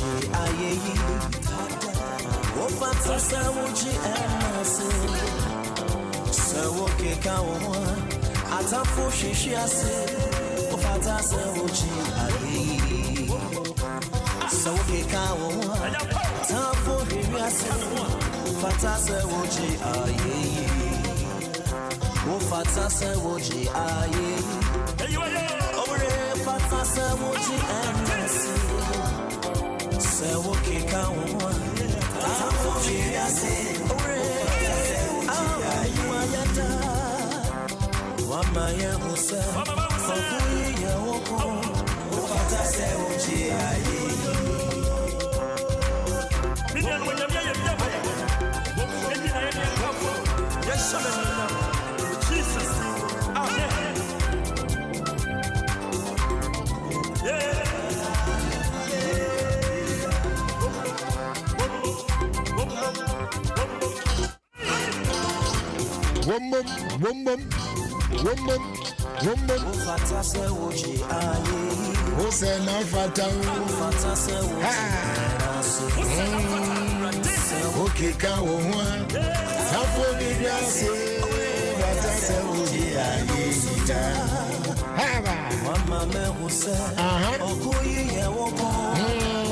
wuji ayeyi Wofata se wuji emase Se woke kawo Atafo shishi ase Wofata se wuji ayeyi Se woke kawo Atafo shishi ase Wofata se wuji ayeyi Wofata se wuji ayeyi Ore fata se wuji emase Se woke kawo Atafo shishi ase Ore ayada Wamaye huse Okuye woko Wofata se wuji ayeyi Yes, Jesus. Amen. Yeah. Wofata se wuji aye. Wose na fata. Wofata se wuji Okika wo ho. Afo bibiase. Wofata se wuji aye. Mama me huse. Okuye woko.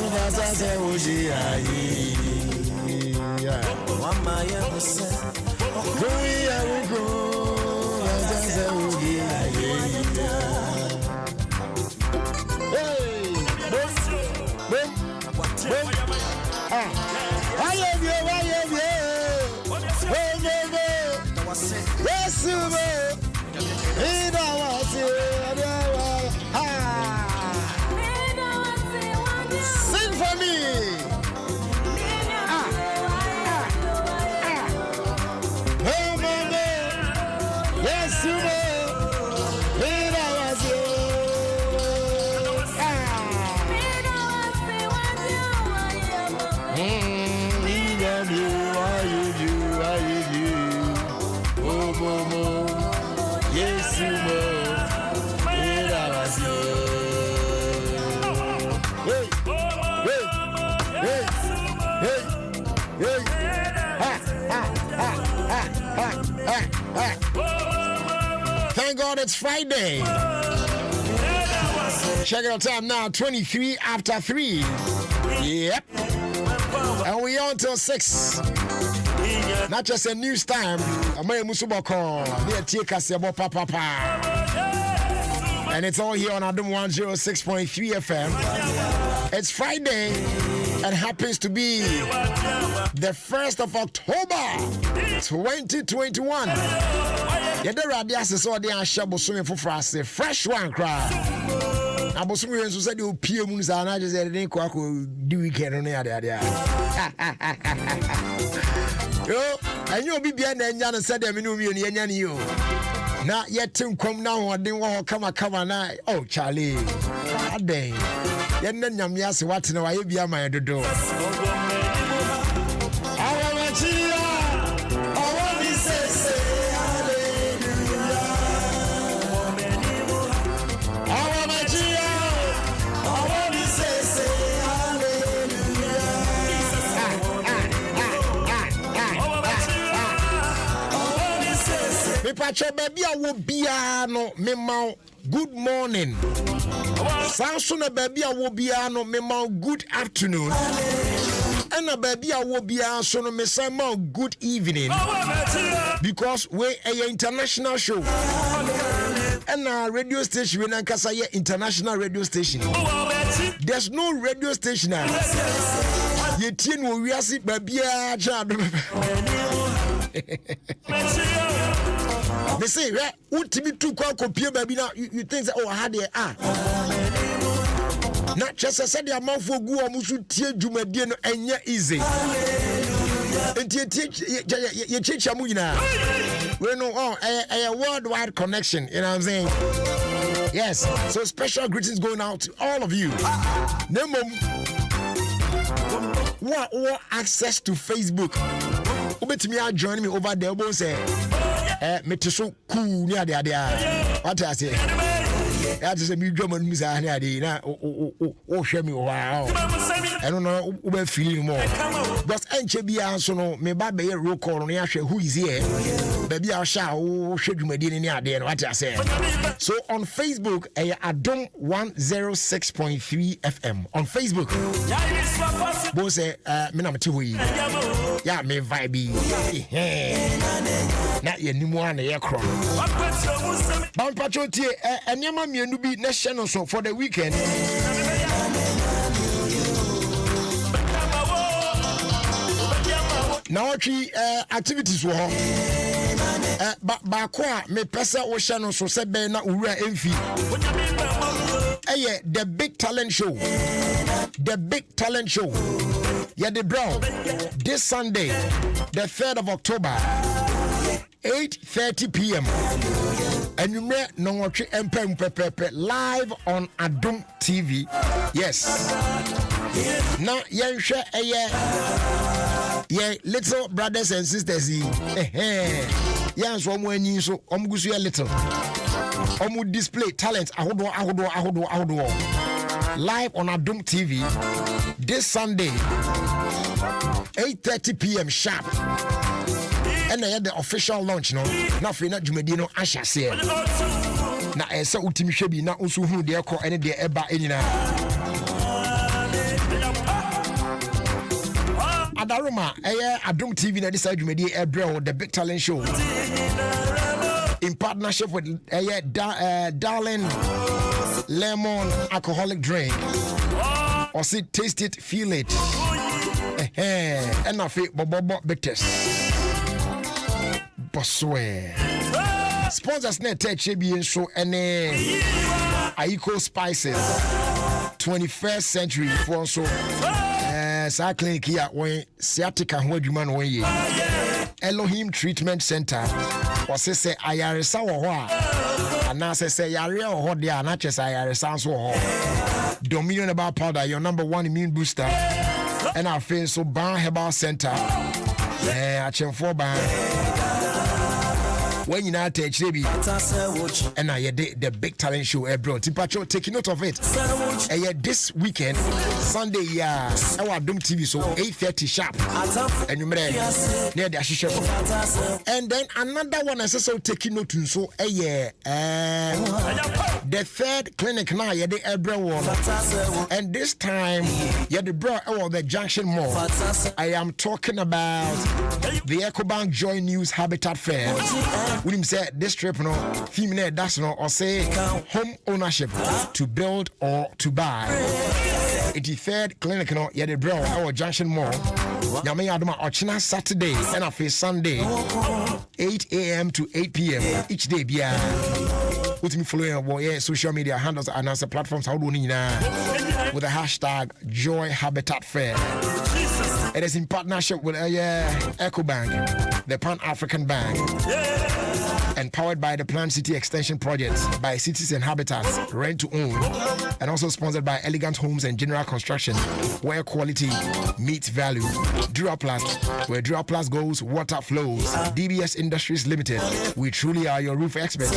Wofata se wuji aye. Mama ye huse. Okuye woko. Wofata se wuji aye. Sing for me. Yes, you Thank God it's Friday. Check out time now, 23 after 3. Yep. And we on till 6. Not just a news time. And it's all here on Adam 106.3 FM. It's Friday and happens to be the 1st of October 2021. Fresh one cry. Abosumi so said you PM na just said dey kwa do weekend no ya there. Yo, and you be bia na nya no said me no mi ni nya ni yo. Na yetim kwam na hoden wo kama na oh Charlie. Aden. Ye na nyam ya se wat na wa ye bia man dodo. Pacho baby awo bia no mema good morning. Sanso na baby awo bia no mema good afternoon. And a baby awo bia so no mesama good evening. Because we a international show. And a radio station we nankasa ye international radio station. There's no radio station. Ye tin wo wiase baby a jado. They say, right? Ultimate two compare baby now. You think that oh I had it not just I said the amount for go musu tie dwumade no enya easy. You teach amu na. We know a worldwide connection, you know what I'm saying? Yes. So special greetings going out to all of you. Nemo what access to Facebook. Ubetimi join me over there bo say me to so cool near there. What I say? That is a medium and Miss Anadi. Now, oh, show me wow. I don't know who feeling more. But Enchebia, so no, me baby a roll call on Yasha, who is here. Baby, I shall should you medin in the idea, what I say. So on Facebook, Adom 106.3 FM. On Facebook, both say, Minamati, yeah, me vibe. Not your new one, a crown. Bound Patrol, and Yama Mianu be national so for the weekend. Now, activities were Bakwa, me pesa ocean so sebe na ura enfi. The big talent show. The big talent show. Yeah, the brown. This Sunday, the 3rd of October, 8:30 p.m. And you may know what you live on Adom TV. Yes. Now, you share yeah, little brothers and sisters. Yeah, so when so gusu little. Display talent. Ahodo. Live on Adom TV this Sunday, 8:30 p.m. sharp. And I had the official launch, no. Now for not Jumedino Asha say. Now I saw Utimi Shebi na usu who they call any day eba enina. Adaroma, Adom TV na this side Jumedi Ebrel the big talent show. In partnership with Darling Lemon alcoholic drink. Or see, taste it, feel it. And I feel Bobo bitters. Boswe. Sponsors net HB show any Aiko Spices 21st century for so cycling here when sciatica human way Elohim Treatment Center or say ayaresa wo and now say yare or there and not just ayaresa so Dominion about powder your #1 immune booster and I feel so Ban Herbal Center for ban when you now take baby and I the big talent show bro Tipacho take note of it this weekend Sunday our Adom TV so 8:30 sharp and you near the Ashisha and then another one I so taking note so the third clinic now the Ebro and this time the bro the Junction Mall. I am talking about the EcoBank Joy News Habitat Fair. William said this trip no female that's no or say home ownership to build or to buy. 83rd clinic no the bro our Junction Mall. Yami Adoma Ochina Saturday and a face Sunday 8 a.m. to 8 p.m. each day bia. With me following our social media handles and answer platforms how do you with the hashtag Joy Habitat Fair. It is in partnership with EcoBank, the Pan-African Bank, and powered by the Planned City Extension Project by Cities and Habitats, Rent to Own, and also sponsored by Elegant Homes and General Construction, where quality meets value. Duraplast, where Duraplast goes, water flows. DBS Industries Limited, we truly are your roof experts.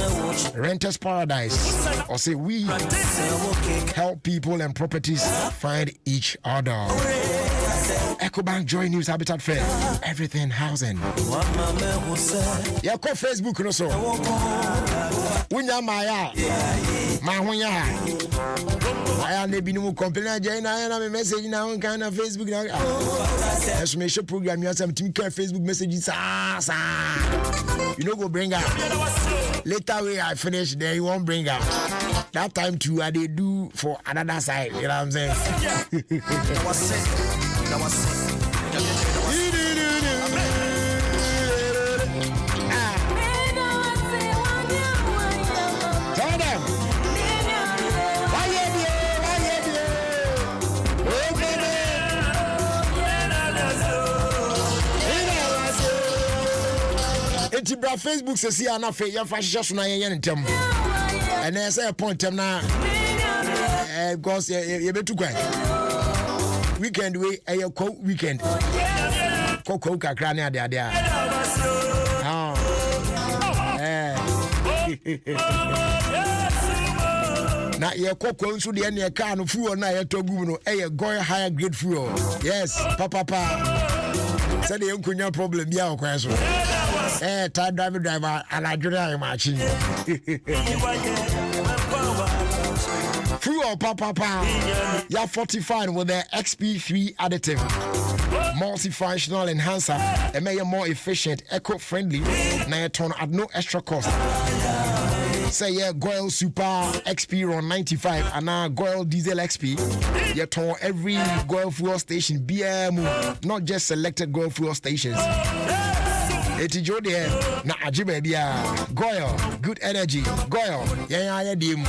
Renters Paradise, or say we help people and properties find each other. EcoBank Joy News Habitat Fair, everything housing. Yeah, call Facebook also. Unya Maya, Mahunya. I am the Binu complain. I am a message now on kind of Facebook. As we should program, you have some Facebook messages. You know, go bring out. Later, when I finish, there you won't bring out. That time too, I did do for another side. You know what I'm saying? Bra Facebook says here na fe ya fashion so na yen ntem and I say a point tem na because you betu kwan weekend we weekend ko kakra na ade Na ye kokwa nso de ne ka no fuel na ye togu no go higher grade fuel. Yes, papa. Said the unkunya problem ya okwa so. Time driver and I do not imagine. Fuel papa. Ya fortified with the XP3 additive. Multifunctional enhancer and make you more efficient, eco-friendly, na you turn at no extra cost. Say yeah, Goil Super XP on 95 and now Goil Diesel XP. You turn every Goil fuel station BM, not just selected Goil fuel stations. Eti jodi na ajibe bia Goil, good energy. Goil, yeah dim.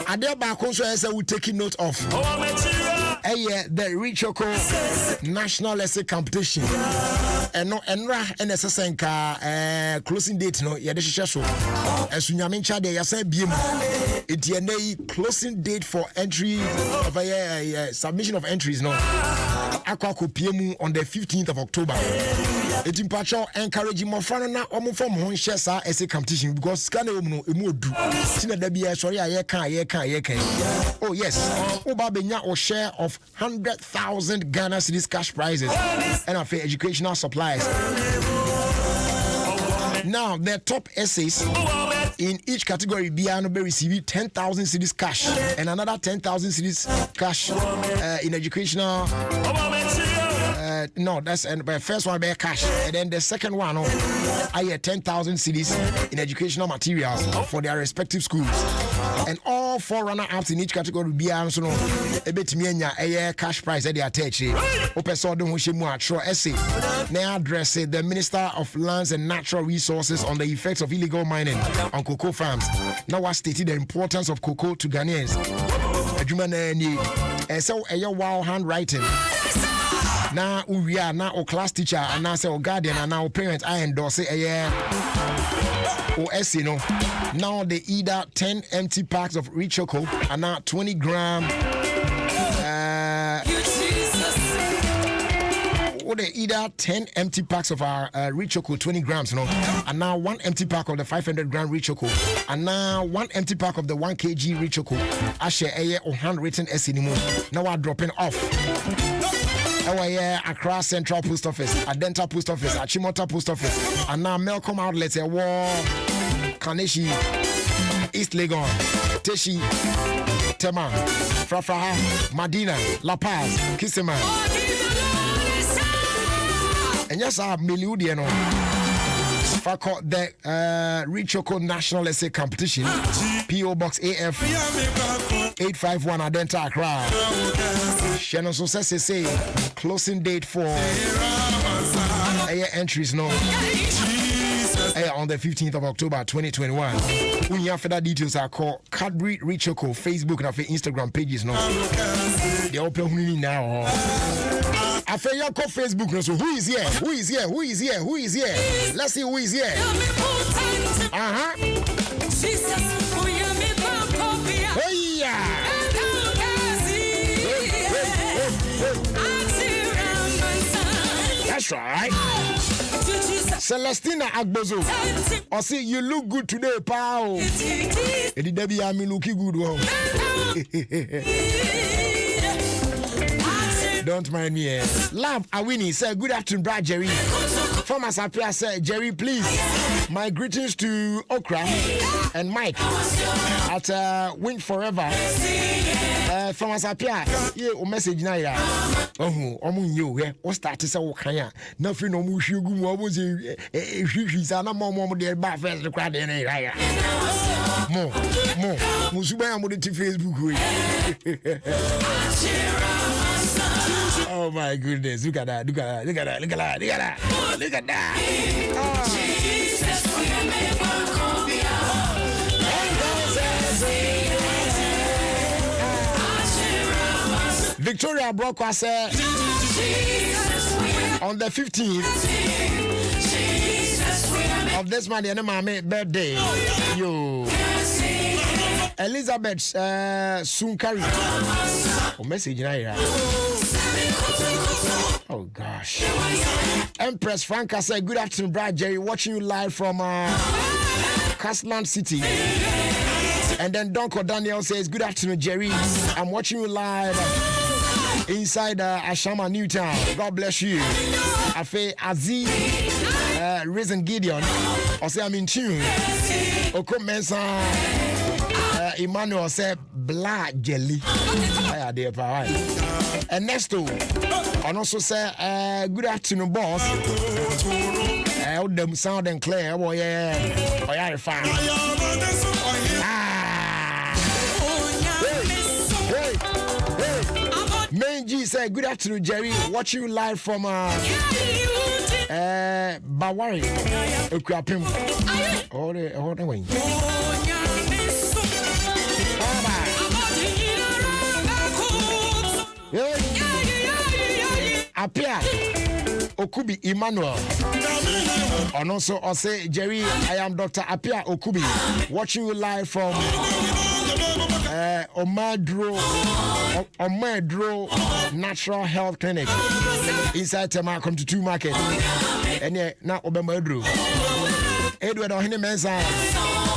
Ade ba ko so say we taking note of. The Richoko National Essay Competition. No enra NSSNka closing date no ye de hwehwe so. Esunyame ncha de ya say biem. Etienei closing date for entry of submission of entries no. Akwa kopiemu on the 15th of October. Etimpacho encourage more fan na omo form ho hye sa essay competition because scanner no emu odu. Tina da bia sorry ye kan. Oh yes. Oba benya o share of 100,000 Ghana cedis cash prizes and of educational supplies. Now, the top essays in each category Biano be receiving 10,000 cedis cash and another 10,000 cedis cash in educational. No, that's and the first one be cash, and then the second one, I get 10,000 cedis in educational materials for their respective schools, and all 4 runner-ups in each category be also a bit a cash prize at the attach. Opeso who she essay. Now address the Minister of Lands and Natural Resources on the effects of illegal mining on cocoa farms. Now I stated the importance of cocoa to Ghanaians. So a wild handwriting. Now we are now a class teacher and now say a guardian and now parents I endorse essay no. Now they either 10 empty packs of rich chocolate and now 20 gram or they either 10 empty packs of our rich chocolate 20 grams no, and now 1 empty pack of the 500 gram rich chocolate and now 1 empty pack of the 1 kg rich chocolate. I share a handwritten essay anymore. Now I'm dropping off. Accra Central Post Office, Adenta Post Office, Achimota Post Office, and now Melcom Outlets, Kaneshi, East Legon, Teshi, Tema, Frafraha, Madina, La Paz, Kisiman. And yes, I have Miliudiano. For the Richoko National Essay Competition, PO Box AF 851 Adenta Accra. Shannon so say closing date for entries no on the 15th of October 2021. When you have further details are called Cadbury Richoko Facebook and Instagram pages no. They open now. I feel you call Facebook no, so who is here? Let's see who is here. Oh yeah. That's right. Celestina Agbozo. I see you look good today, pal. Eddie Debbie, I'm looking good. Don't mind me. Love Awini said, good afternoon, Brad Jerry. Former Sapia said, Jerry, please. My greetings to Okra and Mike at Win Forever. Former Sapia, yeah, message now. Oh, you, what started so kind? Nothing no more sugar, was she's a more dear baffles to cry in a more. Musuba, I'm to Facebook. Oh my goodness, look at that. Victoria Brockwell said on the 15th of this month, and my birthday, yo. Elizabeth Sunkari. Oh, message here. Oh gosh. Empress Franca said, good afternoon, Brad Jerry. Watching you live from Castland City. And then Donko Daniel says, good afternoon, Jerry. I'm watching you live inside Ashama Newtown. God bless you. Afe Azi Risen Gideon. I say I'm in tune. Oko Mensa Emmanuel said black jelly. Ernesto and also say good afternoon, boss. Them sound and clear. Oh yeah. Oh yeah, fine. Main G said, good afternoon, Jerry. Watching you live from Bawari. Okuapim. All the way. Apia Okubi Emmanuel. And also I say, Jerry, I am Dr. Apia Okubi. Watching you live from Omedro Natural Health Clinic inside Temakom to 2 Market. And yeah, now Omedro. Edward Ohene Mensa.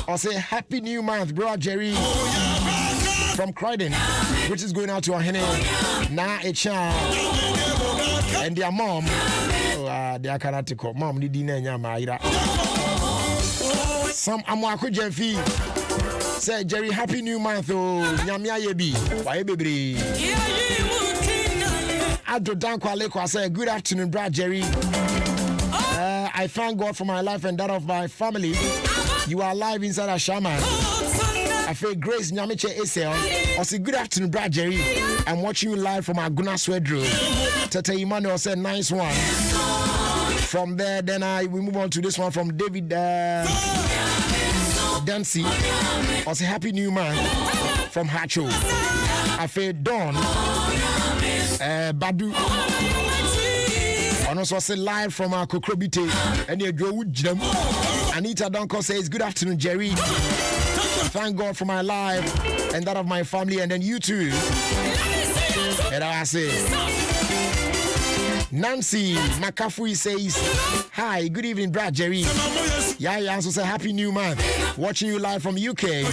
I say happy new month, bro, Jerry. From Croydon, which is going out to Ohene. Now a child and their mom. They are kanatiko. Mom, ni dina nyama. Some Amwako Jemfi. Say Jerry, happy new month. Oh, Nyamia Yebi. Why baby? Adro Danko Aleko say good afternoon, Brad Jerry. I thank God for my life and that of my family. You are alive inside a shaman. I feel Grace Nyamiche Esel. I say good afternoon, Brad Jerry. I'm watching you live from Aguna Swedro. Tete Emmanuel said nice one. From there, then we move on to this one from David Dempsey. I say happy new month from Hacho. I feel Dawn Badu. And also say live from Kokrobite and you Joe Jim. Anita Donko says good afternoon, Jerry. Thank God for my life and that of my family, and then you too. And I say, Nancy McCaffrey says, hi, good evening, Brad Jerry. Yeah, also say happy new month. Watching you live from UK.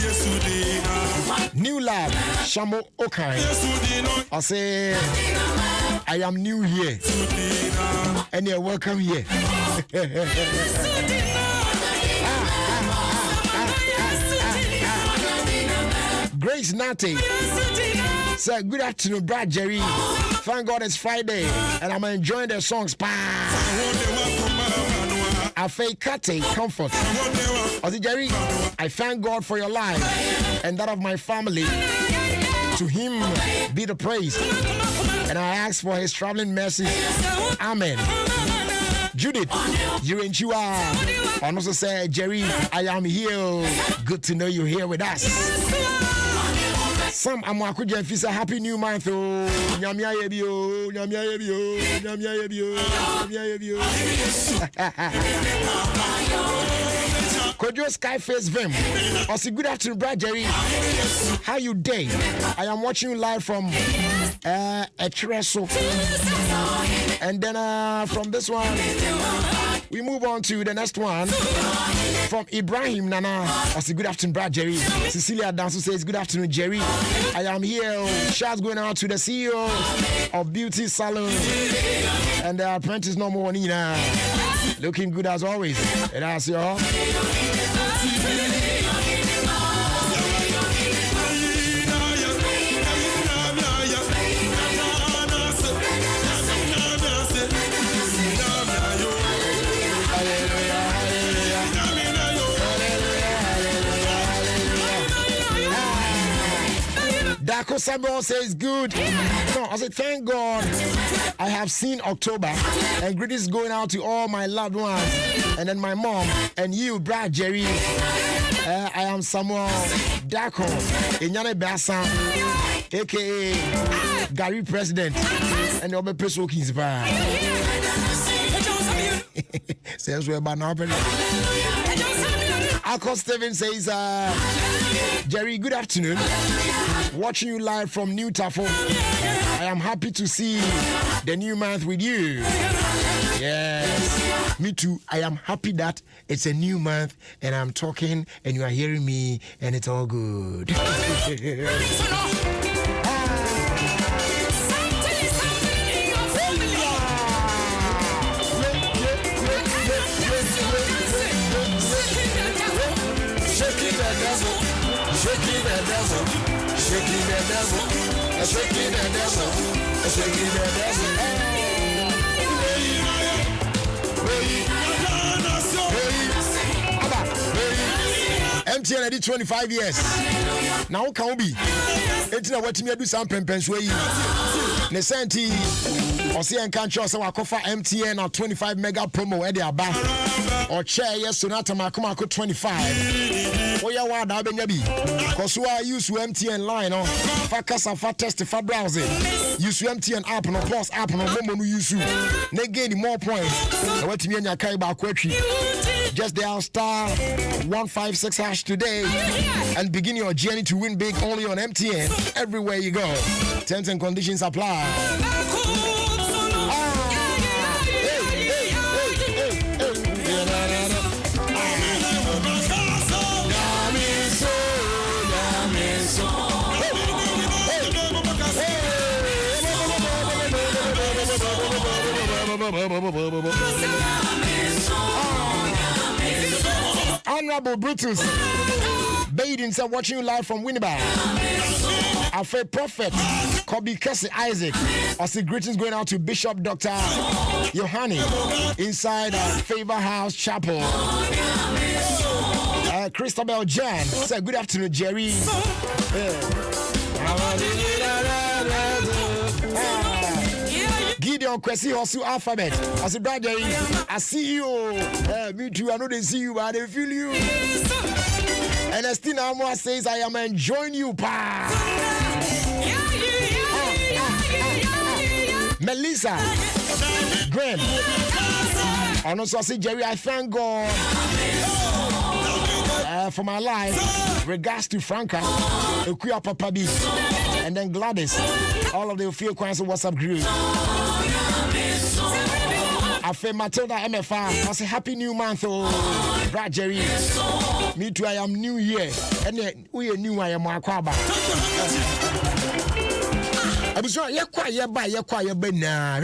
New lab, Shamo Okai. I say, I am new here. And you're welcome here. Grace Nate said, good afternoon, Brad Jerry. Thank God it's Friday and I'm enjoying the songs. I fake Kate comfort. I said, Jerry, I thank God for your life and that of my family. To him be the praise. And I ask for his traveling mercy. Amen. Judith, you and you are. And also say, Jerry, I am here. Good to know you're here with us. Some Amwakuja Fisa, happy new month. Nyamia Yebio, Nyamia Yebio, Nyamia Yebio, Nyamia Yebio. Kojo Skyface Vim. Also, good afternoon, Brad Jerry. How you day? I am watching you live from Etreso. And then from this one, we move on to the next one. From Ibrahim Nana. I say, good afternoon, Brad Jerry. Cecilia Danso says, good afternoon, Jerry. I am here. Shouts going out to the CEO of Beauty Salon and the apprentice number 1, Nina. Looking good as always. And I say, Dako Samuel says good. No, I said thank God I have seen October, and greetings going out to all my loved ones, and then my mom and you, Brad Jerry. I am Samuel Dako Inyane Basa, aka Gary President, and the other person is bad. Says we're about now. Alco Steven says, Jerry, good afternoon. Watching you live from New Tafo. I am happy to see the new month with you. Yes, me too. I am happy that it's a new month and I'm talking and you are hearing me and it's all good. Shaking the devil, shaking the devil, shaking the devil, shaking the devil. MTN I did 25 years. Now can we be? It's not what me do some pens way. Nesenti or see and can't show so I offer MTN or 25 mega promo at their back or chair yes Sonata Makuma 25. Oh yeah, what that be? Cause who I use MTN line or focus and fat test for browsing. Use MTN app no plus app no more use you. They gain more points. What me and your kai ba kwetri. Just dial star 156 hash today and begin your journey to win big only on MTN everywhere you go. Terms and conditions apply. Honorable Brutus Baden said, watching you live from Winnipeg. Our favorite prophet Kobe Kessie Isaac. I see greetings going out to Bishop Dr. Yohani inside Favor House Chapel. Christabel Jan said, good afternoon, Jerry. Gideon Kwesi Hosu Alphabet. I said, brother, I see you. Me too. I know they see you, but they feel you. And Estina Amwa says, I am enjoying you, pa. Melissa Graham. And also I say, Jerry, I thank God for my life. Regards to Franca, Ekuya Papa B, and then Gladys. All of the Feel Council WhatsApp group. I feel Matilda MFR. I say happy new month, oh, Brad Jerry. Me too, I am new year. And we are new, I am Aquaba. I was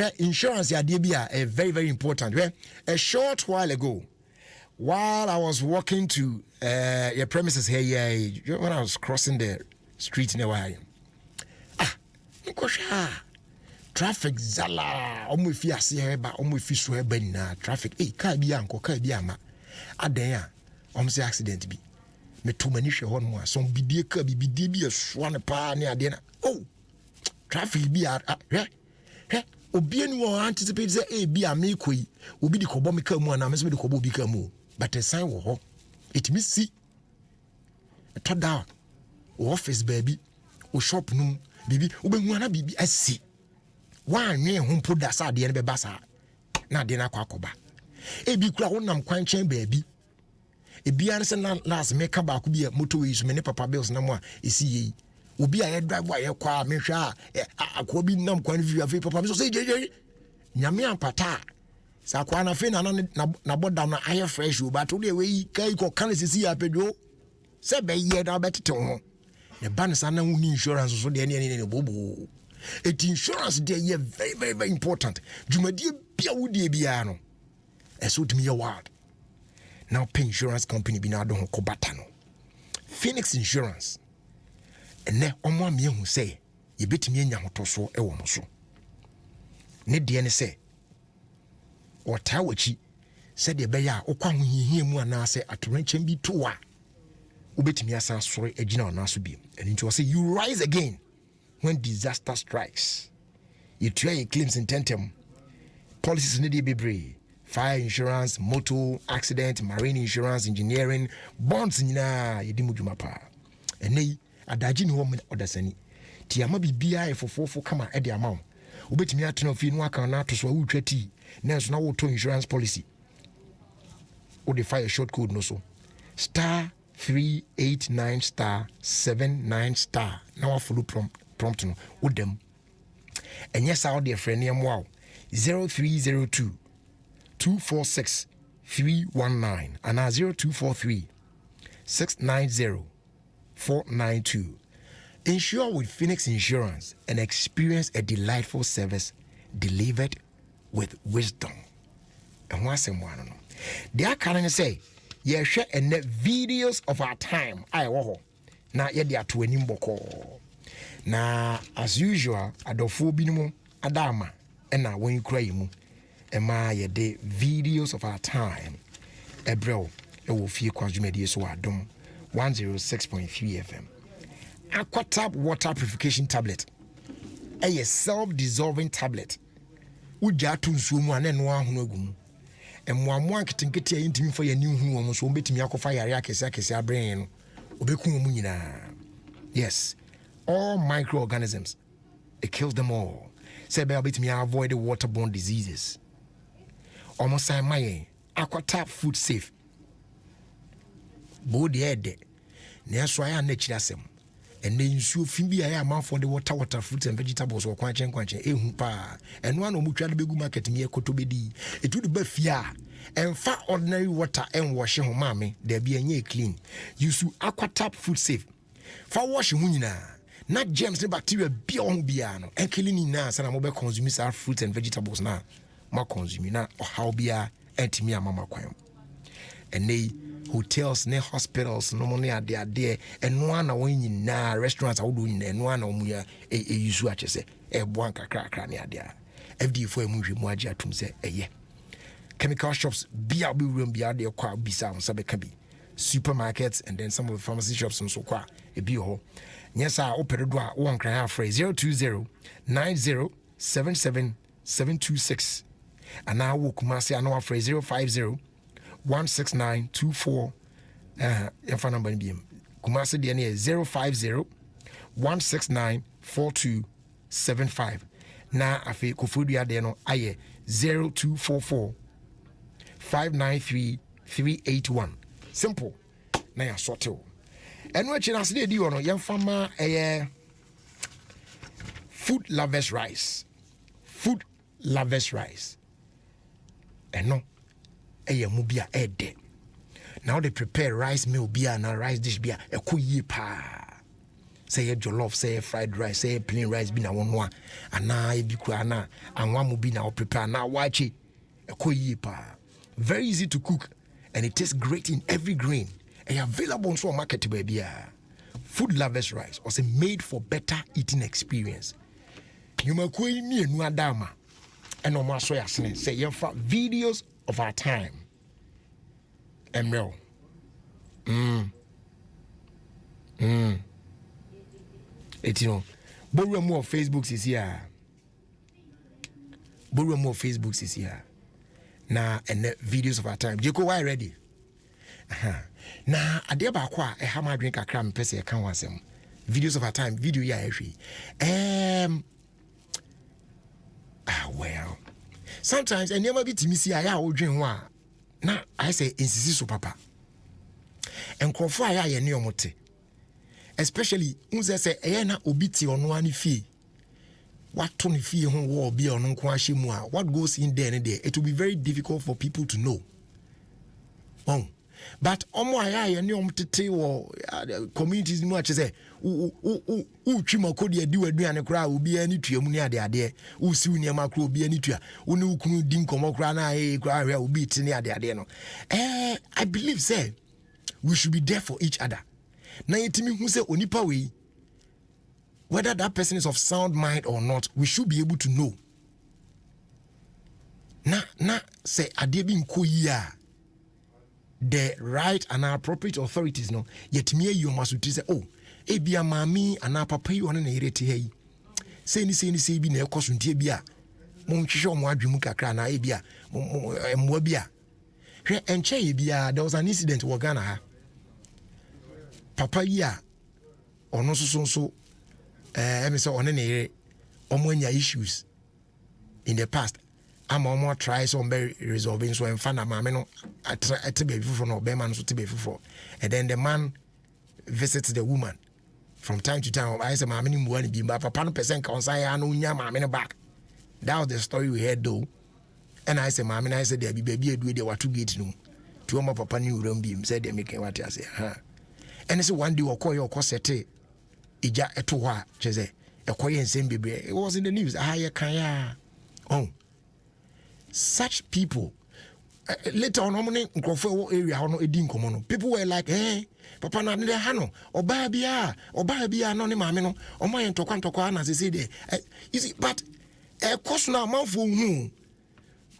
right, insurance, very, very important. A short while ago, while I was walking to your premises here, when I was crossing the street near where I am. Traffic zala omo fi ase heba omo fi so heba na traffic car bi anko car bi ama adan a omo se accident bi me to mani hwe ho no a so bidie car bi so ne pa ne ade na traffic bi obi enu o anticipate say bi a me koi obi di kobo me car mu ana me so di kobo obi car mu but a sign wo ho it me see to down office baby o shop num bibi obehu ana bibi asi wan nwe ho poda sa de ne be basa na de na kwakoba ebi kura wonam kwanchen baabi ebi an se na last make ba ko bi motor yi so me ne papa bills na mo a esi yi obi a ye drive wa ye kwa me hwa akwa bi nam kwan vi afi papa me so say jeje nyame ampata sa kwa na fe na boda na aye fresh o but we we kai ko kan sisi ya pedo se be ye na betete ho ne ban sa na hu insurance so de ne bobo. It insurance dey here very, very, very important. Jumadi bia wudi bia no. Eso to me a word. Now pay insurance company bi na do ho kobata no. Phoenix Insurance. Ene omo me hu say ye betimi anya hotoso e wo mo so. Ne de ne say ota wachi said de be ya okwa ho hihie mu ana say atoranchem bi to wa. Ubetimi asan sori agina ona so bi. And into say you rise again. When disaster strikes, you try your claims in tentem. Policies need to be brave. Fire insurance, motor, accident, marine insurance, engineering, bonds na yedimu jumapa. Ene adaji ni home odasani. Ti ama bibia efofofo kama e de amount. Ubetimi atena fi no aka na to so wutwati. Na so na woto insurance policy. O de fire short code no so. star 389 star 79 star. Now I follow prompt no with them. And yes, out there friend name wow 0302 246 319 and 0243 690 492. Insure with Phoenix Insurance and experience a delightful service delivered with wisdom. And what's in one? They are calling say, yeah, share and videos of our time. I wo na ye dia to anim boko. Na as usual, adofo binumu adama ena when you cry mu. Ema ye de videos of our time. Ebro, e wo fie kwazumedi so adom 106.3 FM. Aquatap water purification tablet. A self-dissolving tablet. Uja to nsumu ane no ahunu agum. Emwamwa nketinketi intimi for your new home so betimi akofa yare akese abrɛn no. Obeku mu nyina. Yes. All microorganisms. It kills them all. Say be betimi avoid the waterborne diseases. Almost say my Aquatap food safe. Body ede. Na so aya na chirasem. And then you feel be a man for the water fruits and vegetables or quanchen ehu pa and one omutwa de begu market me ekotobedi it would be fear and far ordinary water and wash home mame there be any clean use Aquatap food safe for wash hu nyina na germs and bacteria be on bia no and killing na sana mo be consume our fruits and vegetables na ma consume na how bia entimi amama kwan and they hotels ne hospitals no money are there and no one when you na restaurants are doing and one on ya use what you say a bwanka crack near there FD for a movie moja to say a chemical shops be room be out there kwa bisa on sabe kabi supermarkets and then some of the pharmacy shops and so kwa a be ho yes I open do one cry phrase 020 90 77 726 and now we come say another phrase 050 16924 phone number BM Kumasi DNA 050 1694275 na afi kofudu ade no aye 0244 593 381 simple na ya sortew eno achi na se di ono yemfama food lovers rice eno mu bia ede now they prepare rice meal bia na rice dish bia ekoyi pa say jollof say fried rice say plain rice bi na wonwa ana ebi kwa na anwa mu bi na prepare na wachi ekoyi pa very easy to cook and it tastes great in every grain and available on so market bia food lovers rice was made for better eating experience you makoi mi enu adama and omo so yasene say yemfa videos of our time. Emrel. It you know, borrow more Facebook is here. Borrow more Facebook is here. Now and the videos of our time. Jeko, why ready? Now a day ba kwa a hammer drink a cram pese a can was them. Videos of our time, video ya every. Well. Sometimes I never be to me see I dream one. Now I say insist so papa. And confide I near mote. Especially unze say na obiti on one fee. What Tony fee home war be on Kwashimua, what goes in there and there, it will be very difficult for people to know. Oh. But omo aya ne omtete wo communities much say twima kodi adi waduane kra obi ani tuamu ne ade si uni ma kra obi ani tua uni ukunu di nkomo kra na kra hwe obi ti ne ade no I believe say we should be there for each other na yetimi hu say onipa we whether that person is of sound mind or not we should be able to know na say ade bi nkoyi a the right and appropriate authorities no yet me you must say oh ebia mami ana papa yi one na irete hey say ni bi na ekosuntie bi a mo nhwehwe mo adwemu kakra na ebia mo bia hwe enche yi bia there was an incident wo Ghana ha papa yi a ono so me say one na ire omo anya issues in the past I'm more try some very resolving so and find a man at be for no bear man so to be for. And then the man visits the woman from time to time. I say, Mammy, money be but papa percent consign I know Yamma back. That was the story we had though. And I say, Mammy, I said, there be baby, do they were to get no. To my papa new room beam said they make what I say, huh? And it's one day or call your corsette. Ija etowa cheze ekoye nsem bebre. It was in the news. Kaya. Oh, such people later on nkrofo area hono edi nkomo no, people were like, papa na ne ha no oba bia no ne maame no omo ye ntokwa na sese de. You see, but course na manfo hu,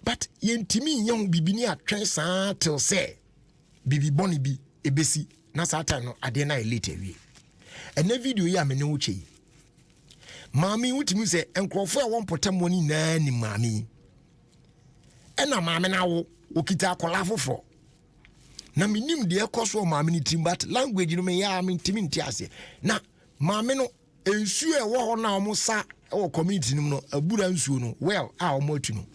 but yentimi nyam bibini atwen saa till say bibi boni bi ebesi na saa time no ade na elite wi. And the video ya me ne uche. Mami utimi se enkrofo e won potem woni na ni mami. Ena mami na wo okita akola foforo. Na minim de ekoso mami ni tim, but language no me ya me ntimi ntiase. Na mami no ensu e wo ho na omo sa e community no abura nsuo no well a omo atu no.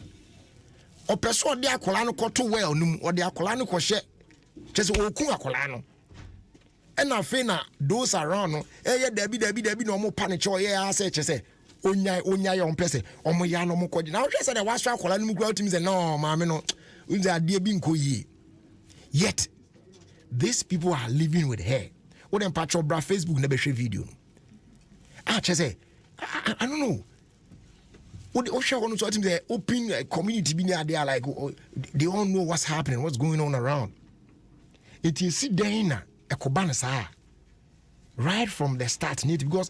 Opeso de akola no koto well num, ode akola no kohye. Chese okun akola no. And I feel na those around no debi no mo panic or yeah say onya yon pese omo ya no mo kwaji na hwe say the waswa akola no mu kwa timi say no maame no unze ade bi nko yi. Yet these people are living with her. What them patch bra Facebook na be share video no. Chese I don't know. What the share one so timi say open community bi na there like they all know what's happening, what's going on around. It is see there right from the start, because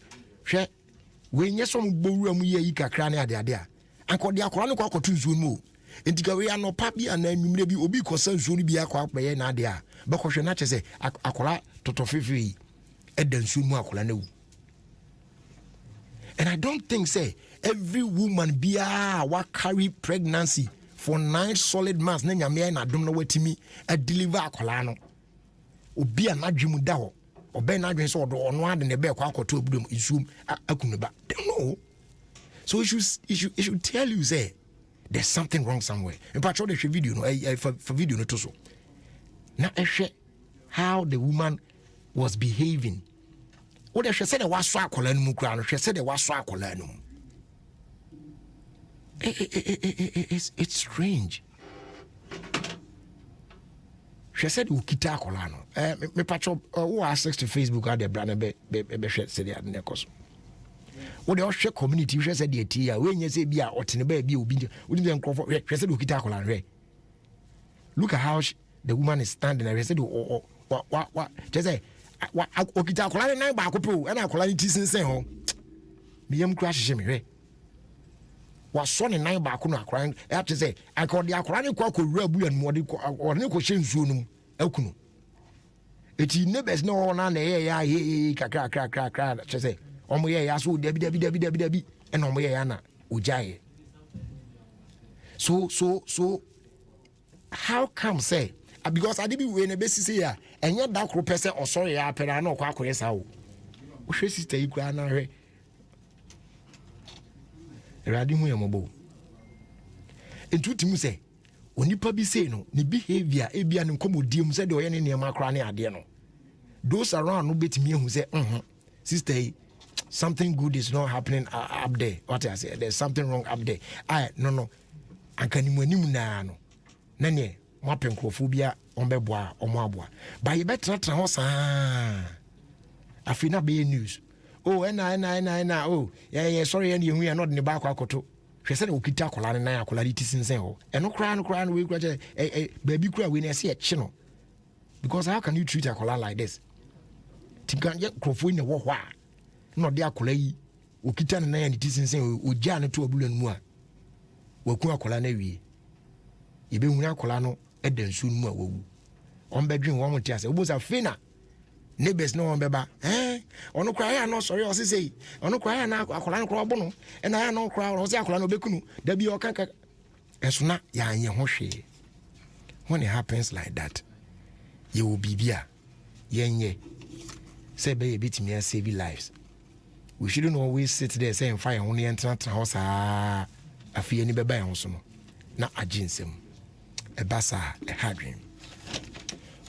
when you some boru mu ye kakra na ade ade a anko de akora no kwa kotu nsuo mu entika we ano papi ana nwumre bi obi kosa nsuo no bi akwa akpeye na ade a be kohwe na chese akora totofefe eda nsuo mu akora na wu. And I don't think say every woman bia wa carry pregnancy for 9 solid months na nyame na dom na watimi a deliver akora no obi anadwemu da ho obe na adwen so odo ono ade ne be kwa akoto obudum isum akunuba. No, so it should tell you say there's something wrong somewhere. In fact, show the video no for video no to so na how the woman was behaving. What they said was so akola no mu kra no, she said they was so akola no. It's strange. She said ukita akola no. Me patcho who access to Facebook at the brand be share say the adne koso. Wo de ohwe community she said the tia we nya say bia otene ba bia obi odi dem krofo she said ukita akola no. Look at how the woman is standing and she said what she say okita akola na ba akopo e na akola ni tisinsen ho. Me yam kra hye me hwe. Was son in 9 back on a crying. I have to say, I called the Aquarian Quack Rebu and Modi or Nico Shensunum, Elkuno. It is never no one on the air, crack, say, on my ass, Debbie, and on my Anna, Ujay. So, how come say, because I didn't win a basis here, and yet that person or sorry, I pay no quack or yes, how. She stay grand. Radimu ya mobo. Entutimu say, onipa bi say no, ni behavior ebia ne nkomodi mu say de oye ne niam akra ne ade no. Those around no betimi hu say, sister, something good is not happening up there. What I say, there's something wrong up there. No. Anka ni mu anim na no. Na ne mo apenkrofo bia ombeboa omo aboa. Ba ye betra ho saa. Afina be news. Oh, and oh, yeah, sorry, and you are not in the back. She said, Okita Kolan and I quality since and no crown, we graduate a baby cry when I see a channel. Because how can you treat a collar like this? Tinkan yet crofin the war, not the Akolai, Okita and I, and it is insane, with Janet to a bullion moor. Wakua Colanevi. You be una colano, Eden soon more. On bedroom one would tell us, it was a finna. Neighbors no one beba ono cry no sorry o say ono cry na akola no kro bono and I no cry o say akola no bekunu da bi o kanka esuna ya anye ho hwe. When it happens like that, you will be bia yenye say be bitimi save lives. We shouldn't always sit there saying fire only enter house afie ni beba ho so no na aginsem ebasa a hadrin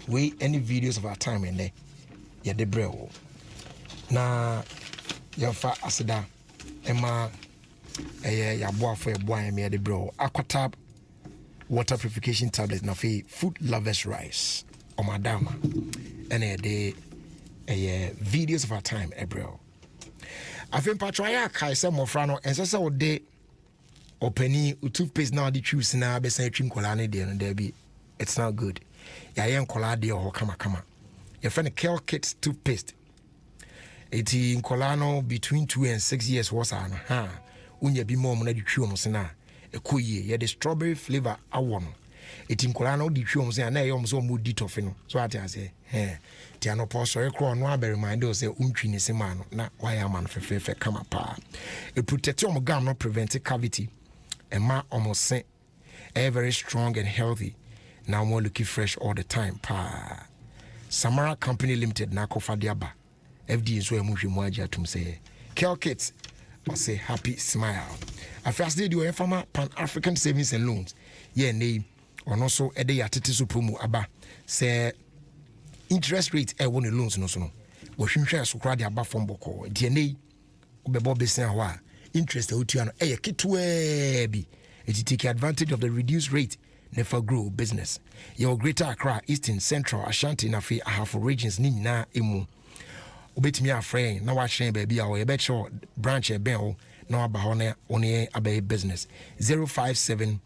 we any videos of our time in there ya de brew na yɛmfa aseda ɛma ɛyɛ yɛaboa for yɛboa yɛ de brew aquatab water purification tablet na fe food lovers rice omadama ɛna yɛde ɛyɛ videos of our time ɛbrew afei mpatwa yɛ akae sɛ mmɔfra no ɛnsɛ sɛ wode openi toothpaste na wode choose na bɛsan atwi nkɔlaa no deɛ no daabi it's not good yɛayɛ nkɔlaa deɛ wɔ hɔ kama yɛfrɛ no Kel Kids toothpaste eti nkɔlaa no between 2 and 6 years wɔ saa no wonya bi ma ɔmo na de twi ɔmo se na ɛkɔ yie yɛde strawberry flavor awɔ no eti nkɔlaa no wode twi ɔmo se na ɛyɛ ɔmo sɛ ɔmo di tɔfe no so ate ase ti anɔpɔ sɔre korɔ no abɛ remind us sɛ wontwi ne se ma no na wayɛ ama no fɛfɛɛfɛ kama paa ɛprotect ɔmo gum no prevent cavity ɛma ɔmo se ɛyɛ very strong and healthy now more looking fresh all the time pa Samara Company Limited na kofa diaba FDA so emuhwe mu agya tum say Kel Kids or say happy smile after day do farmer Pan African Savings and Loans ne ono so ede yatete so promo aba say interest rate e won loans no so no wo hwehwe so kra de aba from boko de ne obebo besia ho a interest e otua no e ketwa bi it take advantage of the reduced rate never grow business. Your Greater Accra, Eastern, Central, Ashanti, Nafi, Ahafo regions, Nina, Emu. Ubet me a friend, now I shame baby, or bet your branch a bell, no abahone, only a business. 057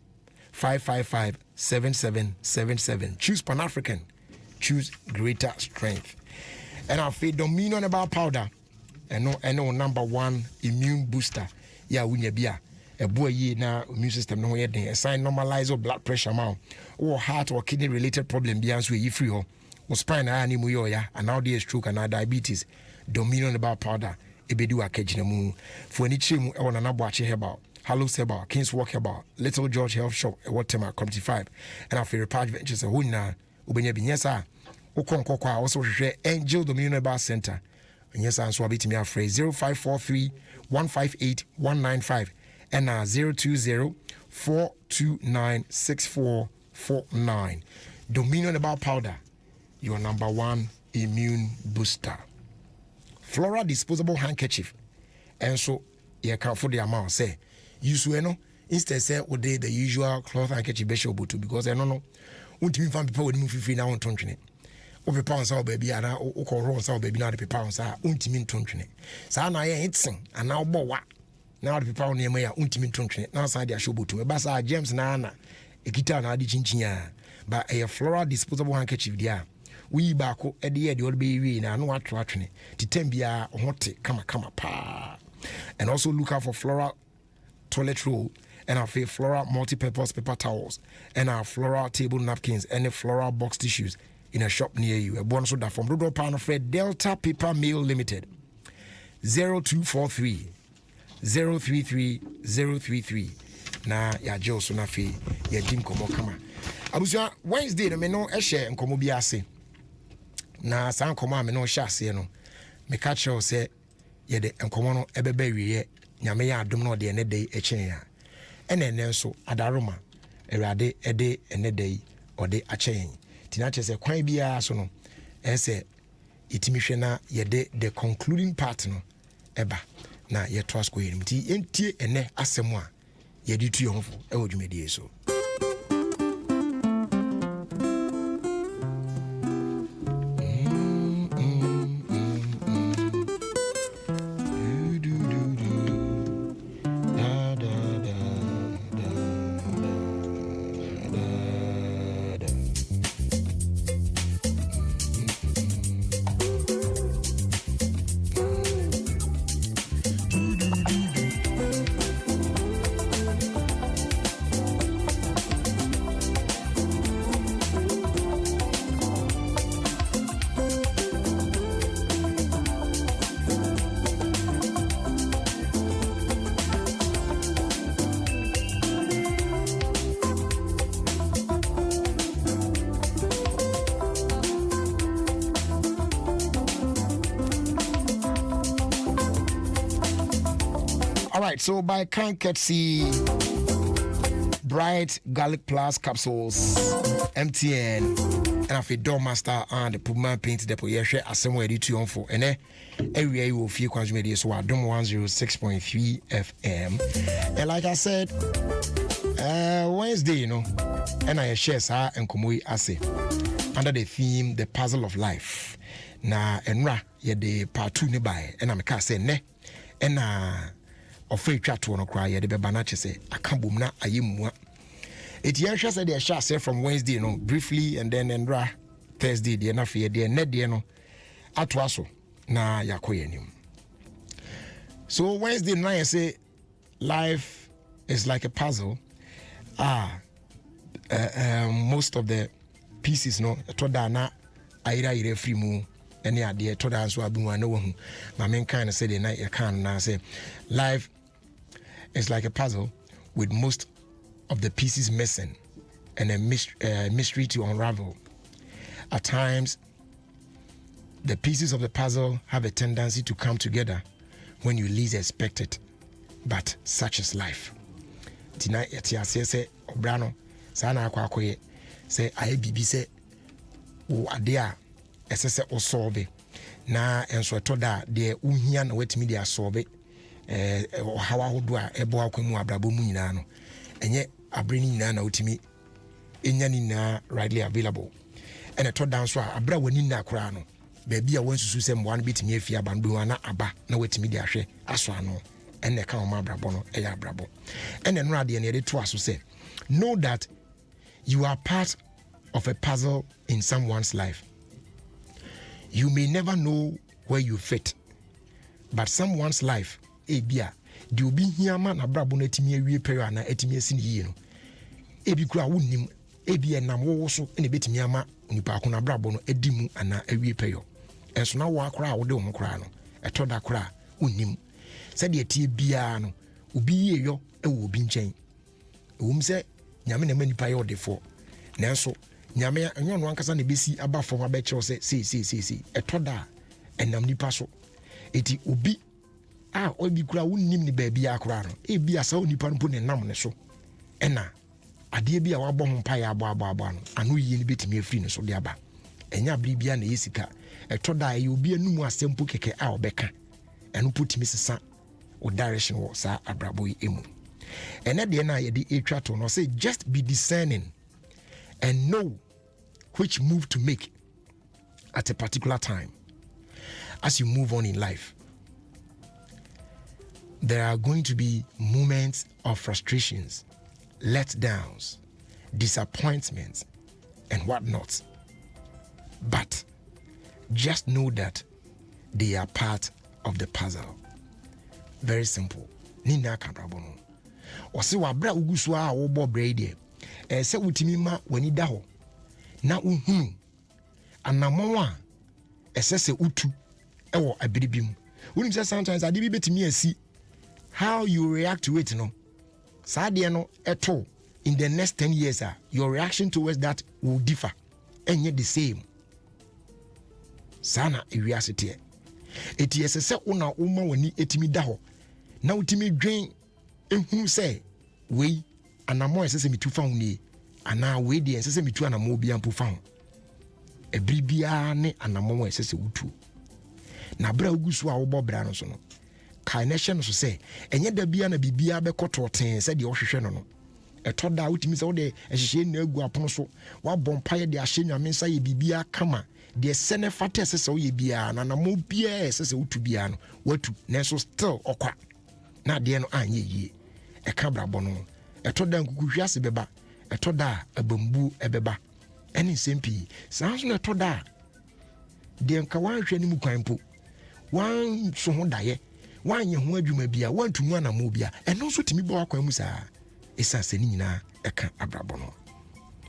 555 7777. Choose Pan African, choose greater strength. And I feed Dominion about powder, and no number one immune booster. Yeah, we beer. A boy ye na immune system no yet a sign normalize or blood pressure amount or heart or kidney related problem beyond we free or spine ani muyoya and now there stroke and diabetes Dominion about powder ebedu akejinemu for any chim on an abwache herbal Hallow Seba King's Walk Herbal Little George Health Shop at Watermark Community 5 and our favorite patch ventures a hunna ubenya binyesa ukonkokwa also share Angel Dominion about Center and yes and so abit me afraid 0543 158 195 and 020-429-6449. Dominion about powder, your number one immune booster. Flora disposable handkerchief. And so, you can for the amount, say, use no instead say, what they the usual cloth handkerchief bishop to because I don't know. Won't even find people with move free now on tonchine. Over pounds our baby, and I call Rose our baby, not the pounds are untimin tonchine. So now I ain't sing, and now what? Now the people near me are untimin tonchine. Now side their show to me. Basa James Nana, a guitar and a chinchinya. But a floral disposable handkerchief, dear. We back at the end, the old baby, and I know what to watch to tembia or hot come pa. And also look out for floral toilet roll and our floral multi-purpose paper towels and our floral table napkins and the floral box tissues in a shop near you. A bonus order from Rudo Pan Fred Delta Paper Mill Limited 0243 033 033. Na ya Joe Sonafi ya Jim Komo Kama. Abusia Wednesday no me no ehye nkomo bi ase. Na san komo me no hye ase no. Me ka che o se ye de nkomo no ebeba wiye nyame ya adom no de ene dei echen ya. Ene nso adaroma ewrade ede ene dei ode achen. Tina che se kwan bia so no ese itimi hwe na ye de the concluding part no eba na ye trust ko yerim ti entie ene asem a ye di tu ye hofo e wo dwumedie so. All right, so by Kanketsi, Bright Garlic Plus capsules, MTN, and I feel Doormaster and the Puma Paint Depot. Yeah, share a somewhere to on for. And every will feel consumer so I don't 106.3 FM. And like I said, Wednesday, you know, and I share sa and Komoi Ase under the theme The Puzzle of Life. Na enra ye de part 2 ne by and I'm ka say ne and ofre twa to no kra ye de beba na che say akabom na ayemua etiansha say de sha say from Wednesday no briefly and then enra Thursday de na fe de ne de no ato so na yakoye nim. So Wednesday night I say life is like a puzzle. Most of the pieces no to da na ayira free mu any idea to da so abu na wo hu ma men kind say the night you can na say life is like a puzzle with most of the pieces missing and a mystery to unravel. At times the pieces of the puzzle have a tendency to come together when you least expect it, but such is life. Tonight ya say obrano sana akwakoye say aye bibi say wo ade a esese o solve na enso to da de uhia na watimi de solve hawa hodo a ebo akwamu abrabo mu nyina no enye abreni nyina na utimi enya ni na readily available ene to dan so a abra wani na kora no ba bia wansusu se mwa no betimi afia bandu na aba na watimi de ahwe aso ano ene ka o ma abrabo no eya abrabo ene no ade ne de to aso say know that you are part of a puzzle in someone's life. You may never know where you fit, but someone's life, ebia, di obi hiama na brabo na etimi awie period na etimi asi ni no. Ebi kura wonim, ebi enam wo so na betimi ama nipa akona brabo no edimu ana awie period. Enso na wo akora wo de wo kora no, etoda kora wonim. Se de etie bia no, obi yeyo e wo obi nchen. Ewum se nyame na manipa ye odefo. Nanso nyame anyo no ankasa na besi aba fo ma be kire se etoda enam nipa so eti obi obi kura wonnim ni ba bia akora no e bia sa onipa no ne nam ne so ena ade bia wabɔ ho mpa ya abo no anu yie ni betimi afiri ne so de aba enya bri bia na yesika etoda ye obi anum asempo keke a obeka enu putimi sesa o direction wo sa abrabo yi emu ene de na ye de etwa to no say just be discerning and know which move to make at a particular time as you move on in life. There are going to be moments of frustrations, letdowns, disappointments, and whatnot. But just know that they are part of the puzzle. Very simple. Nina kabrabono. Ose wabra ugusu a wo bo brede. Se utimi ma wani da ho. Na uhunu anamon a esese utu ewo abiribim. Unim say sometimes ade bi betimi asi how you react to it no. Sade no eto in the next 10 years your reaction towards that will differ and yet the same. Sana ewiasete. Eti esese una uma wani etimi da ho. Na utimi dwen ehunu say we anamon esese mitu fa huni ana we de esese mitu anamon bi ampu fa ho. Ebribia ne anamon esese utu. Na bra ugusu a wo bobra no so no. Connection so say enye da bia na bibia be kototen se de wo hwehwe no no. Etoda utimi se wo de ehhehye na agu apono so wa bompaye de ahye nyame nsa ye bibia kama de sene fata esese wo ye bia na anamon bia esese utu bia no watu na so still okwa na de no anye yie e ka brabo no etoda nkukuhwiase beba etoda abambu ebeba ene sempi sanso na etoda de nka wanhwe ni mu kwanpo wan so ho daye wanye ho adwuma bia wantumu anamo bia eno so timi bo akwan mu saa esa se ni nyina eka abrabo no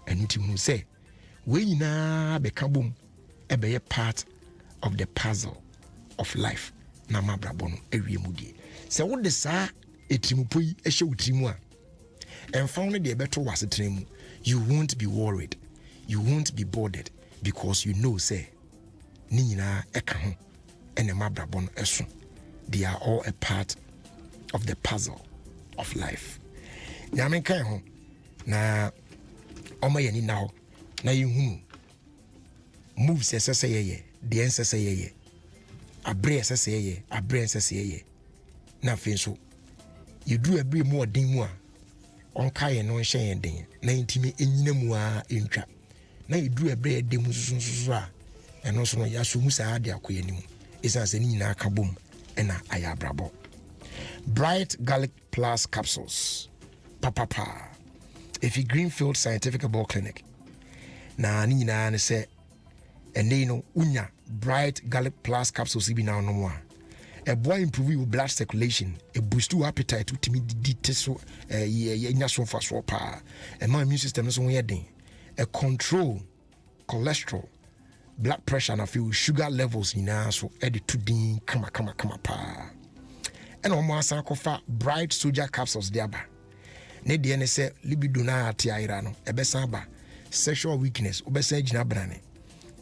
enti mu se we nyina be ka bom ebe ye part of the puzzle of life na mabrabo no ewie mu die se wo de saa etrimupo yi ehye utrimu a enfon no de beto wasetremu you won't be worried, you won't be bothered, because you know say ni nyina eka ho ene mabrabo no eso. They are all a part of the puzzle of life. Nyame kan ho na oma ye ni na ho na yehu moves esese ye de ensese ye abre esese ye abre ensese ye na fe so yedu abre mu odin mu a onka ye no hye ye den na intimi enyina mu a entwa na yedu abre de mu susu a eno so no yaso mu saa de akoye ni mu isa se ni nyina aka bom ena ayabrabo. Bright Garlic Plus capsules papa if you Greenfield Scientific Herbal Clinic na ni nyina ne se ene no unya Bright Garlic Plus capsules bi na no mo a boy improve your blood circulation, a boost your appetite to timidity so nya so fa so pa and my immune system so yedin a control cholesterol, blood pressure and feel sugar levels in so edit to din kama pa and almost akofa Bright Soldier capsules diaba ne de ne se libido na atiaira no ebesa ba sexual weakness obesa gina brane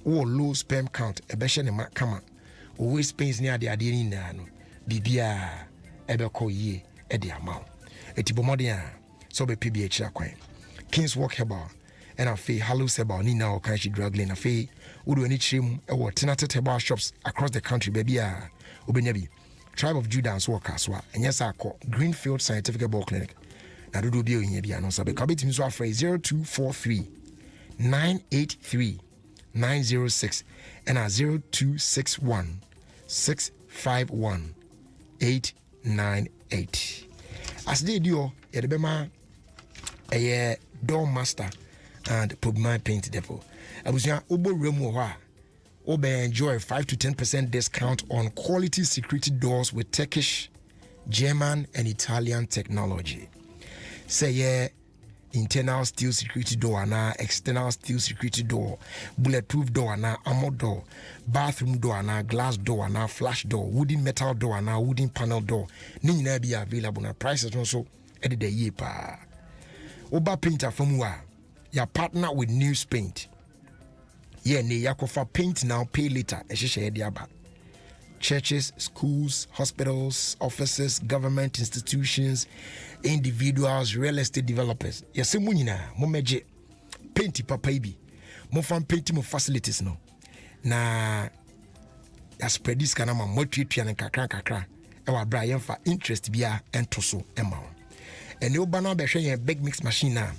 o low sperm count ebehye ne kama o waist pains ni ade ni na no bibia ebeko yie e de amaw etibomode a so be pbh akwan Kings Walk Herbal and afi Hallows Herbal ni na o kan shi drug lane afi wodo ani chirem e wo tenatet herbal shops across the country bibia obenya bi Tribe of Judah so kaswa enya sa akọ Greenfield Scientific Herbal Clinic na dodo bi onya bia no sabe ka betimi so afra 0243 983 906 and 0261 651 898. As they do, Yedebema a door master and put my paint depot. I was young Obo Remoa. Obe enjoy 5 to 10% discount on quality security doors with Turkish, German, and Italian technology. Say yeah. Internal steel security door na external steel security door, bulletproof door na armor door, bathroom door na glass door na flash door, wooden metal door na wooden panel door. Ni nyina be available na prices also edit the year pa. Oba painter from wa ya partner with News Paint. Yeah, ne yakofa paint now pay later. Ehye diaba. Churches, schools, hospitals, offices, government institutions, individuals, real estate developers. Yes, munyina mo meje painti papa ibi. Mo fan painti mo facilities no. Na ya spread this kana ma mo twetwa ne kakra. E wa bra yemfa interest bia ento so ema. And you bana be hwe big mix machine na.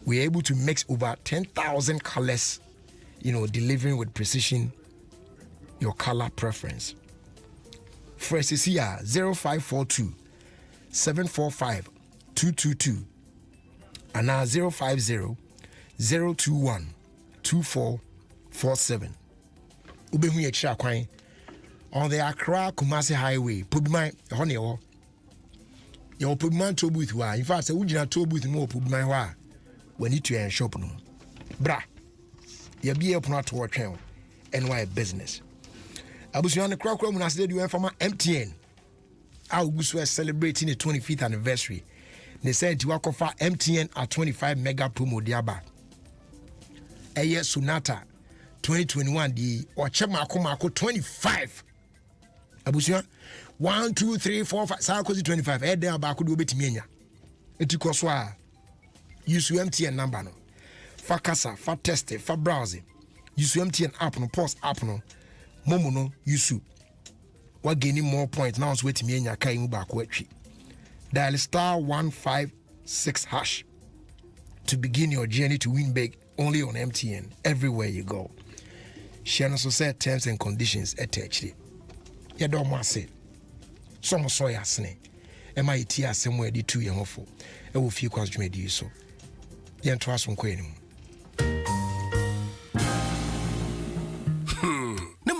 We are able to mix over 10,000 colors, delivering with precision your color preference. For SCCR 0542 745 222 and now 050 021 2447. Ubehu ye chira kwan on the Accra Kumasi Highway. Pubimai honey o. Your Pubimai toll booth wa. In fact, ujina toll booth mo Pubimai wa. We need to shop no. Bra. Ye be up not to work NY business. Abusuan Krakra mun asde du from MTN. Augusto is celebrating the 25th anniversary. They said to offer MTN at 25 mega promo diaba. Eye Sonata 2021 di ochema akomako 25. Abusuan 1 2 3 4 5 sa kozi 25 e dey ba ko do betimi anya. Etiko so a use MTN number no. Fa kasa, fa test, fa browse. Use MTN app no, pause app no. Momo no yusu wa gaining more points now. So wetimi anya kai mu ba ko atwi. Dial *156# to begin your journey to win big only on MTN everywhere you go. Share no so set terms and conditions attached. Ya do mo ase. Some so ya sene. E ma iti asem we di tu ye hofo. E wo fie kwas dwumadi so. Ye nto aso nko enim.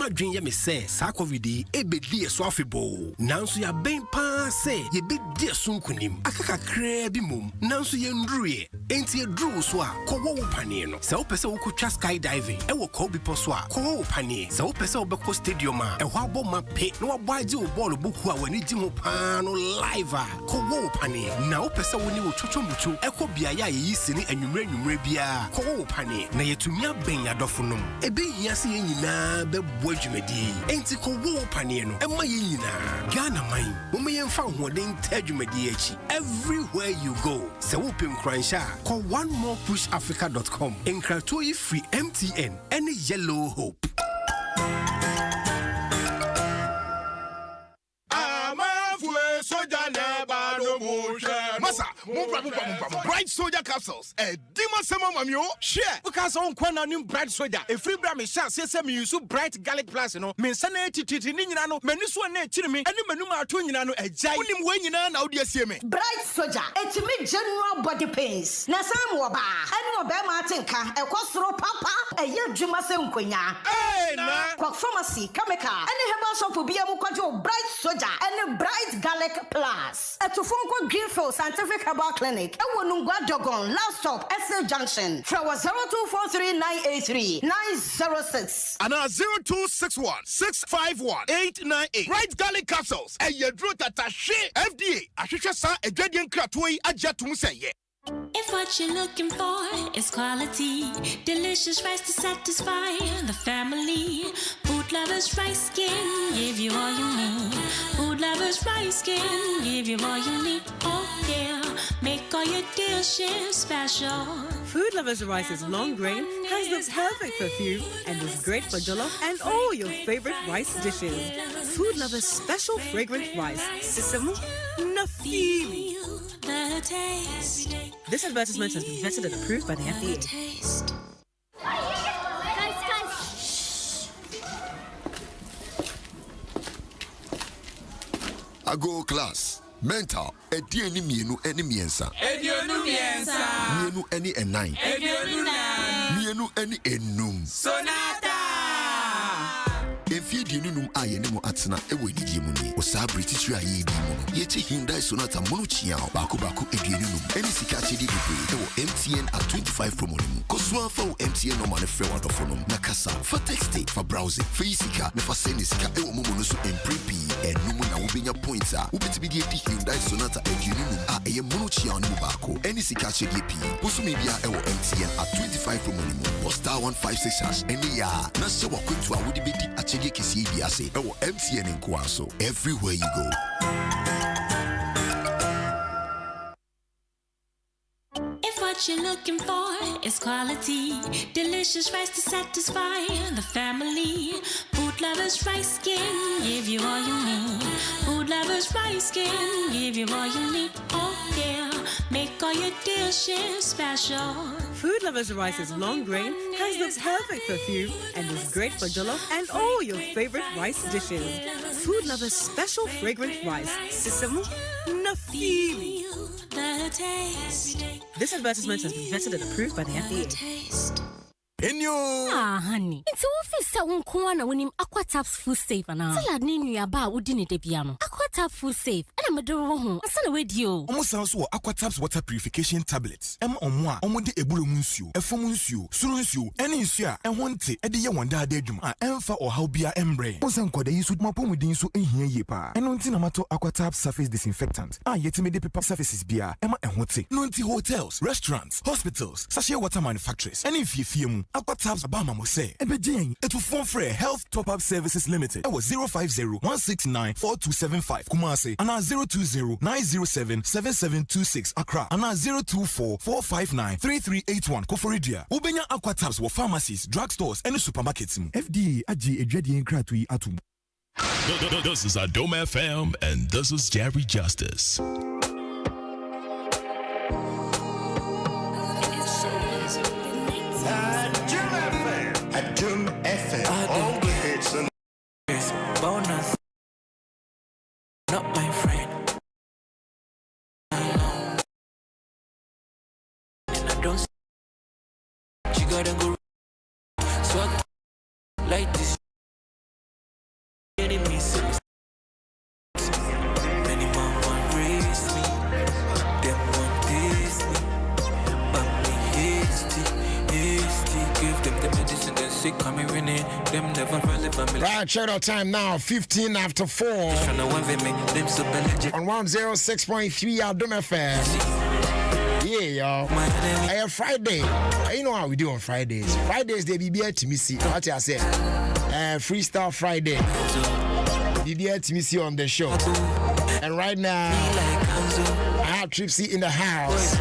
Dream ya me say sa covid ebedi eso afebo nanso ya ben pa say ye bedi eso nkunim akakakra bi mum nanso ye ndruye enti edru so a kowo wo pane no se wo pese wo kotwa skydiving e wo ko bi so a kowo wo pane se wo pese wo be ko stadium a e ho abo mape no wo agye wo ball boku a wani gi ho pa no live a kowo wo pane na wo pese wo ni wo twotwombuchu e ko bia ya ye sini anwumre bia kowo wo pane na yetumi aben ya dofonom ebe hia se ye nyina be dwumadi enti ko wo pane no ema ye nyina Ghana man mo ye mfa hoden ta dwumadi achi everywhere you go se wo pem kransha ko onemorepushafrica.com enkrato yi free MTN any Yellow Hope. Masa, Bright Soldier capsules. Dima Sama Mamio. Share. Because on Kwana new Bright Soldier. A free bram is shot. Says me use Bright Garlic Plus. No, men sanity Ninano. Meniswa ne chirimi. Any menuma tuninano. A giant when you know now. Bright Soldier. It's me general body pains. Nasam waba. And Obama Tinka. A costro papa. A year Juma Senquina. Hey, na. Quack pharmacy. Kameka. And a herbal shop will be a mukajo Bright Soldier. And a Bright Garlic Plus. A Tufunko Greenfield Scientific Herbal Clinic. A Wonungwa Dogon. Last stop. SL Junction. Flower 0243983906. And 0261 651 898. Bright Garlic capsules. A yedro tatashi. FDA. Ashisha sa a gradient kratui ajatum say. If what you're looking for is quality, delicious rice to satisfy the family, Food Lovers Rice can give you all you need. Food Lovers Rice can give you all you need. Oh yeah, make all your dishes special. Food Lovers Rice is long grain, has the perfect perfume, and is great for jollof and all your favorite rice dishes. Food Lovers Special Fragrant Rice. Sisemu Nafili. This advertisement has been vetted and approved by the FDA. Ago class. Mental. Edieni mienu eni miensa. Edionu miensa. Mienu eni enai. Edionu nai. Mienu eni enum. Sonata. Efie di nunum aye ne mo atena ewo edidie mu ni. Osa British ya ye di mu no. Ye che Hyundai Sonata mono chia baako eduenunum. Eni sika chedi bebre ewo MTN at 25 promo mu. Kosua fa MTN no man frɛ wadofonom. Na kasa fa text fa browsing. Fa sika na fa send sika ewo mo no so emprepi. Enum na wo benya points a wo betimi di Hyundai Sonata eduenunum a eye mono chia no baako. Eni sika chedi pi. Posumi bia ewo MTN at 25 promo mu. Posta 156 eni ya. Na se wa kwentu a wo di bedi a MTN in Kwaso, everywhere you go. If what you're looking for is quality, delicious rice to satisfy the family, Food Lovers Rice can give you all you need. Food Lovers Rice can give you all you need. Oh yeah, make all your dishes special. Food Lovers Rice is long grain, has the perfect perfume, and is great for jollof and all your favorite rice dishes. Food Lovers Special Fragrant Rice. Sisemu Nafili. This advertisement has been vetted and approved by the FDA. Honey. It's office unkuana when him Aquataps Food Safe and I. Tell Ninu about Udini de Piano. Aquatap Food Safe. And I'm a door home. I send away you. Almost also Aquataps water purification tablets. Omwa, Omode Ebulu Munsio, Efomunsio, Surunsio, any Sia, and one tea, Edia Wanda Dedum, Emfa or Haubia Embre. Osanko de use with my pomidin so in here yepa. And on Tinamato Aquatap surface disinfectant. Yet me de paper surfaces beer, Emma and Hote. Nonti hotels, restaurants, hospitals, sachet water manufacturers, and if you fear Aquatabs Abama Mose, Ebejing, it will form for Health Top Up Services Limited. It was 050-169-4275 Kumasi, and 020-907-7726 Accra, and 024-459-3381 Koforidia. Ubenya Aquatabs were pharmacies, drugstores, and supermarkets. FDA Aji Ejedi Nkratui Atum. This is Adoma FM, and this is Jerry Justice. Adum FM. All the hits and bonus. Not my friend. And I don't. You gotta go. Swag like this. Enemy sins. Many man want raise me. Them want taste me. But me hasty. Give them the medicine and sick coming winning. Them never really family. Right, check out time now, 15 after 4. On 106.3 Adom FM. Yeah, y'all. Friday. You know how we do on Fridays. Fridays, they be here to me see. What I say? Freestyle Friday. Be here to me see on the show. And right now, I have Tripsy in the house.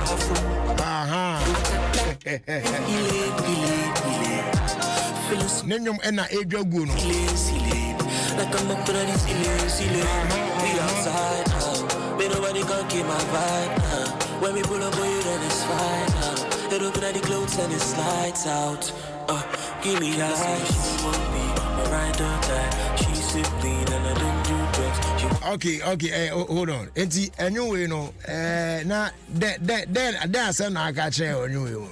Nenyom ena Adria Guno. Like I'm up in this we outside but nobody can keep my vibe when we pull up on you then it's fine they look at the clothes and it slides out give me a sign she won't be my ride or die she's simply and I don't do drugs okay hold on anyway you know now that's an I catch you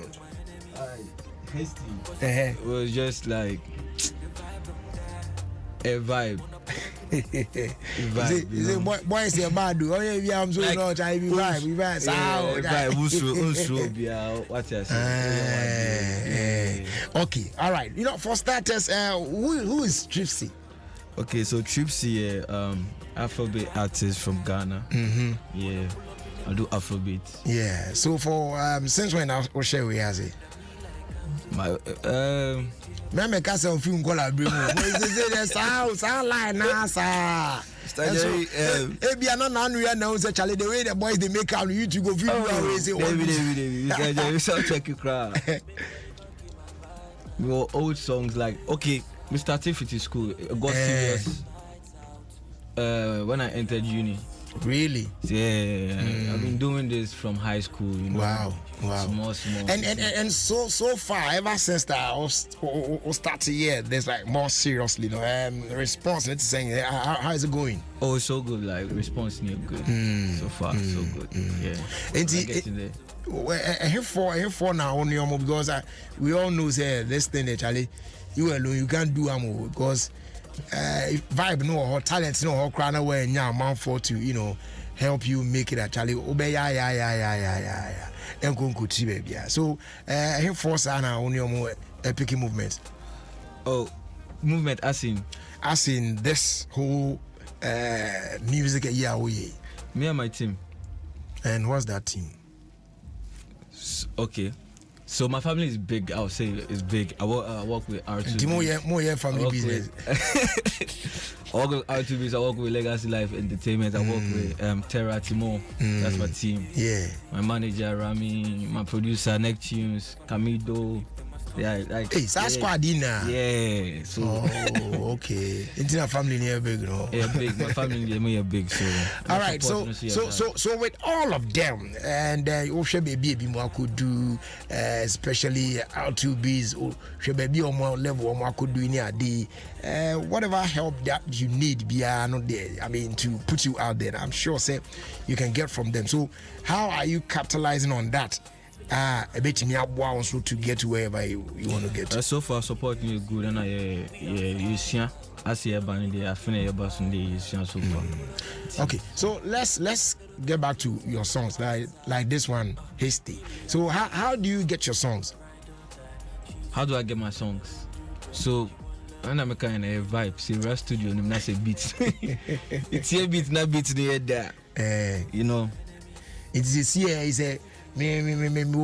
hasty. It was just like a vibe. Boy, say bad do. Oh yeah, I'm so not. I be vibe. We vibe. What you say? Okay, all right. You know, for starters, who is Tripsy? Okay, so Tripsy, Afrobeat artist from Ghana. Yeah, I do Afrobeat. Yeah. So for since when I will share with you? My me ka say film call bring we sound like nasa ebia na anu ya na say Charlie the way the boys they make out you to go video we say we sound check you cry. We were old songs like okay, we started with school. It got serious when I entered uni. Really? Yeah, I've been doing this from high school. You know? Wow. Small. And so far, ever since that I started here, there's like more seriously, you know, response. Let's saying, how is it going? Oh, it's so good. Like response, good. So far, so good. Yeah. And here for now on your because we all know this thing actually you alone you can't do amo because. Vibe no or talent no or crown away now man for to help you make it actually obey yeah and go baby so here force ana on your more epic movement. Oh, movement as in this whole music year we me and my team. And what's that team? Okay. So my family is big. I would say it's big. I work with R2. More family business. I work with R2Bs. I work with Legacy Life Entertainment. I work with Terra Timo. That's my team. Yeah. My manager Rami. My producer Neptunes. Camido. Yeah, like. Hey, that's squad dinner. Yeah. So. Oh, okay. It's family near big, no. Yeah, big. My family near big. So. All right. So with all of them, and Osha baby more could do, especially R2Bs. Osha baby on more level more could do in the whatever help that you need be not there. I mean to put you out there. I'm sure say you can get from them. So how are you capitalizing on that? A bit me up also to get to wherever you want to get. So far supporting you good and you see I see a band there I finish your bus and so far. Okay, so let's get back to your songs like this one Hasty. So how do you get your songs? How do I get my songs? So when I'm kind of vibe, see Rare Studio and not say beats. It's a beat, not beats near there. You know. It's here is a me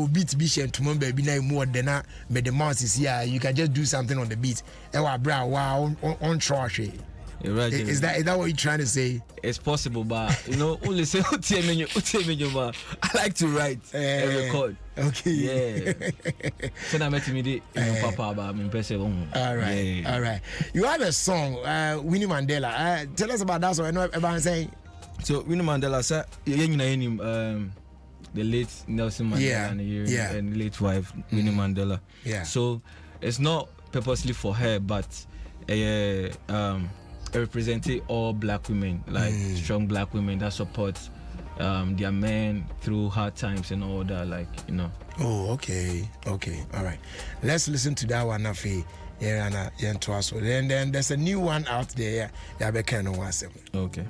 beat Bishop tomorrow baby na more than that but the mouse is here you can just do something on the beat wow on trash. Right, is that what you're trying to say? It's possible but only say I like to write and record. Okay. Yeah. So I met me papa but I'm impressive. All right. You have a song Winnie Mandela. Tell us about that song. I know everyone saying. So Winnie Mandela said the late Nelson Mandela and late wife Winnie Mandela. Yeah. So it's not purposely for her, but representing all black women, like strong black women that support their men through hard times and all that, Oh, okay. All right. Let's listen to that one, Nafi. And then there's a new one out there. Okay.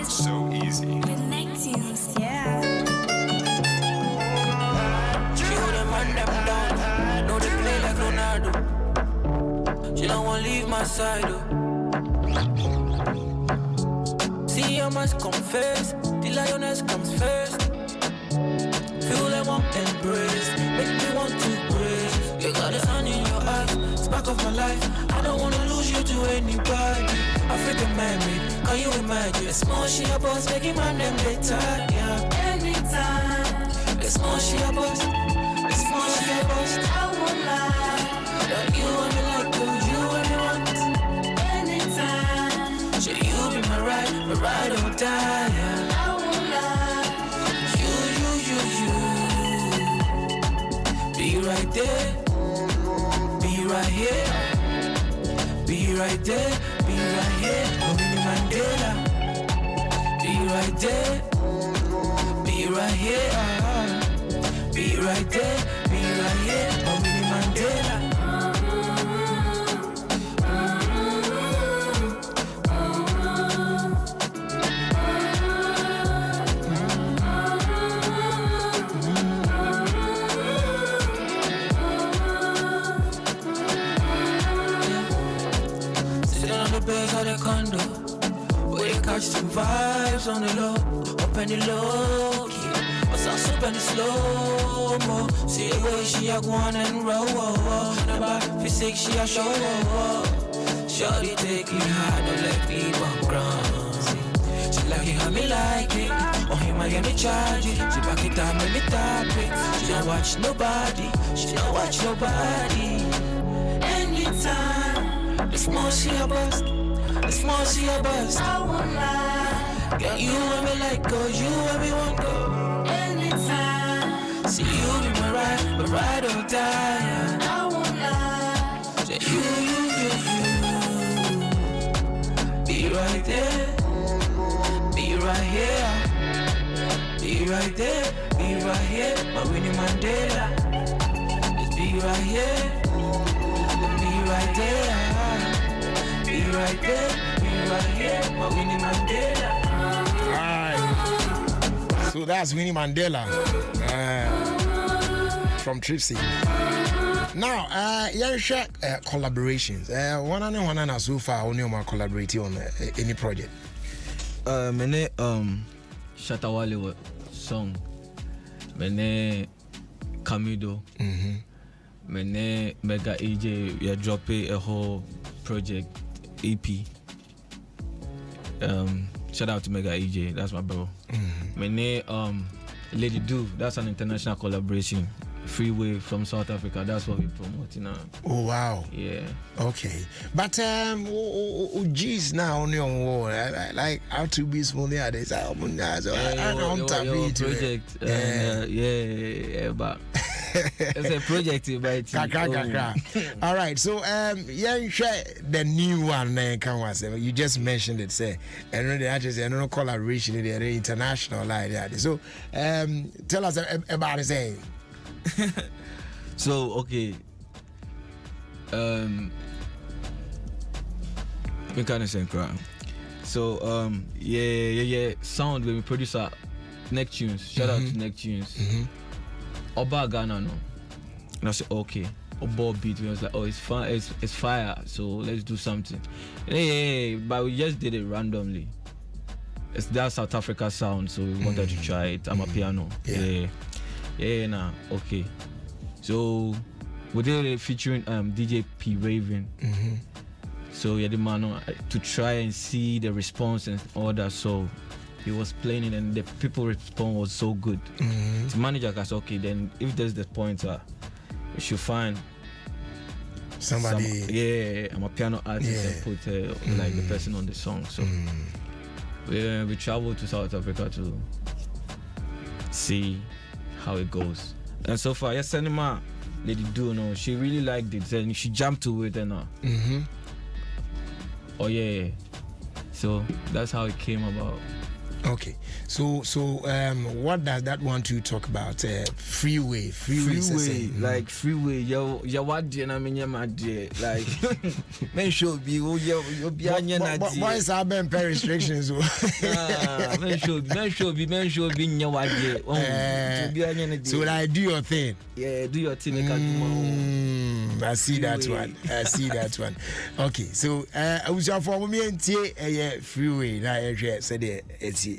So easy. Yeah. She hold them and them down. Know they play like Ronaldo. She don't want to leave my side. See, I must confess. The lioness comes first. Feel I want embrace, make me want to praise. You got the sun in your eyes, spark of my life. I don't wanna lose you to anybody. African man-made, can you imagine? A small she a boss, making my name better, yeah. Anytime, a small she a boss, a small she a boss. I won't lie, that you want me like you and me want. Anytime, should you be my ride or die, yeah. I won't lie, you. Be right there, be right here, be right there, be right here, Winnie Mandela. Be right there, be right here, be right there, be right here, Winnie Mandela. Beds of the condo, where they catch some vibes on the low, up and the low key. What's up, soup and the slow mo? See the way she a go on and roll. About physics she a show. Shorty take me hard, don't let me walk ground. She like it how me like it. On him I get me charge it. She back it up, make me tap it. She don't watch nobody. She don't watch nobody. Anytime. It's more she a bust, it's more she a bust. I won't lie, girl, you and me like go, you and me want go. Anytime, see you be my ride or die. I won't lie, say you. Be right there, be right here, be right there, be right here, my Winnie Mandela. Just be right here, be right there. Be right there, be right here, my Winnie Mandela. Alright. So that's Winnie Mandela from Tripsy. Now, yeah, share collaborations. One and so far, only on collaborating on any project. Mene Shatawale song. Mene Kamido. Mene Mega EJ. We are dropping a whole project. EP. Shout out to Mega EJ, that's my bro. My name Lady Do, that's an international collaboration. Freeway from South Africa, that's what we're promoting now. Oh wow. Yeah. Okay. But geez now on your wall. Like how to be small there. This album so I don't project. Yeah, but it's a project, but all right, so yeah, share the new one. You just mentioned it, say, and I just no collaboration, they're international like that. So tell us about it, say. So okay, we kind of saying crap. So yeah. Sound when we produce our Neck Tunes. Shout out to Neck Tunes. Oba Ghana no. And I said okay. Oba beat. We was like, oh, it's fun. It's fire. So let's do something. Yeah. But we just did it randomly. It's that South Africa sound, so we wanted to try it. I'm a piano. Yeah, nah, okay. So we did it featuring DJ P Raven. So yeah, the man to try and see the response and all that. So he was playing it, and the people response was so good. The manager said, okay, then if there's the pointer, we should find somebody. I'm a piano artist and put like the person on the song. So we traveled to South Africa to see how it goes. And so far, yes, Cinema Lady Do, no, she really liked it and she jumped to it and oh yeah. So that's how it came about. Okay, so what does that want to talk about? Freeway, like freeway. Yo, what do you mean? Like, men should be. Boys have been per restrictions. Men should be. So like, do your thing. Yeah, do your thing. I see that one. Okay, so I was for me and freeway. Now I said it's.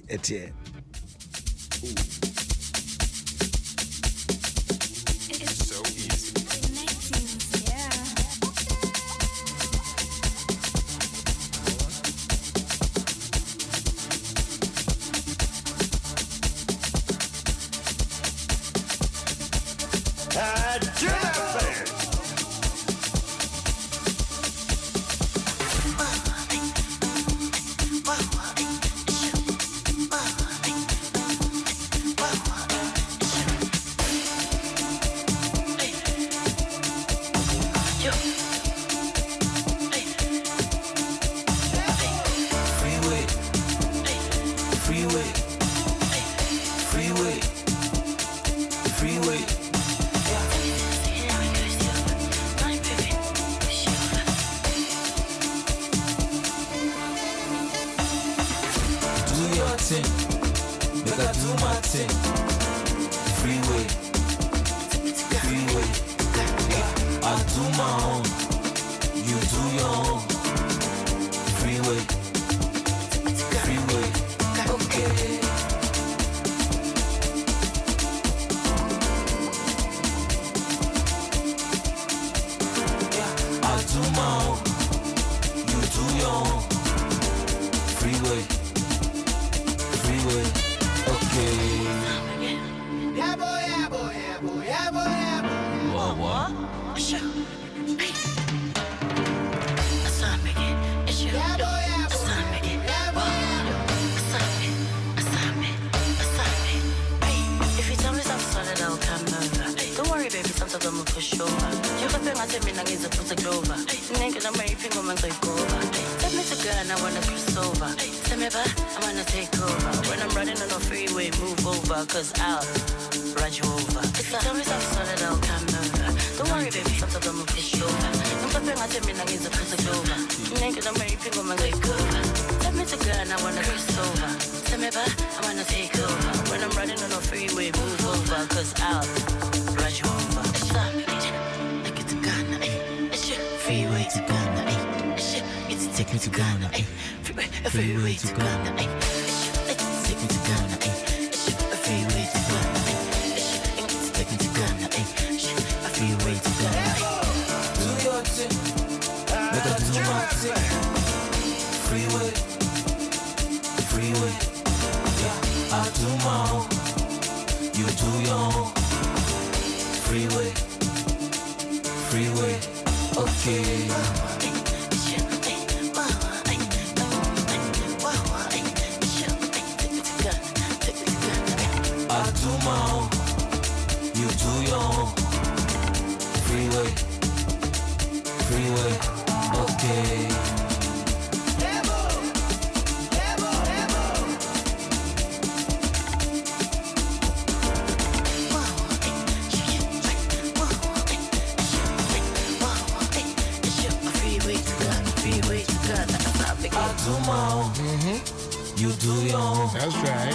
You do your own. That's right.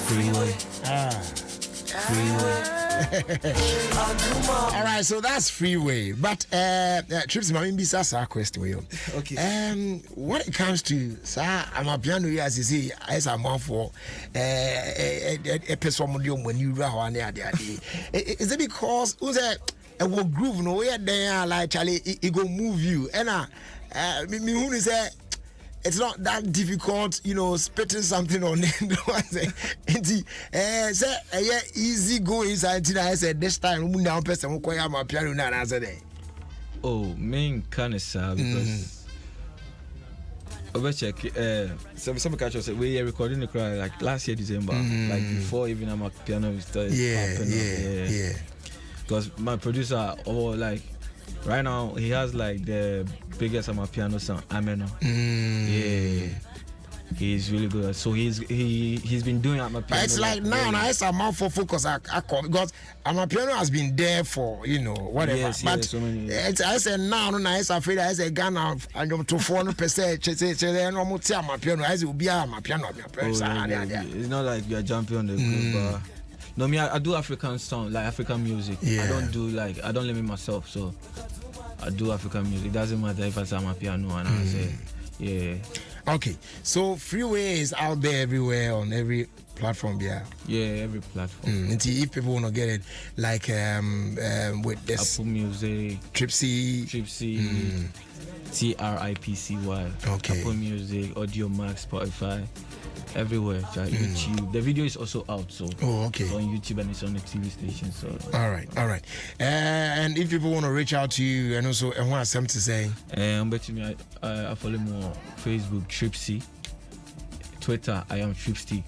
Freeway. Freeway. All right, so that's Freeway. But Trips, my bisa a question. Okay. When it comes to I'm a piano as you see, as I'm on for a person when you run is it because who's a groove no way there like Charlie it go move you and me who is it's not that difficult, spitting something on it. It's easy go inside. I said this time, now person who call my piano now answer day. Oh, main kind of sad because check. Some catch us. We are recording the cry like last year December, like before even my piano started. Yeah. Because my producer, right now he has like the biggest piano sound, Ameno. Yeah, he's really good. So he's been doing at my piano. But it's like now it's a mouth for focus. Because my piano has been there for whatever. Yes, but so many it's I said now it's afraid I said Ghana and to 400%. My piano I will be my piano. It's not like you are jumping on the groove, but. No, me, I do African sound, like African music. I don't do I don't limit myself, so I do African music. It doesn't matter if I say my piano and I say, yeah. Okay, so Freeway is out there everywhere on every platform, yeah. Yeah, every platform. If people want to get it, like with this Apple Music, Tripsy, TRIPCY. Okay. Apple Music, Audio Max, Spotify, everywhere. YouTube. The video is also out, so okay. It's on YouTube and it's on the TV station. So all right. And if people want to reach out to you, and also and want something to say, I'm betting me. I follow me on Facebook, Tripsy. Twitter, I am Tripsy.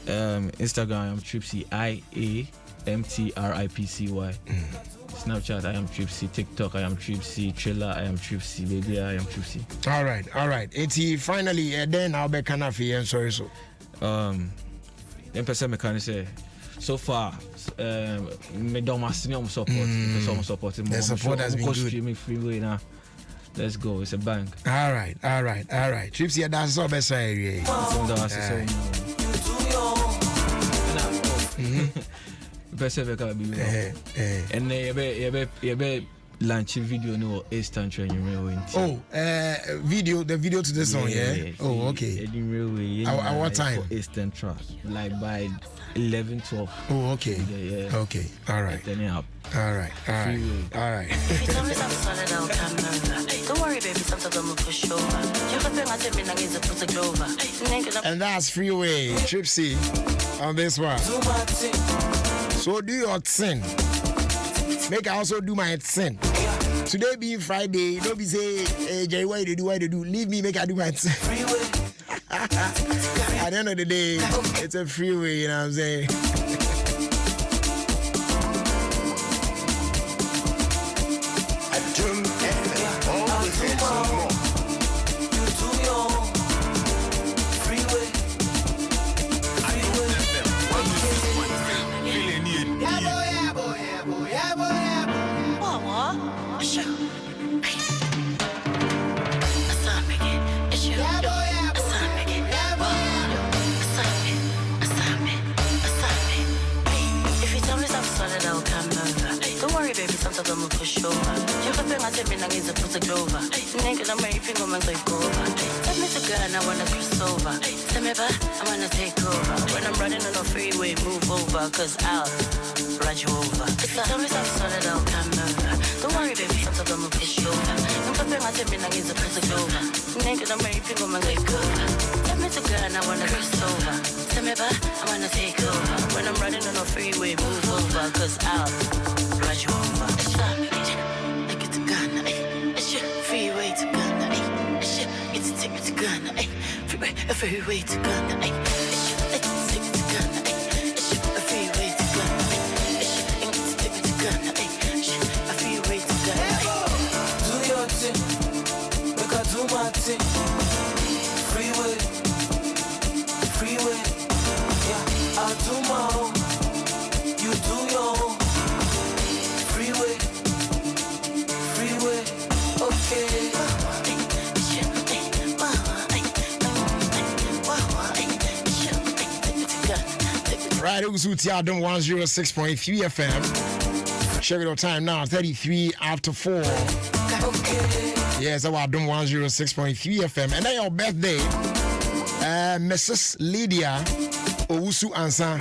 Instagram, I am Tripsy. IAMTRIPCY. Snapchat, I am Tripsy. TikTok, I am Tripsy. Triller, I am Tripsy. Baby, I am Tripsy. All right. And finally, then I'll be kind of here. Sorry, so. Then person can say, so far, me don't want to support. The support has been good. Streaming freeway now. Let's go. It's a bank. All right. Tripsy, that's all best area. Person can be and you be launch video no instant training railway. The video to the song, yeah. Oh, okay. At what time? Instant trust, like by 11-12. Oh, okay. Yeah. Okay. All right. Then up. All right. If you tell me something solid, I'll come over. Don't worry, baby, sometimes I'm gonna push over. You can think I said me now is a put a Grover. And that's Freeway, Tripsy, on this one. So do your thing. Make I also do my thing. Today being Friday, don't be say, hey, Jerry, why you do? Leave me, make I do my thing. At the end of the day, it's a freeway, you know what I'm saying? Sometimes I'm gonna push over. You can think I said me now is a put a Grover. Naked, I'm ready to go and go over. Tell me to go and I wanna cross over. Tell me back, I wanna take over. When I'm running on a freeway, move over, cause I'll run you over. If you tell me something solid, I'll come over. Don't worry, baby, sometimes I'm gonna push over. You can think I said me now is a put a Grover. Naked, I'm ready to go and go over. Tell me to go and I wanna cross over. Tell me back, I wanna take over. When I'm running on a freeway, move over, cause I'll run you over. Like it's a gun, it's your freeway to Ghana, it's a ticket to Ghana, freeway to Ghana, it's a ticket to Ghana, it's a freeway to Ghana, it's a ticket to Ghana, a freeway to Ghana. Do your thing, make I do my thing. Freeway, yeah, I do my own, you do your own. Freeway, okay. Right, it was Adom 106.3 FM. Check your time now, 33 after 4. Yes, our Adom 106.3 FM. And then your birthday, Mrs. Lydia Owusu Ansa.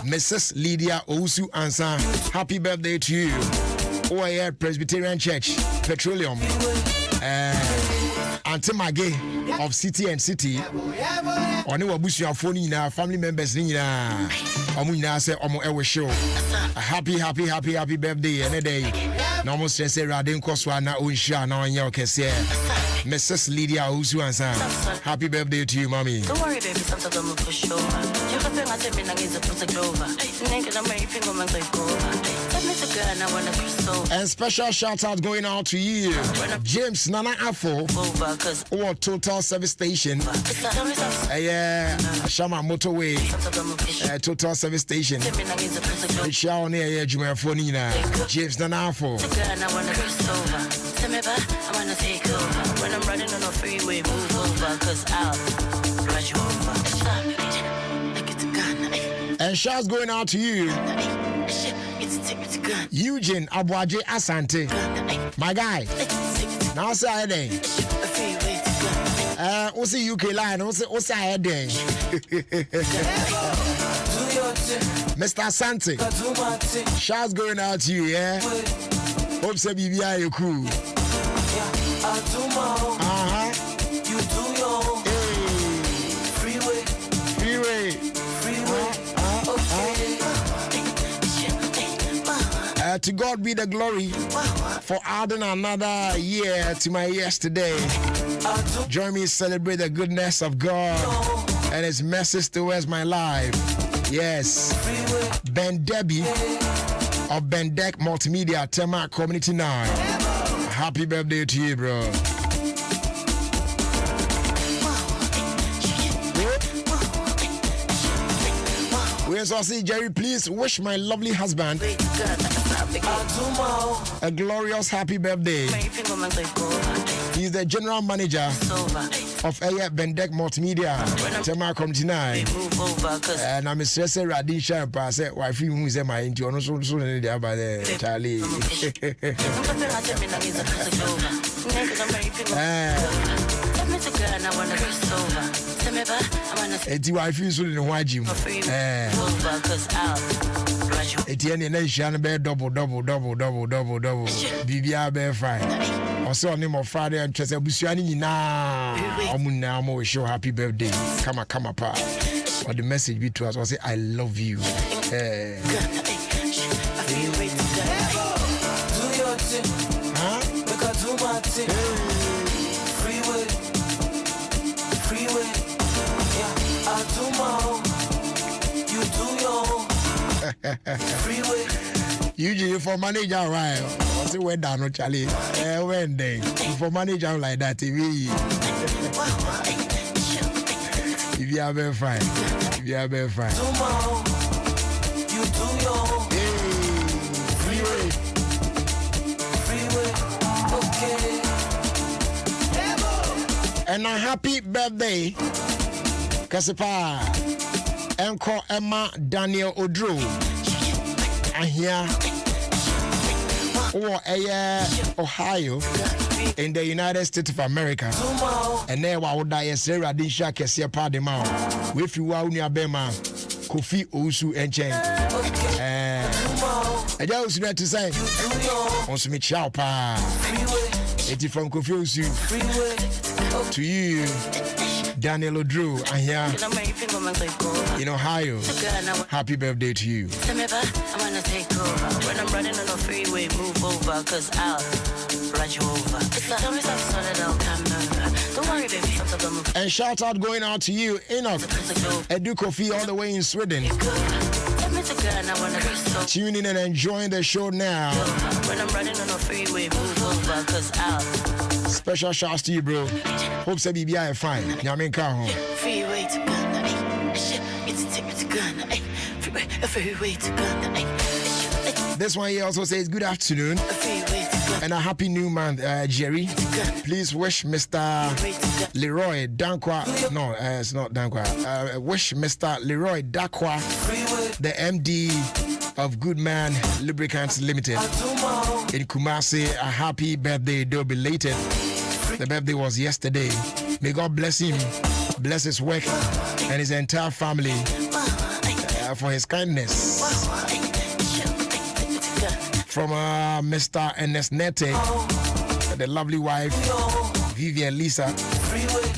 Mrs. Lydia Owusu Ansa. Happy birthday to you. OIR Presbyterian Church, Petroleum, Auntie Maggie of City and City. On your bush, your phone in our family members in Amuna say Omo Ewe show. A happy birthday any day. No more stress Radin Koswana Unsha now in your case. Mrs. Lydia Owusu Ansa. Happy birthday to you, mommy. Don't worry, baby, sometimes I'm gonna push over. You can think I said me now is a put a Grover. Naked, I'm ready to go and go over. Tell me to go and I wanna cross over. And special shout out going out to you, James Nana Afo, or Total Service Station. Shama Motorway, Total Service Station. Shaw near Jumafonina, James Nana Afo. Tell me back, I wanna take over. When I'm running on a freeway, move over, cause I'll run you over. Like it's a gun. And shouts going out to you, Eugene Abuaje Asante. My guy. Now say Also UK line, also heading. Mr. Asante, shouts going out to you, yeah? Hope so BBI you cool. You do your freeway. To God be the glory for adding another year to my yesterday. Join me celebrate the goodness of God and His mercies towards my life. Yes, Ben Debbie of Bendek Multimedia, Tema Community 9. Happy birthday to you, bro. We also see Jerry, please wish my lovely husband a glorious happy birthday. He's the general manager of Bendek Multimedia, Tema Community 9. And I'm a Sese Radisha and Pass, wife who is my into on so the other Charlie. It's wife is in the white gym. Etienne Nation bear double. BBR bear fine. Also, name of Friday and Chester Busiani na. Omuna mo show happy birthday. Come pa. Or the message be to us was say I love you. Usually for manager, right? What's it went down, Charlie? When they for manager like that, if you are very fine, you do your freeway, okay. And a happy birthday, Kasipa, Enko Emma Daniel Odro. And here, Ohio, in the United States of America. And there, I would die. Sarah didn't shake a sear party mouth. If you are near Bema, Kofi Osu and Chen. I just want to say, on some chow pa. It's from Kofi Osu to you. Daniel Odro, and here in Ohio. Happy birthday to you. I'm gonna take over. When I'm running on the freeway, move over, cause I'll run you over. Tell me something so that I'll come over. Don't worry, baby, sometimes I'll move. And shout out going out to you, Enoch Edu Kofi, all the way in Sweden. Tune in and enjoying the show now. When I'm running on the freeway, move over, cause I'll. Special shouts to you, bro. Hope say BBI fine. Nyamin ka home. Freeway to Ghana, it's a ticket to Ghana, freeway to Ghana. This one here also says good afternoon and a happy new month, Jerry. Please wish Mr. Leroy Dankwa. No, it's not Dankwa. Wish Mr. Leroy Dankwa, the MD of Goodman Lubricants Limited in Kumasi, a happy birthday, though belated. The birthday was yesterday. May God bless him, bless his work and his entire family for his kindness. From Mr. Ernest Nete, the lovely wife Vivian Lisa,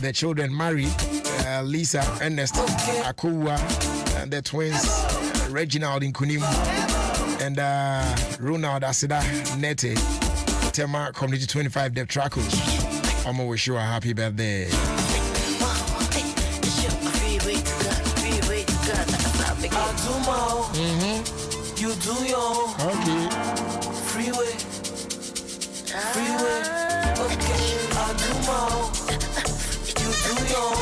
the children Mary, Lisa, Ernest, Akua, and the twins Reginald in Kunim, and Ronald Asida Nete, Tema Community 25 Dev Traco. I'm gonna wish you a happy birthday. You do your freeway, okay. I do more. You do your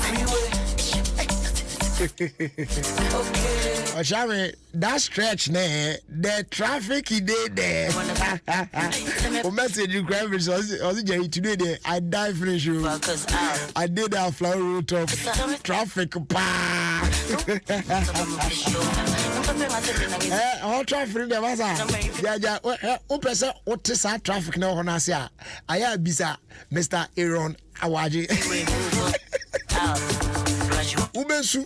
freeway, okay. Shami, that stretch there, the traffic he did there. Message you grab me, so today there, I die finish you. I did that flower road top traffic pa. All traffic there was traffic now on Asia. I have Mr. Aaron awaji. Ubensu.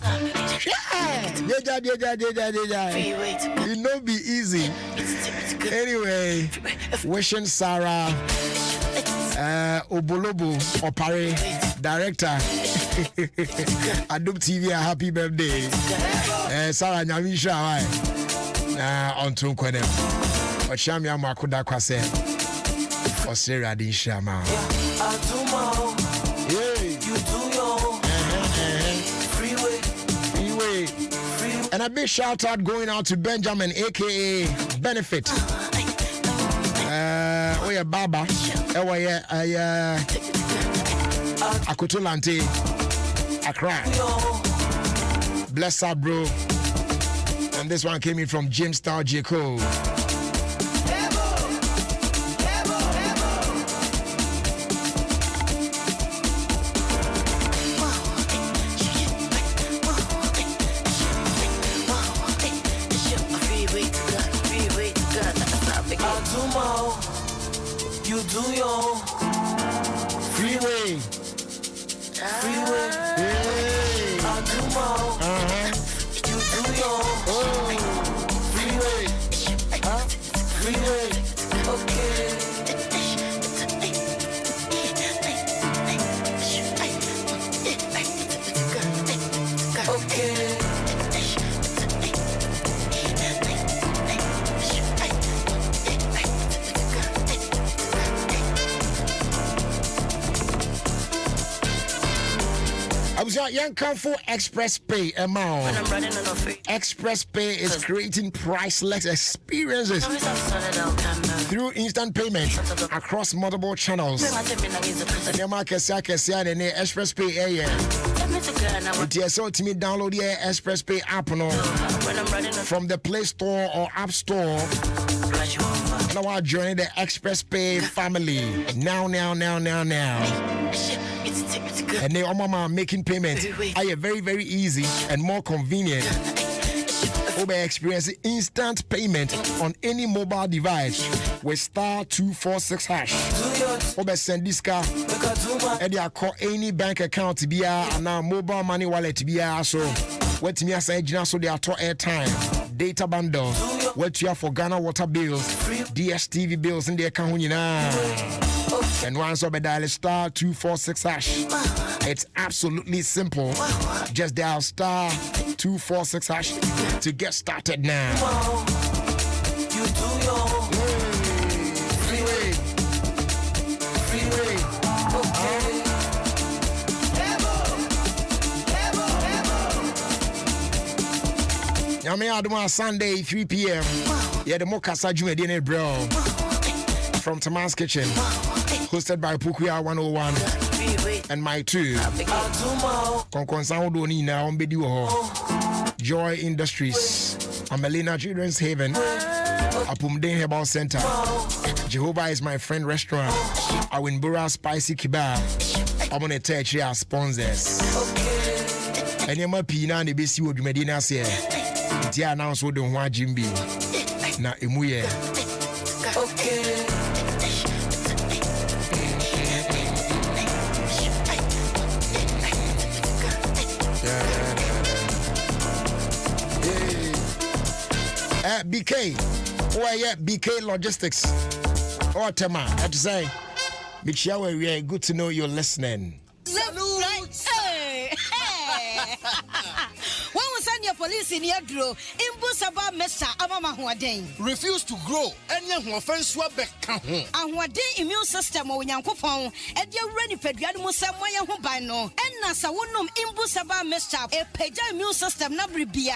Deja. It no be easy. Anyway, wishing Sarah Obolobo Opare, director Adobe TV, a happy birthday. Sarah Nyamisha on Tunkwene. Ochamia Makuda Kwase. Osera di Shama. Freeway. And a big shout out going out to Benjamin, aka Benefit. We Baba. Akutulante. Accra. Bless up, bro. And this one came in from James Star Jacob. You do your freeway. Hey. I do more. You do your freeway. Freeway. Okay. Young Kamfu Express Pay amount. Express Pay is creating priceless experiences through instant payment across multiple channels. Express Pay so to me download the Express Pay app from the Play Store or App Store. Now I join the Express Pay family. Now. And they are making payments are very, very easy and more convenient. Obe experience instant payment on any mobile device with *246#. Obe send this car and they call any bank account to be and now mobile money wallet to be so what me say so they are to airtime, data bundle, what you have for Ghana water bills, DSTV bills in the account and once over dial *246#. It's absolutely simple. Just dial *246# to get started now. You do your freeway. Okay. Yami Aduma Sunday 3 p.m. Yeah, the Mokasa Jumedine bro. From Tamas Kitchen. Hosted by Pukuya 101 and my two. Joy Industries, Amelina Children's Haven, Apumden Herbal Center, Jehovah is my friend restaurant, Awinbura Spicy Kebab. I'm gonna tell you our sponsors. And you're my pina and the best you would Medina say. Tia announce what don't want Jimby. Na Emuye. Okay. BK, BK Logistics. Or Tema, I have to say, Bichiawe, we are good to know you're listening. When we send your police in your draw, Imbusaba Mesa Amama Huadeng. Refuse to grow, and young offense swabek. And what day immune system or Yankopon, and you're ready for Granmusa Moya Hubano, and Nasa Wunum Imbusaba Mesa, a Peja immune system Nabribia,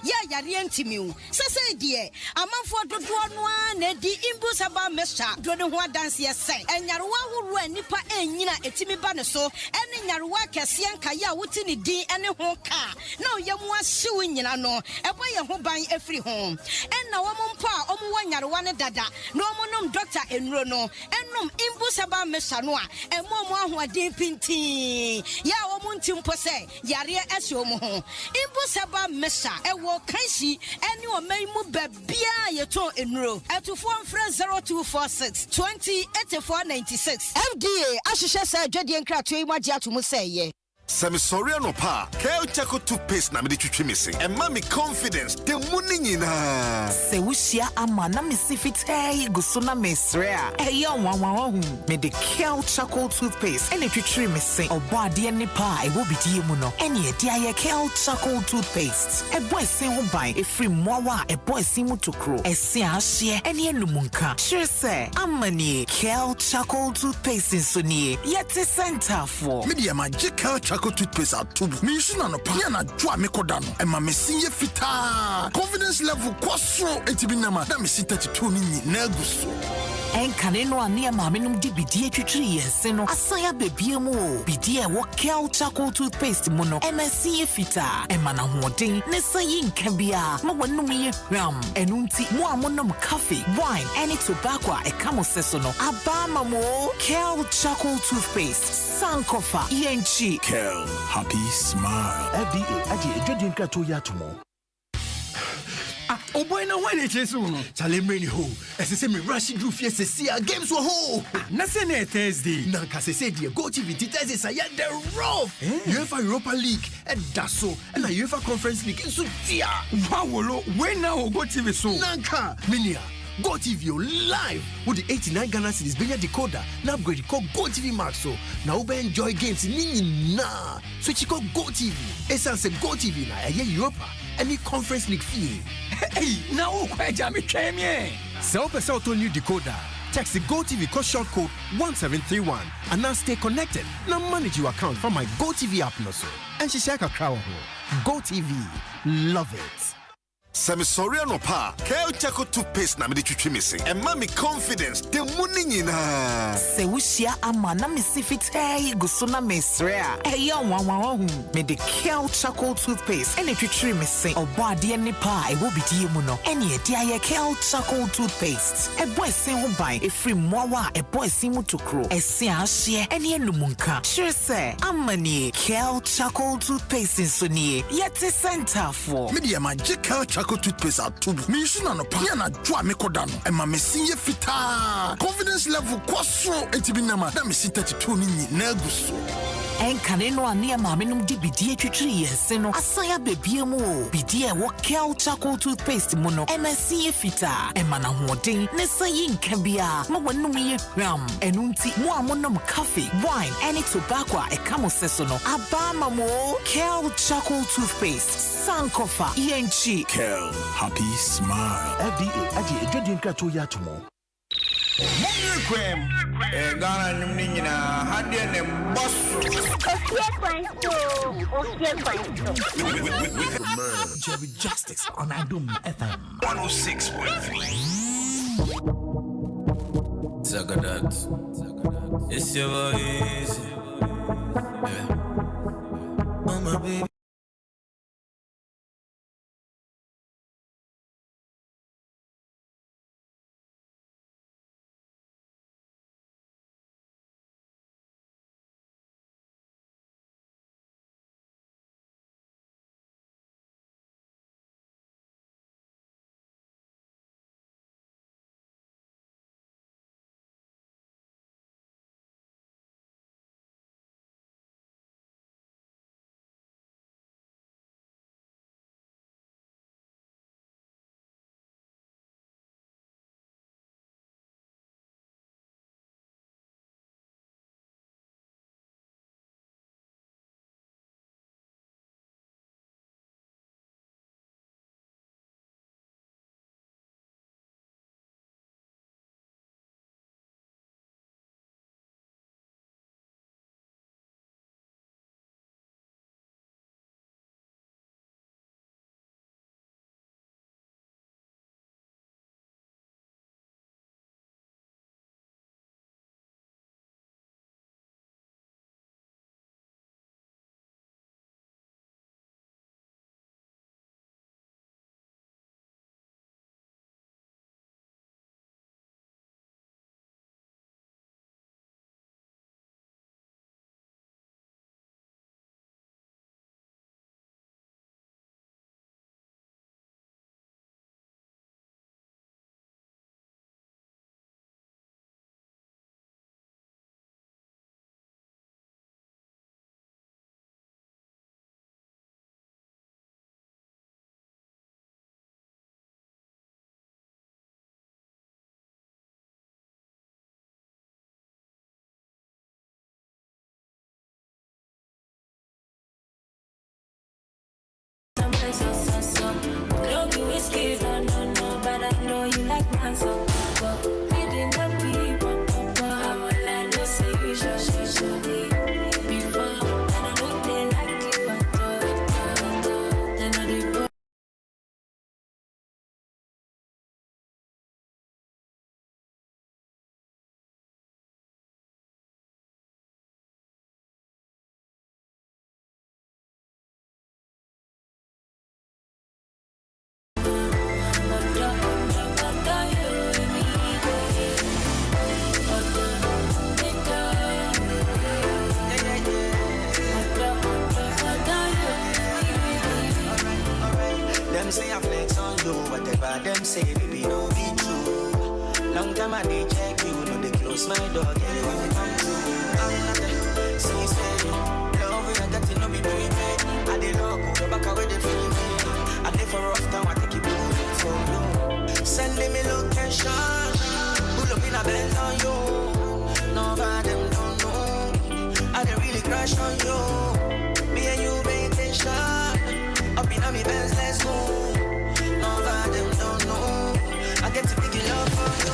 Yariantimu. So say, dear, a month for the one, and the Imbusaba Mesa, Dronua dance say, and Yarua who ran Nipa and Yina Etimi Banaso, and in Yarua Cassian Kaya Wutini D and a car. No, Yamwa suing Yano, a boy who buy every home. And now I'm on par, one Yarwana Dada, no monum doctor enro no enom imbusaba mesa no a emomo ahoden pintin ya wo muntim po se yare ese omo ho imbusaba mesa ewo kansi ene o maimu babia yeto enro etufo mfra 0246 208496 FDA ahihye sa adwade nkrato yi magye atomo se ye Semi sorry no pa. Kel Chaco toothpaste na me de twitwi missing. And mommy confidence. The money nyina. Se wushia ama na me sifite gusuna mesrea. Eya wanwa me de Kel Chaco toothpaste. Ene twitwi missing. Obo ade ni pa e wo bidie mu no. Ene e dia ye Kel Chaco toothpaste. E boy sin ho ban e free mowa e boy sin mu tokro. E se ahye ene enumunka. Sure say amani Kel Chaco toothpaste so nie. Yet center for. Media magic Kel Chaco toothpaste at tubu. Me shuna no pa na dwa me kodano. E ma me sinye fita. Confidence level kwaso etibinama. Na me sita titu ni na guso. Enkane no ane ma me num di bidie twitwi yense no. Asaya bebie mu o. Bidie wo Kel Chaco toothpaste mu no. E ma sinye fita. E ma na hoden ne sayi nka bia. Ma wonum ye hwam. Enu nti mo amonom coffee, wine, any tobacco e kamo seso no. Aba ma mo Kel Chaco toothpaste. Sankofa yenchi. Kel, happy smile. FDA, aje ejodi nka to ya tomo. Oh boy, no when it is no. Chale many ho. Ese se me rush do fie se sia games wo ho. Na se na Thursday. Na ka se die Go TV Thursday say the rough. UEFA Europa League e da so. Na UEFA Conference League so tia. Wa wolo when now Go TV so. Nanka minia. Go TV live with the 89 Ghana cedis benya decoder. Na upgrade called Go TV Max so. Na ube enjoy games ni na. Switch called Go TV. Esa se Go TV na Europa. Any Conference League fee. Hey, now me came here. Sell to new decoder. Text the GoTV cost short code 1731 and now stay connected. Now manage your account from my GoTV app no so. And she share a crowd. GoTV, love it. Semi sorry no pa. Kel Chaco toothpaste na me de twitwi missing. And mommy confidence. The money nyina. Se wushia ama na me sifite gusuna mesrea. Eya wanwa me de Kel Chaco toothpaste. Ene twitwi missing. Obo ade ni pa e wo bidie mu no. Ene e dia ye Kel Chaco toothpaste. E boy sin ho ban e free mowa e boy sin mu tokro. E se ahye ene enumunka. Sure say amani Kel Chaco toothpaste so nie. Yet center for. Media magic Kel Chaco toothpaste at tubu. Me shuna no pa na dwa me kodano. E ma me sinye fita. Confidence level kwaso etibinama. Na me sita titu ni na guso. Enkane no ane ma me num di bidie twitwi yense no. Asaya bebie mu o. Bidie wo Kel Chaco toothpaste mu no. E ma sinye fita. E ma na hoden ne sayi nka bia. Ma wonum ye hwam. Enu nti mo amonom coffee, wine, any tobacco e kamo seso no. Aba ma mo Kel Chaco toothpaste. Sankofa yenchi. Kel, happy smile. FDA, aje ejodi nka to ya tomo. Kwem Ghana nim ni nyina hade ne bosso Jerry Justice on Adum FM 106.3. Zagadat. It's your voice. Mama baby. was my dog. Anyone come to I'm not see say love we got to know me doing it. I did not go back away the free me. I did for rough time I take it so you send me location. Pull up in a Benz on you. None of them don't know. I didn't really crash on you. Me and you pay attention. Up in a me Benz, let's go. None of them don't know. I get to pick it up for you.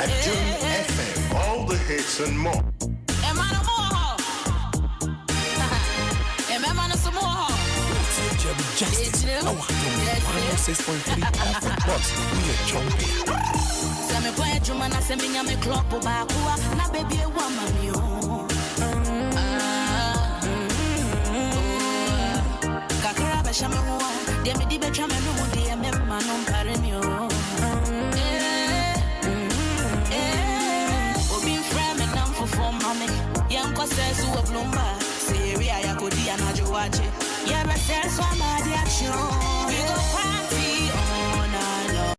At June FM, all the hits and more. Am I no more? Am I no some more? Jerry Justice. Oh, 106.3 off the box. We are champion. Send me boy drum and I send me a clock for Bakua. Na baby a woman you. Kakra ba shame ho. Dem di be twa me no de me ma no pare mi o. For mommy, young says who a plumber, Syria, Yakodi, and Ajowache. Yeah, but there's one my reaction. We go party on our love.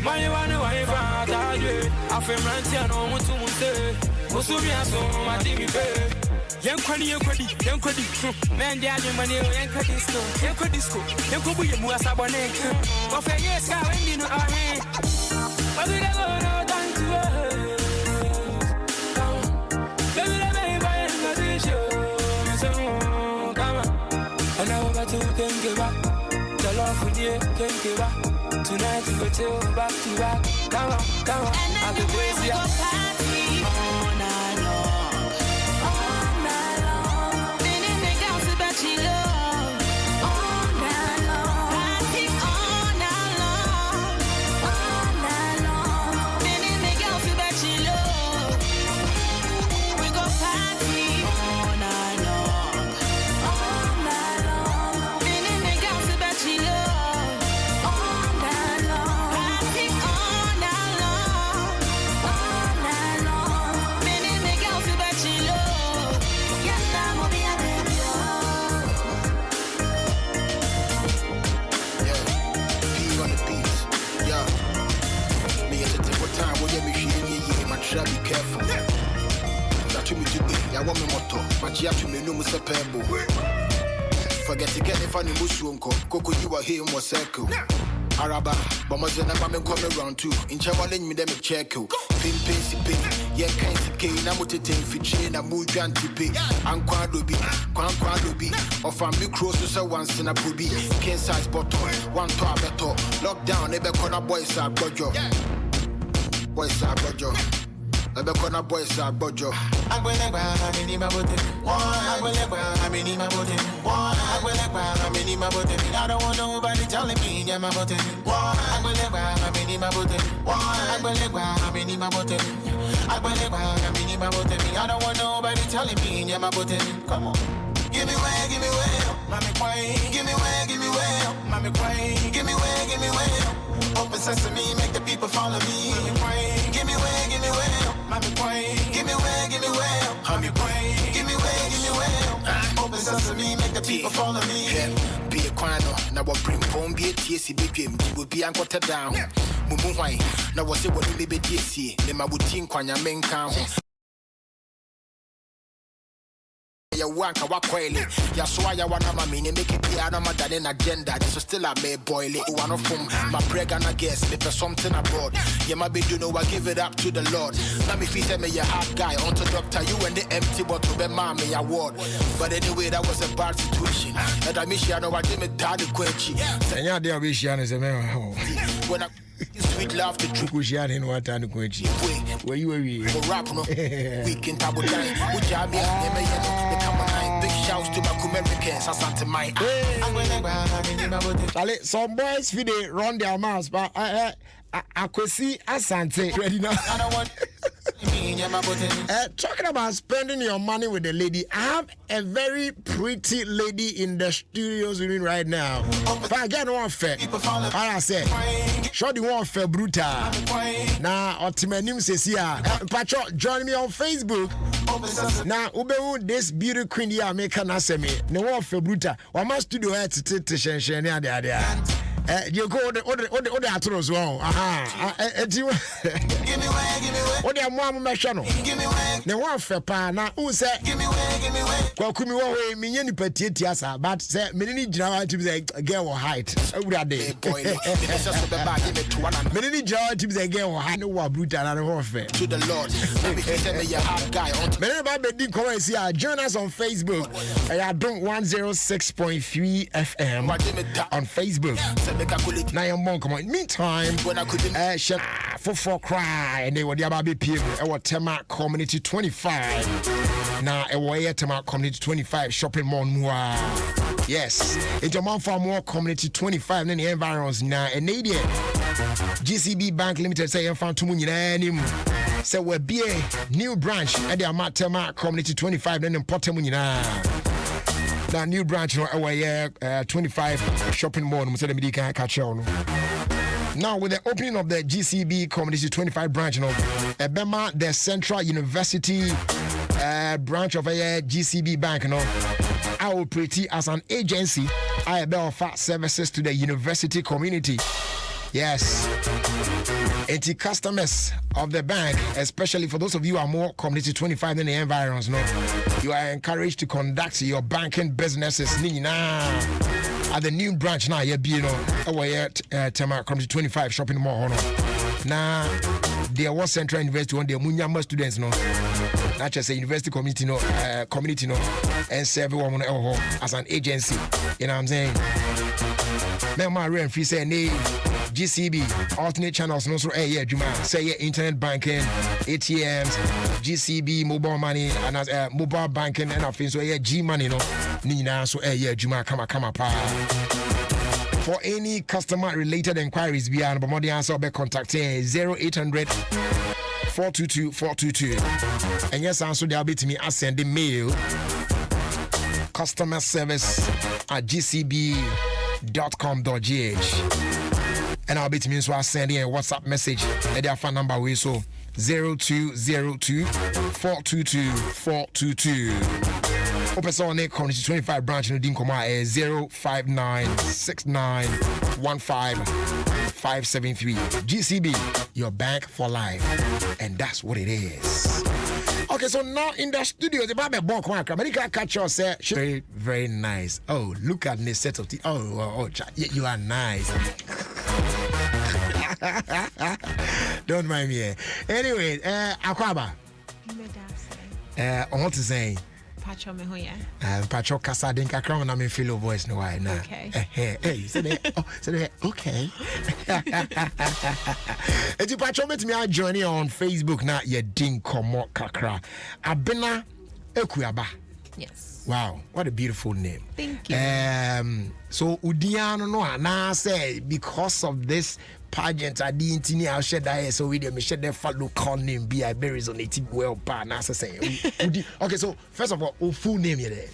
My one wife, I feel ranty and almost to say, Musumia, so my TV pay. Young Quaddy, man, the other money, young Quadisco, young Kubu, Muasabone. Of a yes, I ended our hand. But we never know time to come on. And now I can't give up. The love with you can't give up. Tonight we go till back to back. Come on, I'll be crazy. Go party all night long. All night long. Then in the house about you love. All night long. Party all night long. All night long. Then in the house about you love. We go party all night long. All night long. Then in the house about you love. Be careful. That to me today, I want me motto, but you have to me no more pebble. Forget to get if I need Musunko, Coco, you are here in more circle. Araba, but my Zena Baman come around too. In Chavalin, me them a check you. Pin, yeah, can't see Namutin, Fichin, and Mood Jantipi, and Quadobi, or from me crosses once in a pubi, Ken size bottle, one to a better, lockdown, never corner boys are Bojo. Boys are Bojo. Ebe kona boys are Bojo. Agweleba amini mabote. Agweleba amini mabote. Agweleba amini mabote. I don't want nobody telling me I'm mabote. Agweleba amini mabote. Agweleba amini mabote. I believe I mean my button. I don't want nobody telling me yeah my button. Come on. Give me way, mommy queen. Give me way, mommy queen. Give me way. Open sesame, make the people follow me. Mommy queen. Give me way, mommy queen. Give me way, mommy queen. Give me way. Open sesame, make the people follow me. Be a quano, now what bring home be a TC big game, you will be anchored down. Mumu wine, now what's it what you be DC? Then my would think quanya main count. Ya wanka wa kweli ya swaya wana mamini make it clear na than an agenda this is still a me boil it one of them my brag and I guess if there's something abroad yeah my baby you know I give it up to the Lord now me feel me a hard guy onto doctor you and the empty bottle be mommy award but anyway that was a bad situation and I miss you know I didn't daddy quenchi and yeah there wish you is a man when I sweet love the truth kushi ya ni wata ni kwenchi where you rap no we can tabo dine ujabi ya come on big shouts to my Americans asante my Charlie, some boys feel they run their mouths but Akwesi Asante ready now. Talking about spending your money with the lady, I have a very pretty lady in the studios with me right now. But again, one fair. I said, show the one fair brutal. Now, Otimanim says here, Pacho, join me on Facebook. Now, Ube, this beauty queen here, make an asemi. No one fair brutal. Or my studio had to shen there. You go the atros wrong. Give me way. What the mom machano? Give me way. The one for pa na who say give me way. Kwakumi wo we me nyani patieti asa but say me ni jira to be girl or height. Awurade. Me ni jira to be girl or height no wa brutal na ho fe. To the Lord. Maybe tell me you hard guy on. Me ba be di come see join us on Facebook. I don't 106.3 FM on Facebook. Now you're more come on. Meantime, when I couldn't for cry and they were the Ababi PM our Tema Community 25. Now a Tema Community 25 shopping mall more. Yes, it's a month for more Community 25 in the environs now and they GCB Bank Limited say you found 2 million. So we'll be a new branch at the Amatema Community 25 then in Potemuna. Now new branch no 25 shopping mall so let me catch on. Now with the opening of the GCB Community 25 branch Ebema the Central University branch of a GCB Bank I operate as an agency. I offer services to the university community. Yes. Anti customers of the bank, especially for those of you who are more Community 25 than the environs, you are encouraged to conduct your banking businesses at the new branch now. Tema Community 25 shopping mall. Now, there was Central University one day, Munyama students, not just a university community, and serve everyone as an agency. You know what I'm saying? Now, my rent free say, GCB, alternate channels, no, so, Juma, say, internet banking, ATMs, GCB, mobile money, and mobile banking, and I think so, G money, Nina, so, Juma, come pa. For any customer related inquiries, beyond the answer, be contacting 0800 422 422. And yes, answer they'll be to me. I send the mail customer service at gcb.com.gh. And I'll be to me, so I send in a WhatsApp message. And their phone number we so 0202 422 422. Open Sonic Community 25 branch in the Dinkoma 05969155573. GCB, your bank for life. And that's what it is. Okay, so now in the studio, the Baba Bonk America catch us very, very nice. Oh, look at this set of tea. Oh, you are nice. Don't mind me. Anyway, Akwaba. I want to say Pacho me hoya. Pacho kasa din kakra na me feel voice no why na. Okay. Hey, say okay. Eti Pacho met me join on Facebook na ye din komo kakra. Abena Ekuaba. Yes. Wow, what a beautiful name. Thank you. So Udiano no na say because of this pageant I didn't know how shed I so we me shed the follow call name be I berries on it well pa na say. Okay, so first of all, full name you there?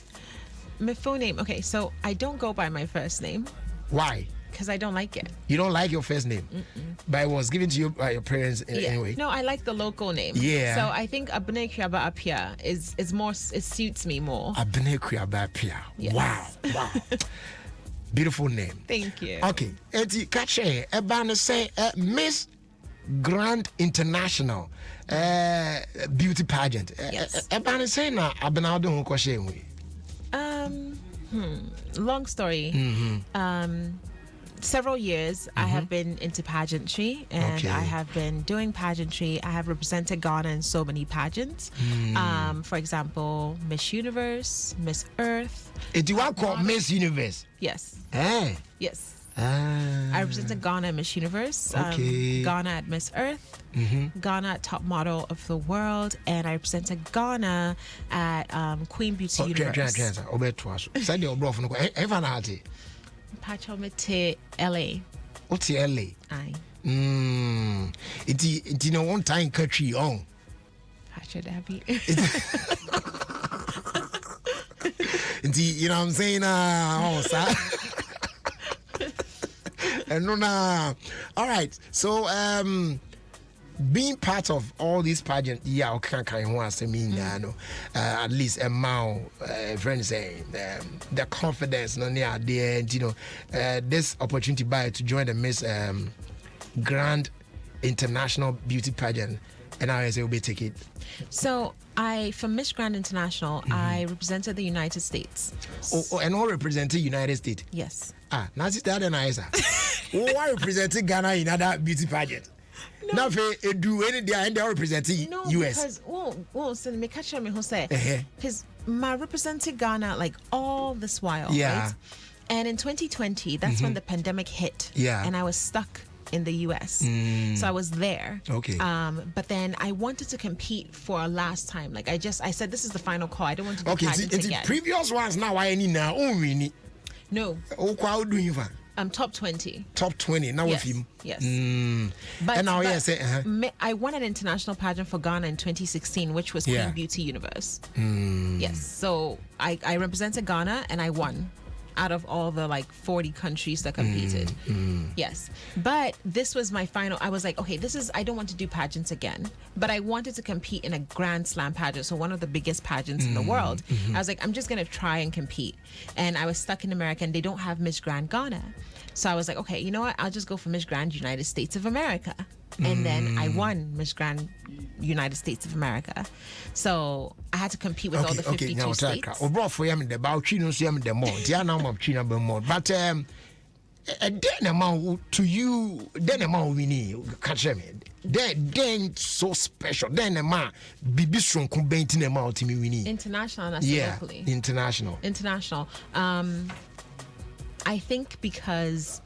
My full name. Okay, so I don't go by my first name. Why? Because I don't like it. You don't like your first name? But it was given to you by your parents anyway. No, I like the local name. Yeah. So I think Abene Kriaba Apia is more, it suits me more. Abene Kriaba Apia. Yes. Wow. Beautiful name. Thank you. Okay. Eti kache ebana say Miss Grand International beauty pageant. Yes. Ebana say na abena do ho kwashe enwe. Long story. Several years I have been into pageantry, and I have been doing pageantry. I have represented Ghana in so many pageants. For example, Miss Universe, Miss Earth. Do you call Miss Universe? Yes. Yes. I represented Ghana at Miss Universe, Ghana at Miss Earth, Ghana at Top Model of the World, and I represented Ghana at Queen Beauty Universe. Pachomete LA. What's LA? Aye. It's you know one time country on. Pacha Dabi. You know what I'm saying? No. All right. So being part of all these pageants, yeah, okay, at least amount friends saying the confidence no near the end, you know, this opportunity by to join the Miss Grand International Beauty Pageant, and I say we'll take it. So for Miss Grand International, I represented the United States. Oh, and all represented United States. Yes. Nancy that and I why representing Ghana in other beauty pageant? No, do any day and they are representing US. Because so me catch me who say because my representing Ghana like all this while, right? And in 2020, that's when the pandemic hit. Yeah. And I was stuck in the US. So I was there. Okay. But then I wanted to compete for a last time. Like I said this is the final call. I don't want to do pageants again. Previous ones now I need now only. No. How do you find? Top 20. Top 20. Now yes. with him. Yes. And now I won an international pageant for Ghana in 2016, which was Queen Beauty Universe. Yes. So I represented Ghana and I won out of all the like 40 countries that competed. Yes. But this was my final. I was like, okay, I don't want to do pageants again, but I wanted to compete in a Grand Slam pageant. So one of the biggest pageants in the world. I was like, I'm just going to try and compete. And I was stuck in America and they don't have Miss Grand Ghana. So I was like, okay, you know what? I'll just go for Miss Grand United States of America. And then I won Miss Grand United States of America. So I had to compete with all the 52 states. But then amount to you, then amount we need, catch me. Then so special. Then amount be strong combating amount to me we need. International, that's locally. International. I think because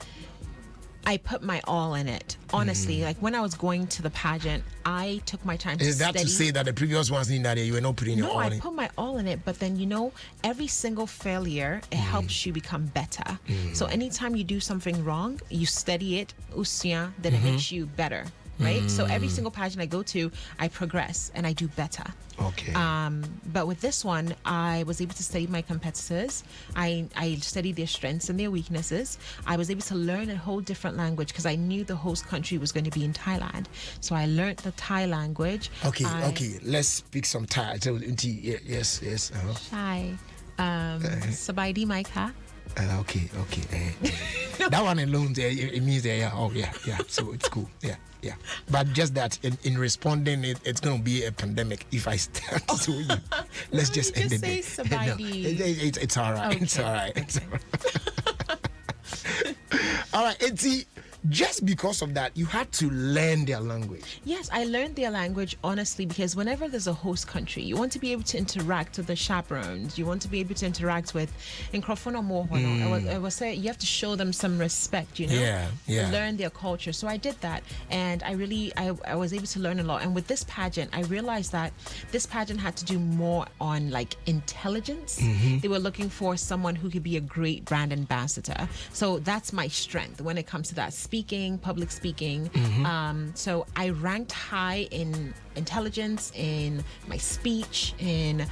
I put my all in it. Honestly, like when I was going to the pageant, I took my time to study. Is that to say that the previous ones in that you were not putting your all in it? No, I put my all in it, but then, you know, every single failure, it helps you become better. So anytime you do something wrong, you study it, then it makes you better. Right? So every single pageant I go to, I progress and I do better. Okay. But with this one, I was able to study my competitors. I studied their strengths and their weaknesses. I was able to learn a whole different language because I knew the host country was going to be in Thailand. So I learned the Thai language. Okay. Let's speak some Thai. Yes. Thai. Sabaidi Maika. Okay. That one alone, it means so it's cool. Yeah. But just that in responding, it's going to be a pandemic if I start. So let's just end it there. It's all right. Okay. It's all right. All right. Just because of that, you had to learn their language. Yes, I learned their language, honestly, because whenever there's a host country, you want to be able to interact with the chaperones. You want to be able to interact with Nkrofono Mohono. I was saying you have to show them some respect, you know? Yeah. Learn their culture. So I did that, and I was able to learn a lot. And with this pageant, I realized that this pageant had to do more on like intelligence. They were looking for someone who could be a great brand ambassador. So that's my strength when it comes to that. speaking, public speaking. So I ranked high in intelligence, in my speech, in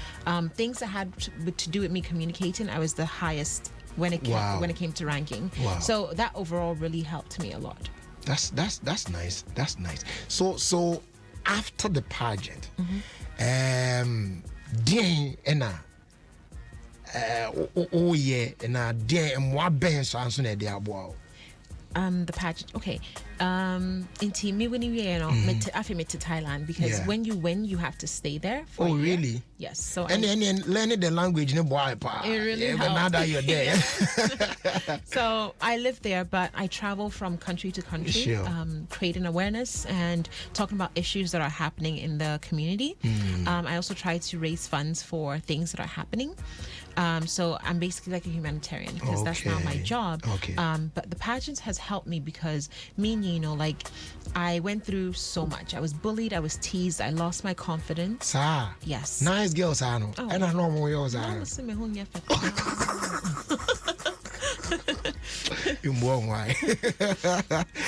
things that had to do with me communicating. I was the highest when it came to ranking. So that overall really helped me a lot. That's nice. That's nice. So after the pageant, dean ena ena dean mwa ben so anso na de aboa. The pageant. Okay. In team me when you know, after me to Thailand because when you win, you have to stay there. For a year. Really? Yes. So and learning the language, no boy, it really helps. Now that you're there. So I live there, but I travel from country to country, creating awareness and talking about issues that are happening in the community. I also try to raise funds for things that are happening. So I'm basically like a humanitarian because that's not my job. But the pageant has helped me because like I went through so much. I was bullied, I was teased, I lost my confidence. Yes. Nice girls, I know. And I know more yours.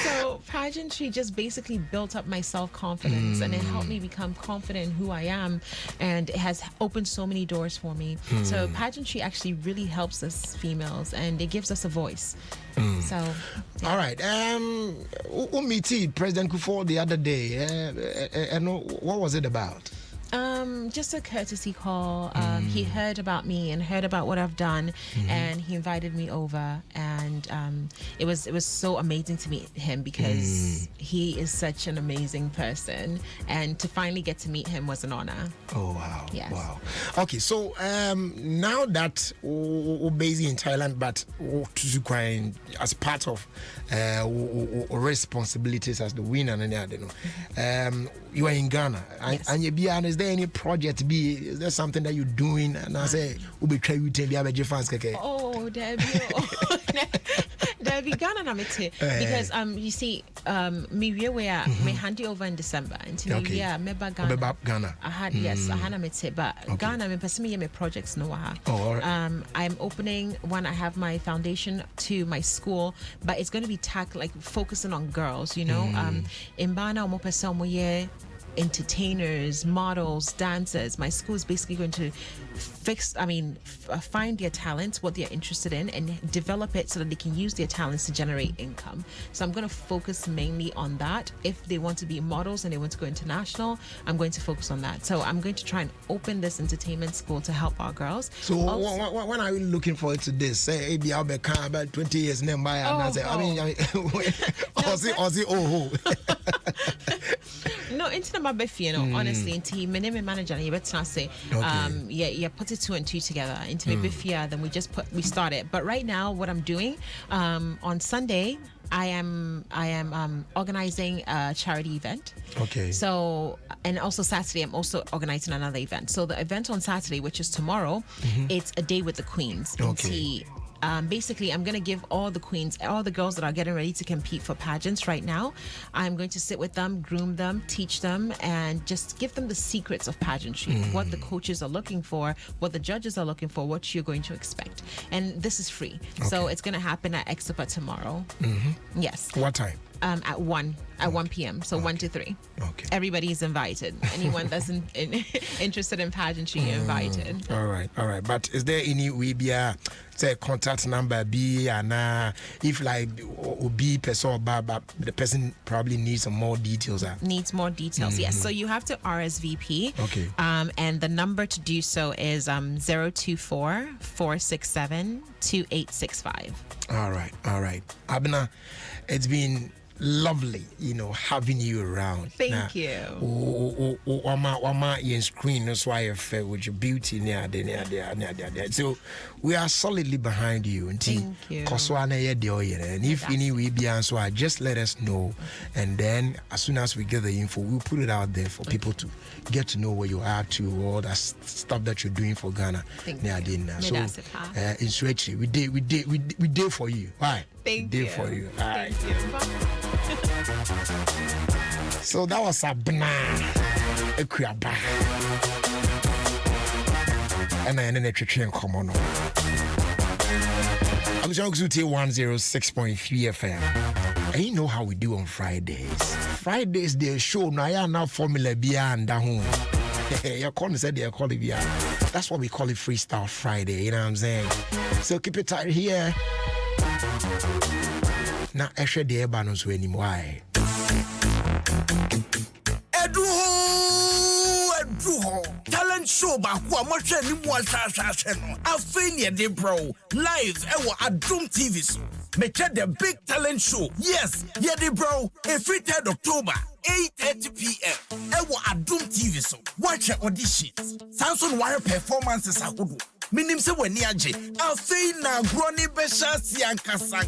So pageantry just basically built up my self-confidence and it helped me become confident in who I am, and it has opened so many doors for me. So pageantry actually really helps us females and it gives us a voice. So all right, meet President Kufuor the other day, and what was it about? Just a courtesy call. He heard about me and heard about what I've done, and he invited me over, and it was so amazing to meet him because he is such an amazing person, and to finally get to meet him was an honor. Oh wow! Yes. Wow. Okay, so now that we're based in Thailand, but as part of responsibilities as the winner, you are in Ghana, and is there any project? Is there something that you're doing? And I say, "Ubi try you tell me fans keke." Oh, Debbie, Ghana na mete because you see, me we hand you over in December until me Ghana. I had I mete, but Ghana me person me projects no ha. Oh, all right. I'm opening one. I have my foundation to my school, but it's going to be focusing on girls. In Bana mo person mo ye entertainers, models, dancers. My school is basically going to find their talents, what they're interested in, and develop it so that they can use their talents to generate income. So I'm going to focus mainly on that. If they want to be models and they want to go international, I'm going to focus on that. So I'm going to try and open this entertainment school to help our girls. So when are you looking forward to this? Say, I'll be about 20 years now. No, into my befi, honestly, into my name manager, you better say, put it 2 and 2 together. Into my befi, then we started. But right now, what I'm doing, on Sunday, I am organizing a charity event. Okay. So, and also Saturday, I'm also organizing another event. So the event on Saturday, which is tomorrow, it's a day with the queens. Okay. Basically, I'm going to give all the queens, all the girls that are getting ready to compete for pageants right now, I'm going to sit with them, groom them, teach them, and just give them the secrets of pageantry, what the coaches are looking for, what the judges are looking for, what you're going to expect. And this is free. Okay. So it's going to happen at Exepa tomorrow. Yes. What time? At 1 p.m. So 1 to 3. Okay. Everybody is invited. Anyone that's interested in pageantry, you're invited. All right. But is there any way say contact number be and if like be person but the person probably needs some more details? Needs more details. Yes. So you have to RSVP. Okay. And the number to do so is 024-467-2865. All right. Abena, it's been lovely, having you around. Thank you. Your screen is why you feel with your beauty near. So we are solidly behind you. Thank you. And if any way be answer, just let us know. And then as soon as we get the info, we'll put it out there for people to get to know where you are to all that stuff that you're doing for Ghana. Thank you. So in Switchy, we did for you. Why? Thank you. For you. All right. Thank you. So that was Abena Equiaba. And I ended up in common. I'm just 106.3 FM. And you know how we do on Fridays. Fridays, the show, now formula beyond the home. Your corner said they call it beyond. That's what we call it Freestyle Friday, you know what I'm saying? So keep it tight here. Now, I should the abanos when why. Talent show back who am share ni mo asase no afei ne de bro live at Adum TV so make the big talent show. Yes, yeah de bro every 3rd October 8:30 p.m. At Adum TV so watch your auditions. Samson wire performances ahudu. Minim se wani age afei na groni besha siankasa.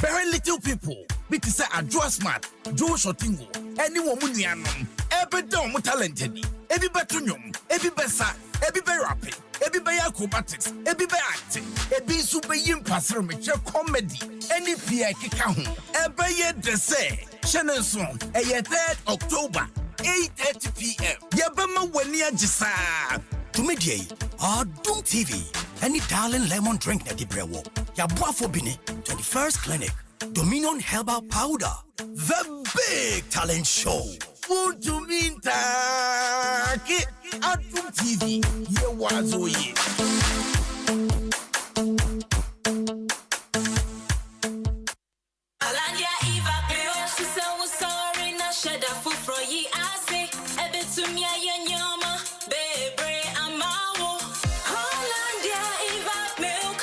Very little people bit say Adwa Smart, Joe Shotingo, anyone munuanom. Every day talented. Every better nyom, every besa, every be rapping, every be acrobatics, every be acting, every super impasser comedy, any PI kikahu, every year de say, Shannon song, 3rd October, 8:30 p.m. Yabama Wania Jisa. To media, Adum TV, any darling lemon drink that the brewo, Yabua for Bini, 21st Clinic, Dominion Herbal Powder, the big talent show. Want to mean Taki Adum TV, ye was ye. Alandia Eva Bill, she said was sorry, not shed a foot for ye. I say, a bit to me, a yama, baby, I'm out. Alandia Eva Milk,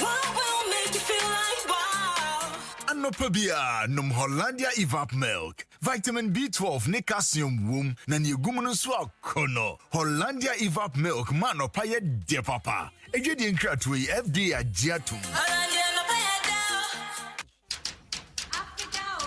what will make you feel like wow? Anopabia, num Hollandia Evap Milk. Vitamin B12 ne calcium womb na ni egumunu so akono. Hollandia Evap Milk mano paye de papa. Eje di nkratwe FDA agiatum.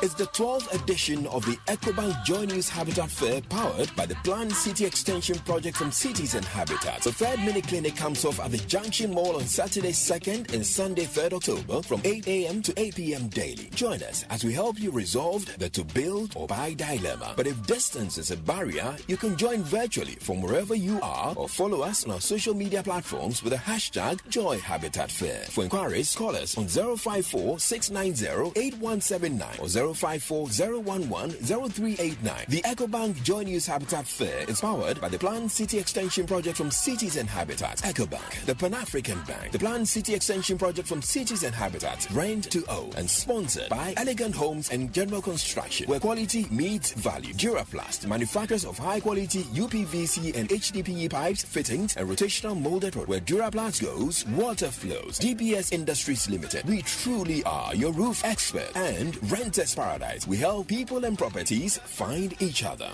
It's the 12th edition of the EcoBank Joy News Habitat Fair powered by the Planned City Extension Project from Cities and Habitats. The third mini clinic comes off at the Junction Mall on Saturday 2nd and Sunday 3rd October from 8 a.m. to 8 p.m. daily. Join us as we help you resolve the to build or buy dilemma. But if distance is a barrier, you can join virtually from wherever you are or follow us on our social media platforms with the hashtag Joy Habitat Fair. For inquiries, call us on 054 690 8179 or 054-011-0389. The EcoBank Joy News Habitat Fair is powered by the Planned City Extension Project from Cities and Habitats. EcoBank, the Pan-African Bank, the Planned City Extension Project from Cities and Habitats, Rent to Own, and sponsored by Elegant Homes and General Construction, where quality meets value. Duraplast, manufacturers of high-quality UPVC and HDPE pipes, fittings, and rotational molded rod. Where Duraplast goes, water flows. DBS Industries Limited. We truly are your roof expert. And Renters Paradise. We help people and properties find each other.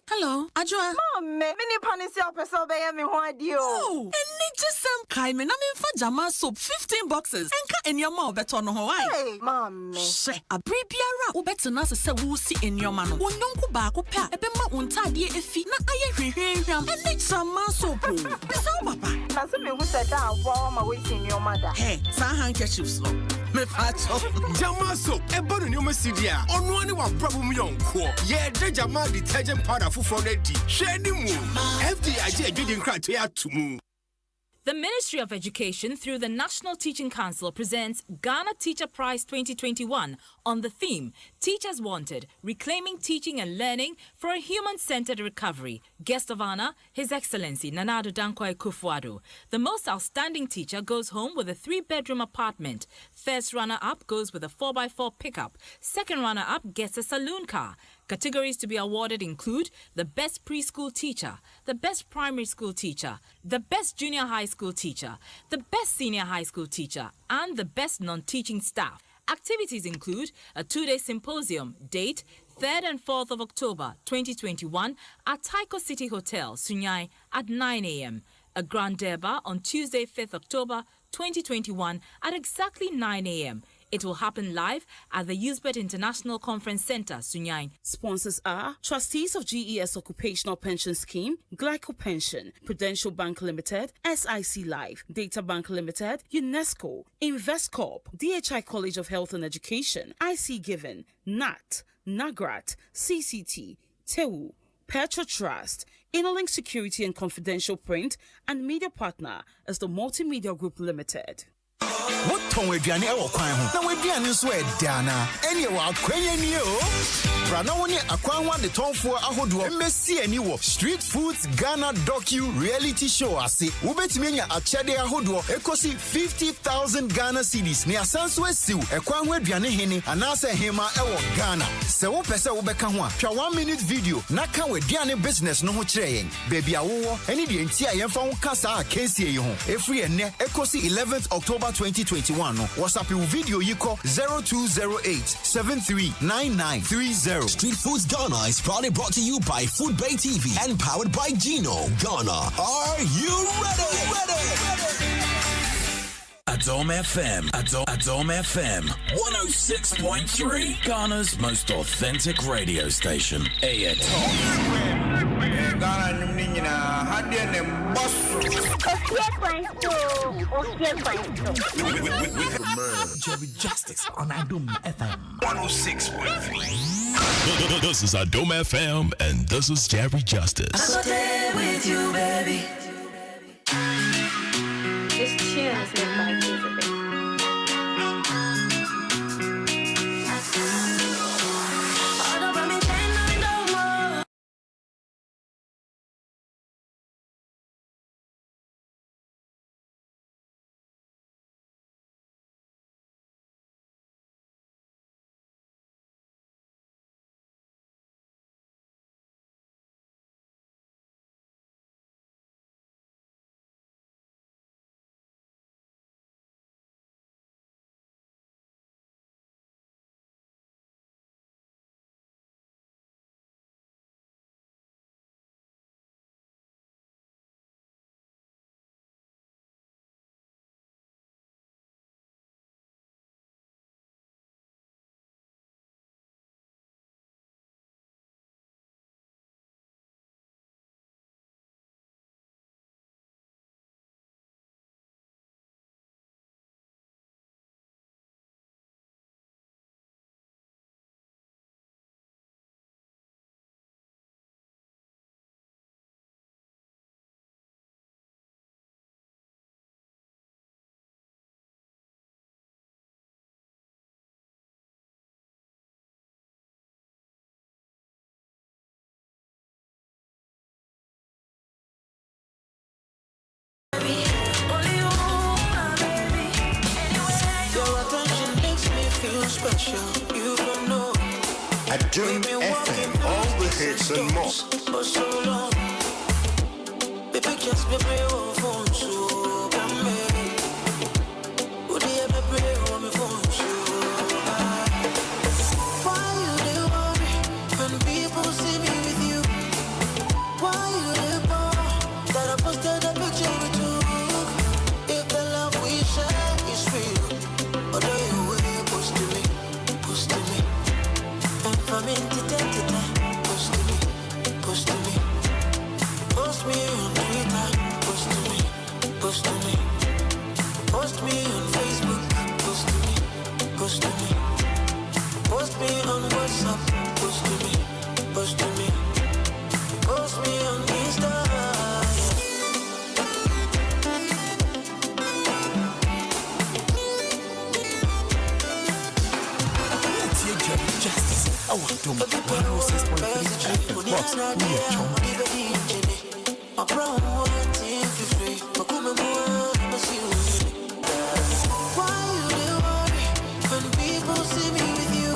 Hello, Ajua. Mom, many panisi opeso be me ho adio. Oh, and just some kaime na me fa jama soap 15 boxes. Enka enyoma obeto no ho ai. Hey, mom. She, abribiara obeto na se wo si enyoma no. Wonyonko ba ko pa ebe ma ontade efi na aye hwehwehwam. Ene jama soap. Bisa papa. Na se me hu se da wo ma we si enyoma da. Hey, sa handkerchiefs no. Me facho. Jama soap eba no nyoma sidia. Ono ani wa brabo mu yonko. Ye de jama detergent powder for ready. The Ministry of Education through the National Teaching Council presents Ghana Teacher Prize 2021 on the theme Teachers Wanted, Reclaiming Teaching and Learning for a Human-Centered Recovery. Guest of honor, His Excellency Nana Addo Dankwa Akufo-Addo. The most outstanding teacher goes home with a 3-bedroom apartment. First runner-up goes with a 4x4 pickup. Second runner-up gets a saloon car. Categories to be awarded include the best preschool teacher, the best primary school teacher, the best junior high school teacher, the best senior high school teacher, and the best non-teaching staff. Activities include a 2-day symposium, date 3rd and 4th of October 2021 at Taiko City Hotel, Sunyai at 9 a.m. A grand derby on Tuesday 5th October 2021 at exactly 9 a.m. It will happen live at the Usbet International Conference Center, Sunyai. Sponsors are Trustees of GES Occupational Pension Scheme, Glyco Pension, Prudential Bank Limited, SIC Life, Data Bank Limited, UNESCO, Investcorp, DHI College of Health and Education, IC Given, NAT, NAGRAT, CCT, TEU, Petro Trust, Interlink Security and Confidential Print, and media partner is the Multimedia Group Limited. What ton aduane e wo kwan ho? Na waduane nso e dana. Ene wo akwanya ni o. Bra na woni akwan ho de tonfo ahodo. Mmesi ani wo Street Foods Ghana docu reality show ase. Wo betimi anya achede ahodo ekosi 50,000 Ghana cedis. Ne asanso asiw ekwan ho aduane hene anase hema e wo Ghana. Se wo pese wo beka ho a twa 1 minute video na ka waduane business no ho kire yen. Baby awo ene de enti a yemfa ho kasa a kensie yi ho. Efri enne ekosi 11th October 2021 no. WhatsApp your video yiko 0208 739930. Street Foods Ghana is proudly brought to you by Food Bay TV and powered by Gino. Ghana, are you ready? Adom FM, Adom FM, 106.3, Ghana's most authentic radio station. Ghana Jerry Justice on Adom FM 106.3. This is Adom FM and this is Jerry Justice. I'll stay with you, baby. This tune is made by Elizabeth. Special, you don't know. Adom FM, all the hits and more. For so long, baby, just be pray for so come me. Would you ever pray for me for so? Why you dey worry when people see me with you? Why you dey bore that I posted a picture with you? If the love we share is real, or do you wait post to me? I'm entertained, post to me, post to me. Post me on Twitter, post to me, post to me. Post me on Facebook, post to me, post to me. Post me on WhatsApp, post to me, post to me. Post me on Insta. Justice. I want to 106.3 Boss, we are Why you worry when people see me with you?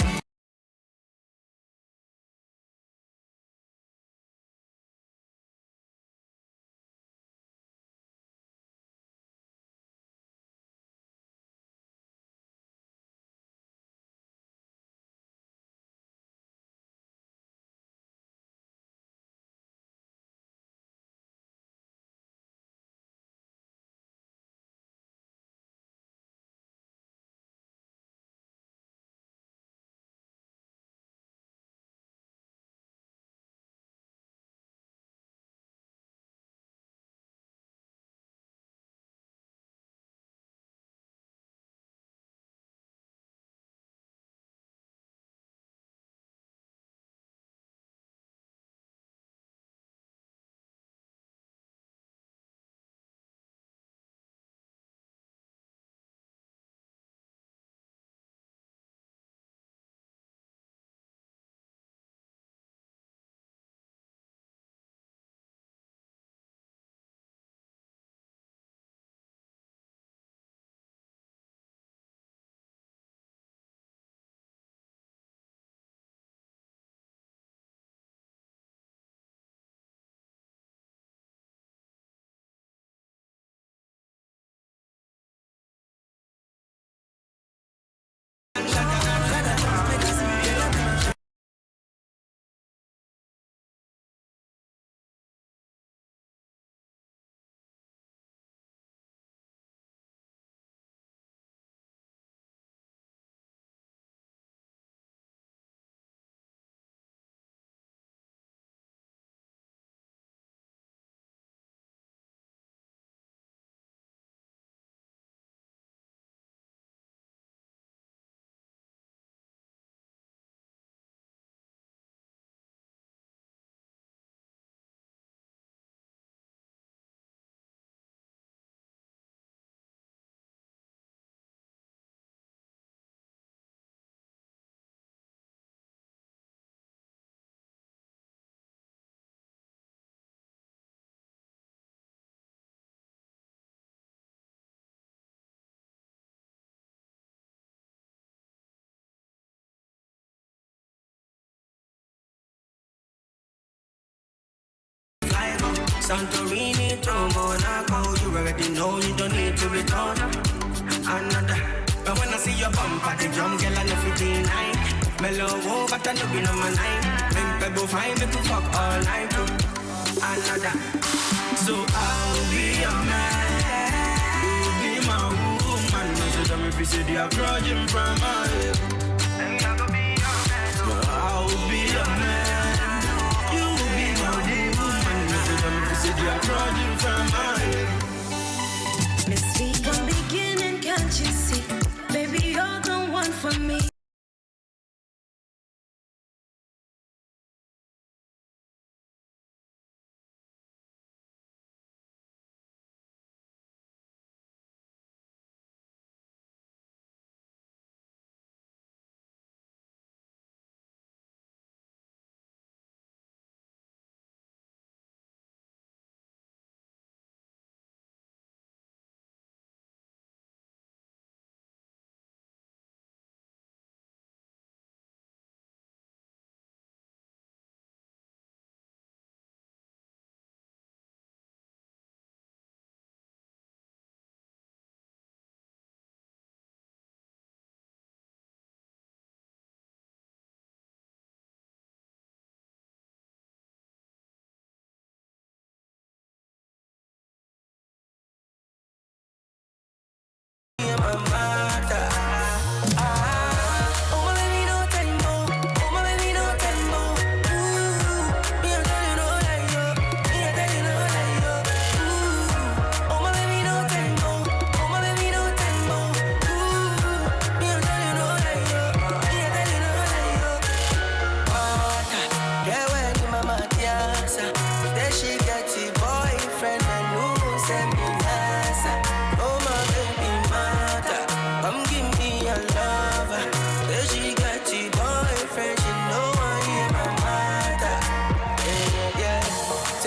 Santorini to Monaco. You already know you don't need to return. Another. But when I see your bumper, the drum girl and everything night. Mellow, but I know be number 9. Make people find me to fuck all night too. Another. So I'll be a man. You'll be my woman. So tell me if you see the approaching from my head. I'll be a man. You'll be my woman. So tell me if you see the approaching from my head. Mystique from beginning, can't you see? Baby, you're the one for me.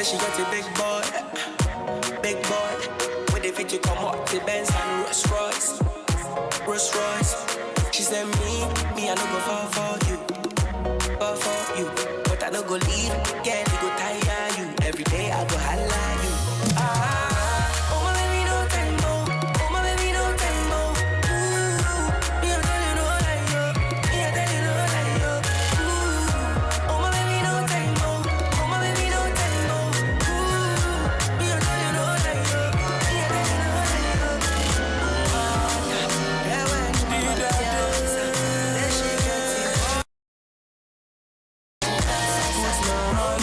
She got a big boy, with the fit to come up to Benz and Rolls Royce. She said me, I no go fall for you, but I no go leave, girl, you go tire you. Every day I go holla you. Oh my baby, no tempo, oh my baby, no tempo. Ooh, me I tell you no lie, yo, me I tell you no lie, yo. Ooh, oh my baby, no tempo, oh my baby, no tempo. Me I tell you no lie, yo, me I tell you no lie, yo. Yeah, when you my dance, then she gets it. Who's my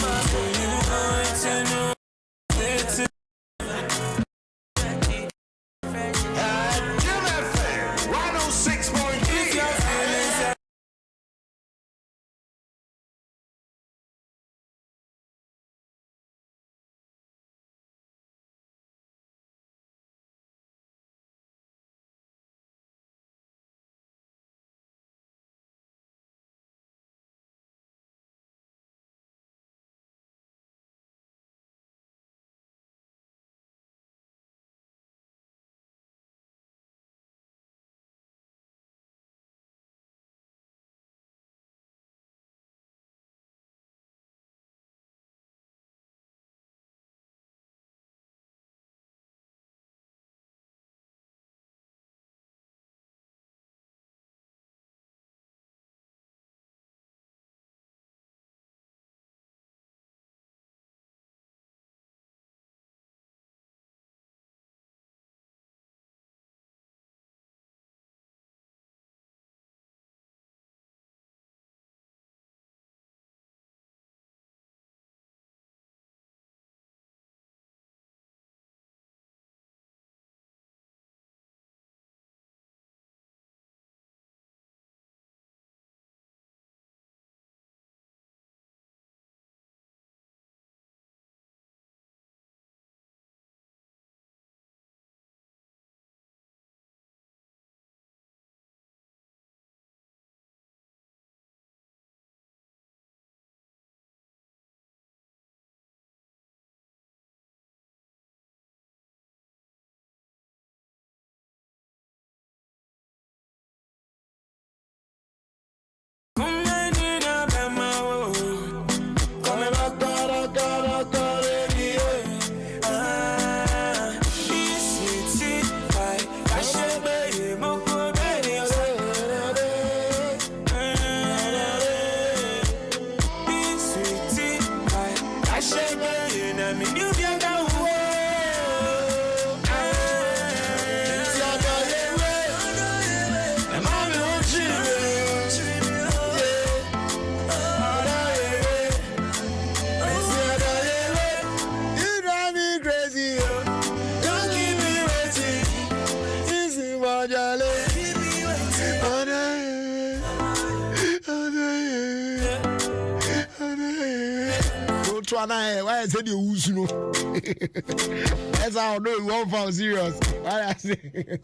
Why I said you know? That's how I know you won't fall serious. Why I say?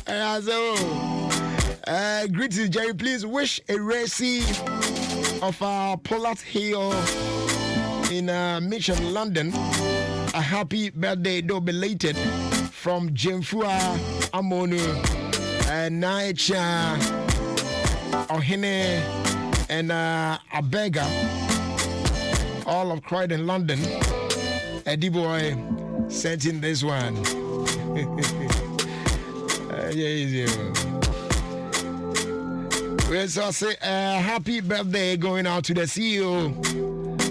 I say, greetings, Jerry. Please wish a racy of Pollard Hill in Mission, London a happy birthday, though belated, from Jemfua Amonu and Naicha Ohene and Abega. All of Croydon, London. Eddie Boy sent in this one. We also say happy birthday going out to the CEO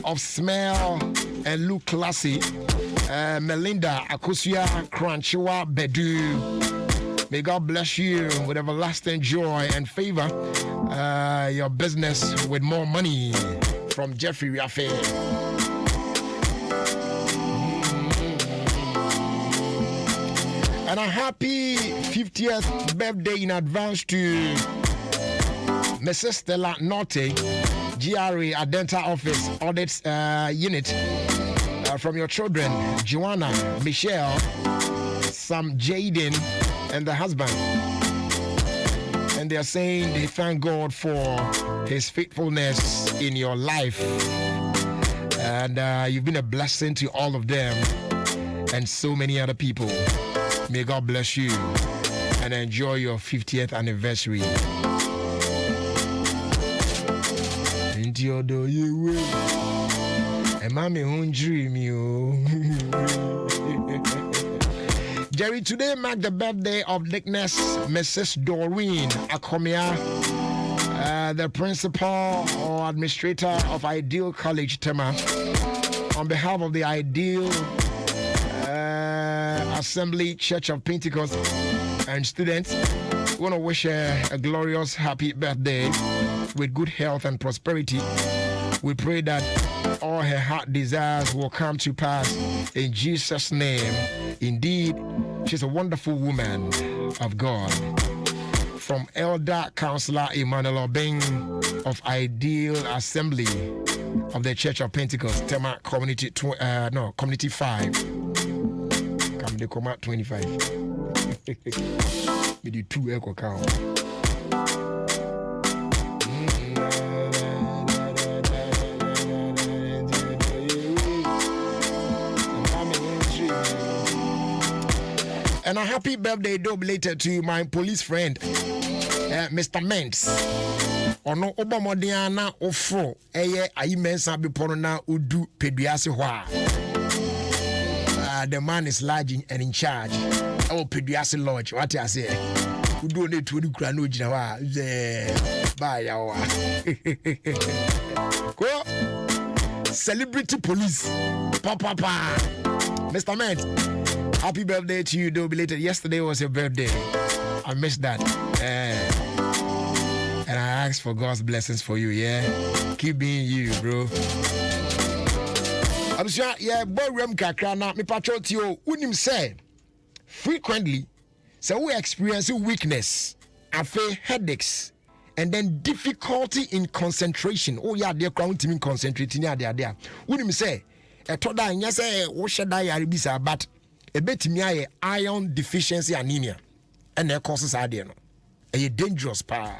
of Smell and Look Classy, Melinda Akosia Kranchiwa Bedu. May God bless you with everlasting joy and favor. Your business with more money. From Jeffrey Rafe. And a happy 50th birthday in advance to Mrs. Stella Norte, GRA Adenta Office Audit Unit, from your children, Joanna, Michelle, Sam Jaden, and the husband. And they are saying they thank God for his faithfulness in your life. And you've been a blessing to all of them and so many other people. May God bless you and enjoy your 50th anniversary. Jerry, today marked the birthday of Dickness Mrs. Doreen Akomia, the principal or administrator of Ideal College, Tema. On behalf of the Ideal Assembly Church of Pentecost and students, we want to wish her a glorious happy birthday with good health and prosperity. We pray that all her heart desires will come to pass in Jesus' name. Indeed, she's a wonderful woman of God. From Elder Counselor Emmanuel Obeng of Ideal Assembly of the Church of Pentecost, Tema Community, Community 5. Come the Coma 25. With the 2 echo count. And a happy birthday later to my police friend, Mr. Ments. Ono Obamodiana Ofro, Eye Aimensa Biporona Udu Pediasi Hua. The man is large and in charge. Oh, Pediasi Lodge, what I say? Who don't need to do Granuja? Bye, our celebrity police. Papa, Mr. Ments. Happy birthday to you, though belated. Yesterday was your birthday. I missed that. And I asked for God's blessings for you, yeah? Keep being you, bro. I'm sure, yeah, boy, Rem Kakrana, me patrol to you, wouldn't say frequently, so we experience weakness, headaches, and then difficulty in concentration. Oh, yeah, they're counting concentrating, yeah, they're. Wouldn't say, I told that, yes, what should I be, but a bit me iron deficiency anemia and their causes are there. A dangerous pa,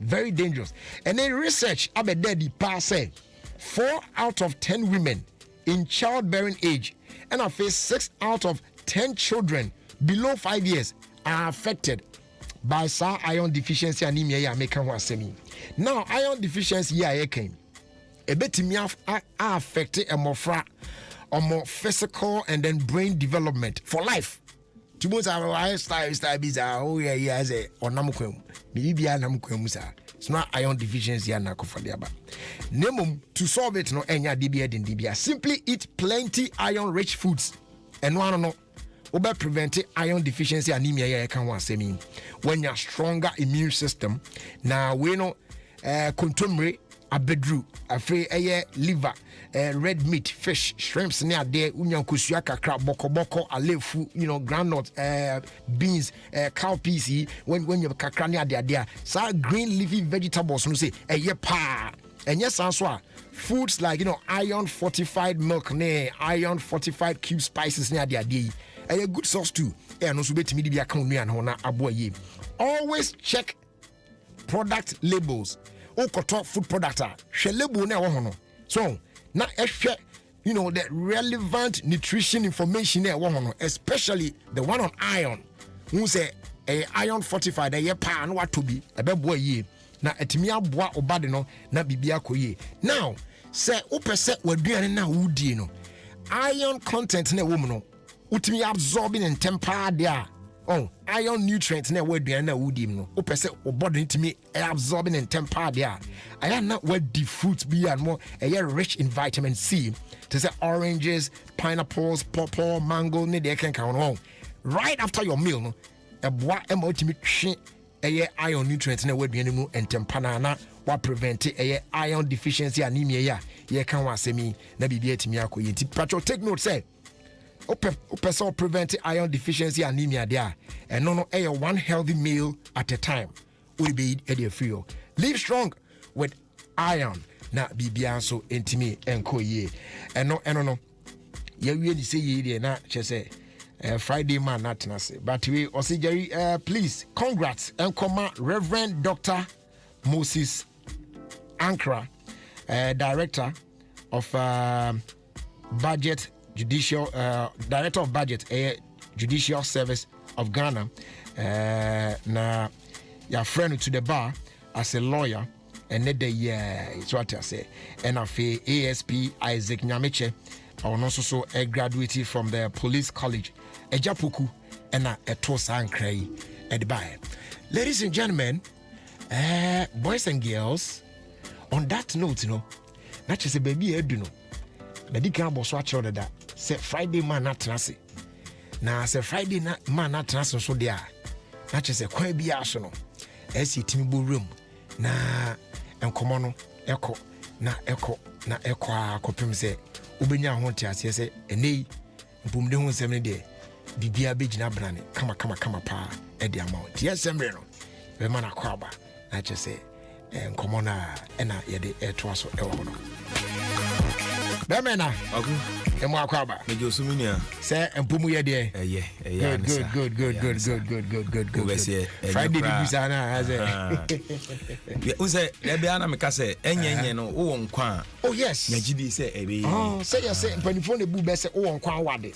very dangerous. And then research about daddy pa say 4 out of 10 women in childbearing age and I face 6 out of 10 children below 5 years are affected by iron deficiency anemia. Ya make one semi. Now iron deficiency ya came a bit me affected a more or more physical and then brain development for life. To most our style bizarre. Oh yeah, say or namukwem. Maybe I namukwem. it's not iron deficiency and nakofaliaba. Nemum to solve it no enya dibia. Simply eat plenty iron rich foods. And one no obe prevent iron deficiency anemia ya kan wa semi. When you stronger immune system na we no kontomre abedru afre liver red meat fish shrimps ne ade unyankosua kakra boko alefu groundnut beans cowpeas when you kakra ne ade sa green leafy vegetables no say pa and yes so foods like iron fortified milk ne iron fortified cube spices ne ade a good source too no so betimi di account nu an ho na aboye. Always check product labels. Okoto food product hwe label na wo ho no so na ehwe the relevant nutrition information na wo ho no, especially the one on iron. Who say iron fortified pa no watobi ebebo yi na etimi aboa obade no na bibia koye. Now say opese waduane na wudi no iron content na wo mu no utimi absorbing in temper there. Iron nutrients na waduane na wudi no opese obode ntimi absorbing in temper there. I am not what the fruits be and more rich in vitamin C. To say oranges, pineapples, pawpaw, mango, ne de can count on. Right after your meal no a boa emotimi iron nutrients na waduane mu and tempanana what prevent iron deficiency anemia ya kan wasemi na bibia timi akoyi. Patrol take note say person prevent iron deficiency anemia there and no one healthy meal at a time will be a free. Live strong with iron na bibia so intimi enko ye and no ye really say ye na say Friday man not nase but we also Jerry please congrats and come Reverend Dr. Moses Ankra, director of budget judicial director of budget judicial service of Ghana na your friend to the bar as a lawyer and the it's what I say and ASP Isaac Nyameche and also so a graduate from the police college Ejapuku and a tosa and cray at the bar. Ladies and gentlemen, boys and girls, on that note not just a baby medical boss watch order that say Friday man not trase na say Friday man not trase so there not just a kwan bi aso no esi timibo room na enkomo no eko na akopem say ubenya ho ntiase say enei mpumde ho nsem ne de bibia begina brane kama pa e de amount yes semre no be man akwaba na just say enkomo na na ye de eto aso e wo no Bemena. Okay. Emo akwaba. Mejo suminia. Say empumu ye de. Good. Friday the busana has a. Unse ebe ana meka say enyenye no wo nkwa. Oh yes. Nyagidi say ebe. Oh, say you say mpanifo na bu be say wo nkwa wade.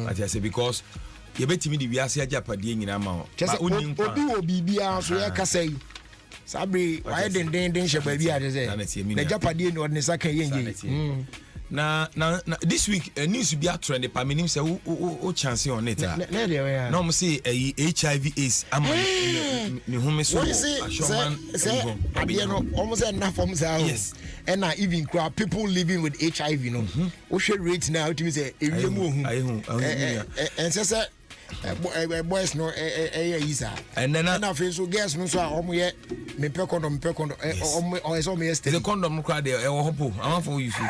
But I say because ye betimi di wiase agapade nyina ma ho. Ba oni nkwa. Obi bibia so ye ka say Sabri, why didn't she baby? I say, the Japanese no one is like na this week news be a trend. The Paminim say, "Oh, chance on it." No, me say HIV/AIDS. I'm me home so. Say, I know almost enough from say. Yes, and now even people living with HIV, what should rate now? To say, and say. Boys no isa and then na fe so girls no so omo me pe condom o so me yesterday the condom crowd there e wo hopo am for you so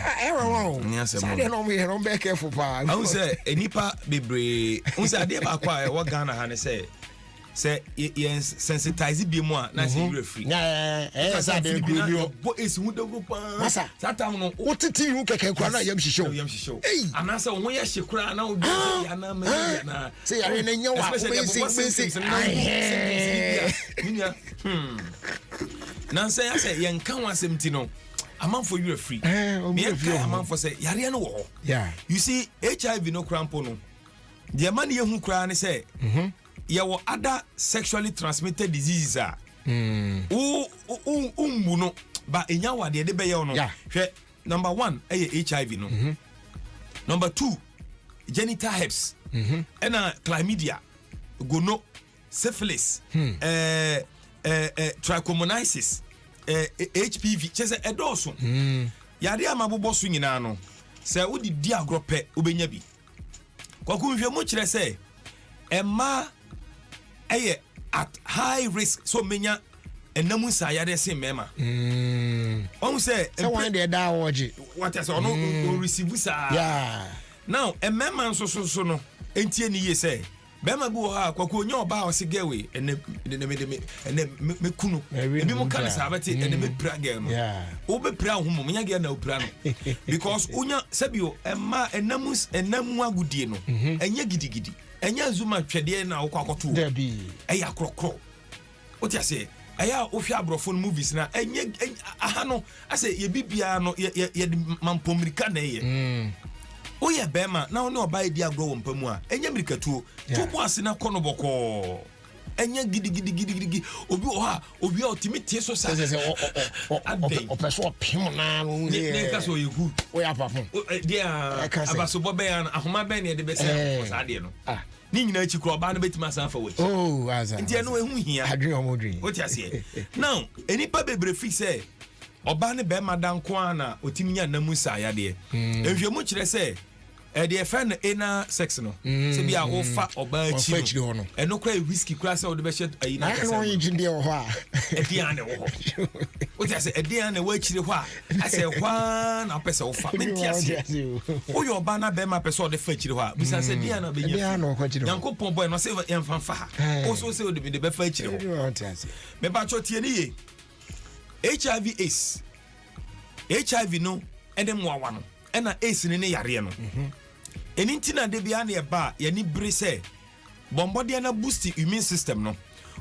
say no me no be careful pa I say enipa bebre un say ade ba kwa e wo Ghana ha ne say sensitize bi mu a na say you free say de go bo esi hu de go pa satam no what titi hu keke kwa na yam shisho ana say wo ye hyekura na obi ya na ma na say ya na nya wa na say ya say yen kan wasem ti no amanfo you free me amanfo say yare no wo yeah you see HIV no crampo no the man ye hu kra ne say yawo other sexually transmitted diseases are no but enya wade de be ye no hwe number 1 HIV no number 2 genital herpes and chlamydia gono syphilis trichomoniasis HPV chese edoso yade amabobo so nyina no se wo di agropɛ obenya bi kwaku nhwe mo kyerɛ sɛ emma ɛyɛ at high risk so menya enamu sa yade se mema on say one dey da woje what say ono receive sa yeah now emema so no entie ni ye say bema bi wo ha kwaku onya oba o se gewe ene me kunu ebi mo kan sa abati ene me pra ge no wo be pra ho mo nya ge na opra no because onya sabio emma enamu agudie no enye gidigidi enye zuma twede na wo kwakoto eya krokro wo ti ase eya wo hwe abrofo movies na enye aha no ase ye bibia no ye mampomirika na ye oye bema na one oba edi agro wo mpamu a enye mirikatuo tubu ase na kono boko enye gidi obi oha obi ultimate so sa opeso pim na no ne ka so yehu oya papon dia abaso bobe an ahoma ben ne de be se sa de no ni nyina chi kro ba no betima san fa wachi oh aza ntia no ehu hia adwen omodwen o ti ase now enipa bebre fi se oba ne be madanko ana otimi nya namu sa ya de ehwemu kire se the friend ena sex no se bia wo fa oba chi no eno kra whiskey kra se wo de be hye ayi na no yin de ho a edian ne wo o ti ase edian ne wa chire ho a ase hwa na pese wo fa menti ase o yo ba na be ma pese wo de fa chire ho a bisa se edian na be nya edian no ko chire yankopon boy no se yemfa fa o so se wo de be fa chire ho me ba cho tie ni ye HIV AIDS HIV no ene moawa no ena AIDS ne yare no eni ntina de bia na e ba ye ni bere se bombode na boost immune system no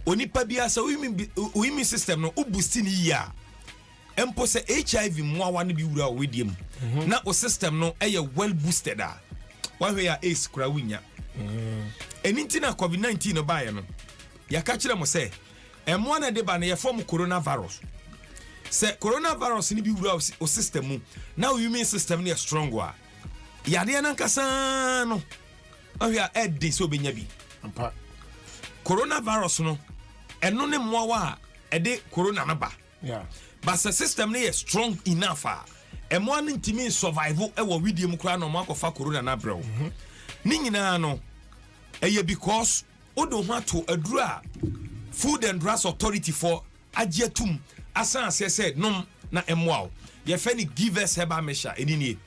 onipa bia sa immune system no o boost ni ya empo se HIV moawa no bi wura o wediem na o system no eye well boosted a wa hwe ya AIDS kura winya eni ntina COVID-19 no ba ye no ya ka kire mo se emo na de ba na ye form coronavirus se coronavirus ni bi wura o system mu na o immune system ni strong wa yade na nkasa no ahia edi so benya bi ampa coronavirus no eno ne moawa ede corona na ba but the system ni strong enough a emo an ntimi survival e wo widie mu kra no mo akofa corona na brew ni nyina no eye because odo ho ato adura Food and Drugs Authority for agietum asan said nom na emwa ye fe ni Givers Herbal Mixture enini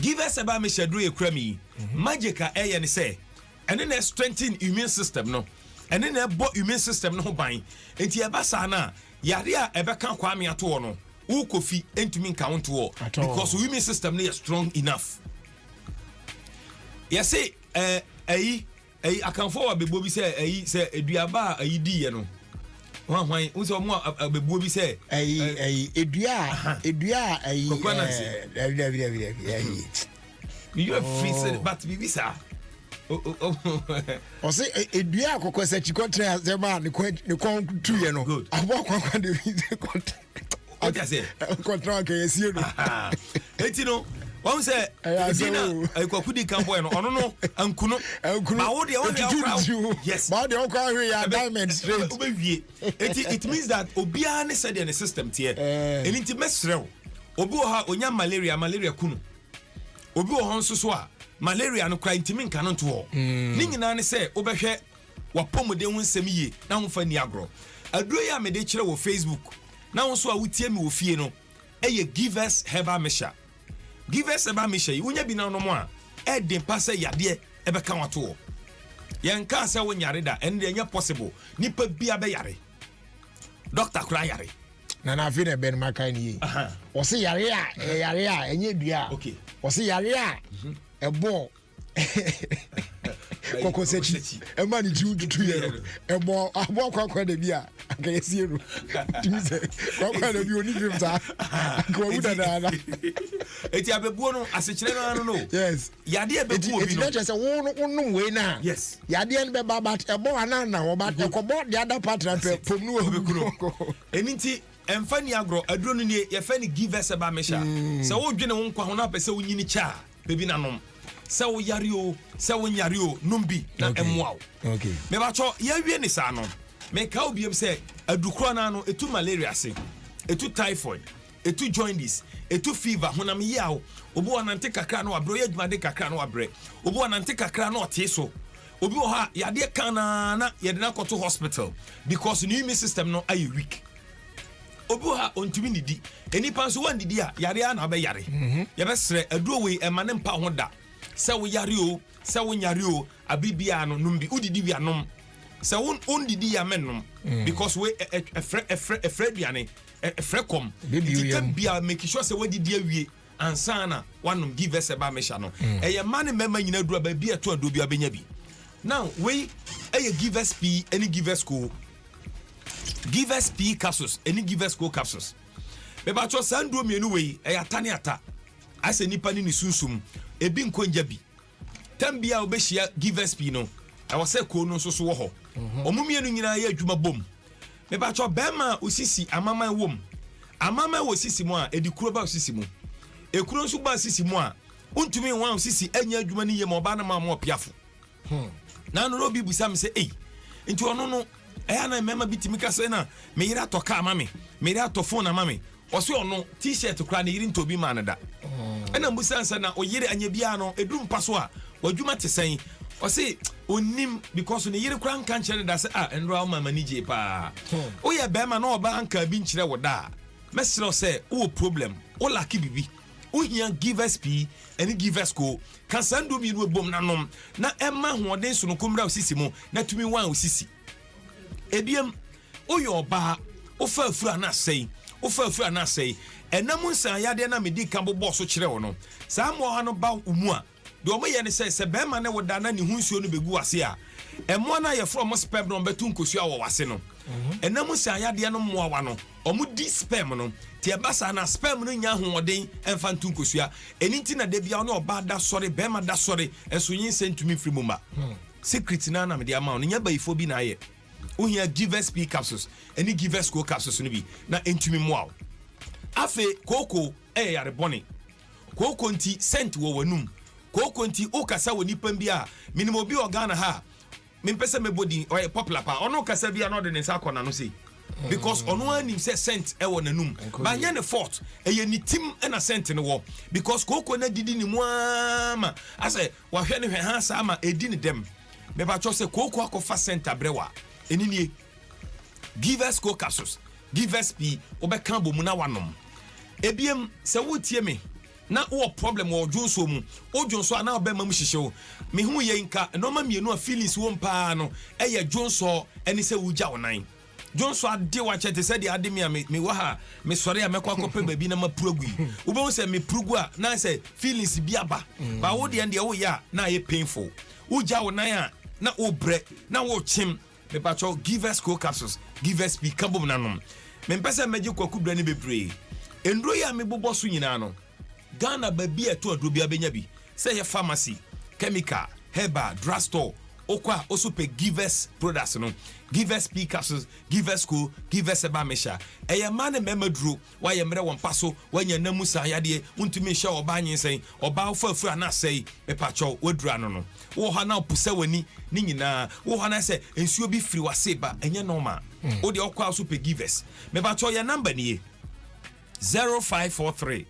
Givers Herbal Mixture do ye krami magica e ye ne say ene na strengthen immune system no ene na bo immune system no ho ban enti e ba sa na yare a e be kan kwa me ato no wo kofi entumi nka wonto wo because immune system no is strong enough ye say ayi akanfo wa bebo bi say ayi say eduaba ayi di ye no hwan unse omo bebo bi say edua ayi you have free but bi sa o say edua akoko sa chikotra zema ne kon tuye no abo kwa de o ka say kontra ka yesie no eti no wọ́n sẹ́ ẹ̀dínà ẹ̀kọ́kùdì kan bọ̀ ẹ̀ no ọ̀nù no ẹ̀nkùnú ma wọ́n di ọ̀kọ́ yes ma wọ́n di ọ̀kọ́ ahwẹ́ yà diamond straight ó bẹ̀ wie it means that obiara ne sẹ́díẹ̀ ne system tiẹ̀ ẹni ti mẹ́sìrẹ́w obi wọ̀ ha onya malaria kunu obi wọ̀ hɔ nso so a malaria no kura ntumi nka no nto hɔ ne nyinaa ne sɛ wobɛhwɛ wapɔmuden ho nsɛm yie na ho fa ni agorɔ aduro yi a mede kyerɛ wɔ Facebook na ho so a wotie mi wɔ fie no ɛyɛ Givers Herbal Mixture Givers Herbal Mixture yi wonya bi na no mo a ɛden pa sɛ yadeɛ ɛbɛka wato yɛn ka sɛ wo nyare da ɛne deɛ nyɛ possible nipa bia bɛ yare doctor kura yare na na afi na bɛn maka ni o se yare a ɛnyɛ dua o se yare a ɛbɔ koko sechi ɛma ni ju tutu yɛ ɛbɔ abɔ kwakwa da bia aka yɛsie no timize kwakwa da bi oni fim sa ko wuda na eti abebuo no asekyerɛ no yes yade abebuo bi no eti sɛ wonum we na yes yade no be ba but ɛbɔ anana wo ba ɛkɔbɔ the other part na pɛ pom no obekuno enti ɛmfa ni agro aduro no nie yɛfɛ ni Givers Herbal Mixture sɛ wo dwene wo nkwa ho na pɛ sɛ wo nyini cha bebi na nom sɛ wo yare o sɛ wo nyare o nom bi na ɛmoa wo okay me ba cho ya wie ni sa no me ka obiam say adukro na no etu malaria se etu typhoid etu jaundice etu fever honam yaw obi wanante kakra na wabre yadwumade kakra na wabre obi wanante kakra na oteso obi wo ha yade kana na yede na koto hospital because the immune system no are weak obi ha ontumi nidi enipa so wan didi a yare na be yare ye be sre aduo we e mane mpa ho da se wo yare o se wo nyare o abibia no numbi udidi bia nom se won didi ya menom because we efre duane efre kom didi bia make sure se wadidi awie ansana wanom give us eba mesha no eye mane mema nyina dura ba bia to ado bia benya bi now we give us P any give us ko give us P capsules any give us go capsules be ba cho sandro mienu we atane ata ase nipa ni sunsum ebi nkonja bi tambia obehia give us P no I was say ko no so wo ho omumienu nyina ya adwuma bom me ba cho bema osisi amama wom amama wo sisi mu a edikuro ba osisi mu ekuro nso ba osisi mu a untumi wan osisi anya adwuma ni yem oba na ma mo piafo na no obi busam say nti ono no na mema bitimi ka say na me yira to ka mama me yira to phone na mama oso ono t-shirt kra na yiri ntobi ma na da na busan say na oyire anya bia no edum paso a wadwuma tesɛn ɔse onim because ne yere kura nka nkyere da sɛ enro ma manage pa o ye be ma na oba anka bi nkyere wo da mesrɛ sɛ o problem o laki bibi o hia give us P and give us ko kan sando mi no bom na nom na ɛma hoɔden so no komra osisi mu na tumi wan osisi ebiem o ye oba o fa afura na sɛi o fa afura na sɛi ɛnam nsan yade na medi kan bobɔ so kyerɛ wo no saa mo ha no ba umu a do mo ye ne se be ma ne woda na ne hunsuo no begu ase a emo na ye from sperm no betu nkosua wo wase no enam se ayade no mo wa no omo di sperm no tie basa na sperm no nya hoɔden emfa ntu nkosua eni na de bia no oba da sɔre be ma da sɔre enso yin sentumi free mumba secret na na me de ama no nya baifo bi na ye o hia give us P capsules eni give us co capsules no bi na entumi moa afe koko yare boni koko nti scent wo wanum koko nti o kasa woni pambia minimo bi organa ha me pese me body o popular pa ono kasa bia no de ne sa kona no sei because ono anim say scent e wo nanum ba nya ne fort e ye ni tim e na scent ne wo because koko na didi ni mu ama ase wa hwe ne hwe ha sa ama edi ne dem me ba cho say koko akofa scent abrewa enini give us co capsules give us P obeka bomu na wanom ebiem se wo tie me na wo problem wo dwonso mu o dwonso ana obema mu hyehyew me hu ye nka no ma mienu a feelings wo mpa no eye dwonso eni se wugya wonan dwonso ade wa chete se de ade me wo ha me sori a mekwa kope baby na mapurugu wo be se me purugu a na se feelings bi aba ba wo de ende wo ya na ye painful wugya wonan a na wo bre na wo chim me pacho give us co capsules give us P kabom nanom me mpese meji kwaku bra ni bebre endro ya me bobo so nyina no Ghana baby eto adrobia benya bi say your pharmacy chemical herbal drugstore okwa also pe give us products no give us P capsules give us co give us eba mesha eye man memaduro wa ye mre won paso wanya namu sa yade untumi hye oba nyensen oba ofafu ana sei me pacho wadura no wo ha na pusa wani ni nyina wo ha na se ensuo bi firi wase ba enye normal wo de okwa also pe give us me pacho your number ni 0543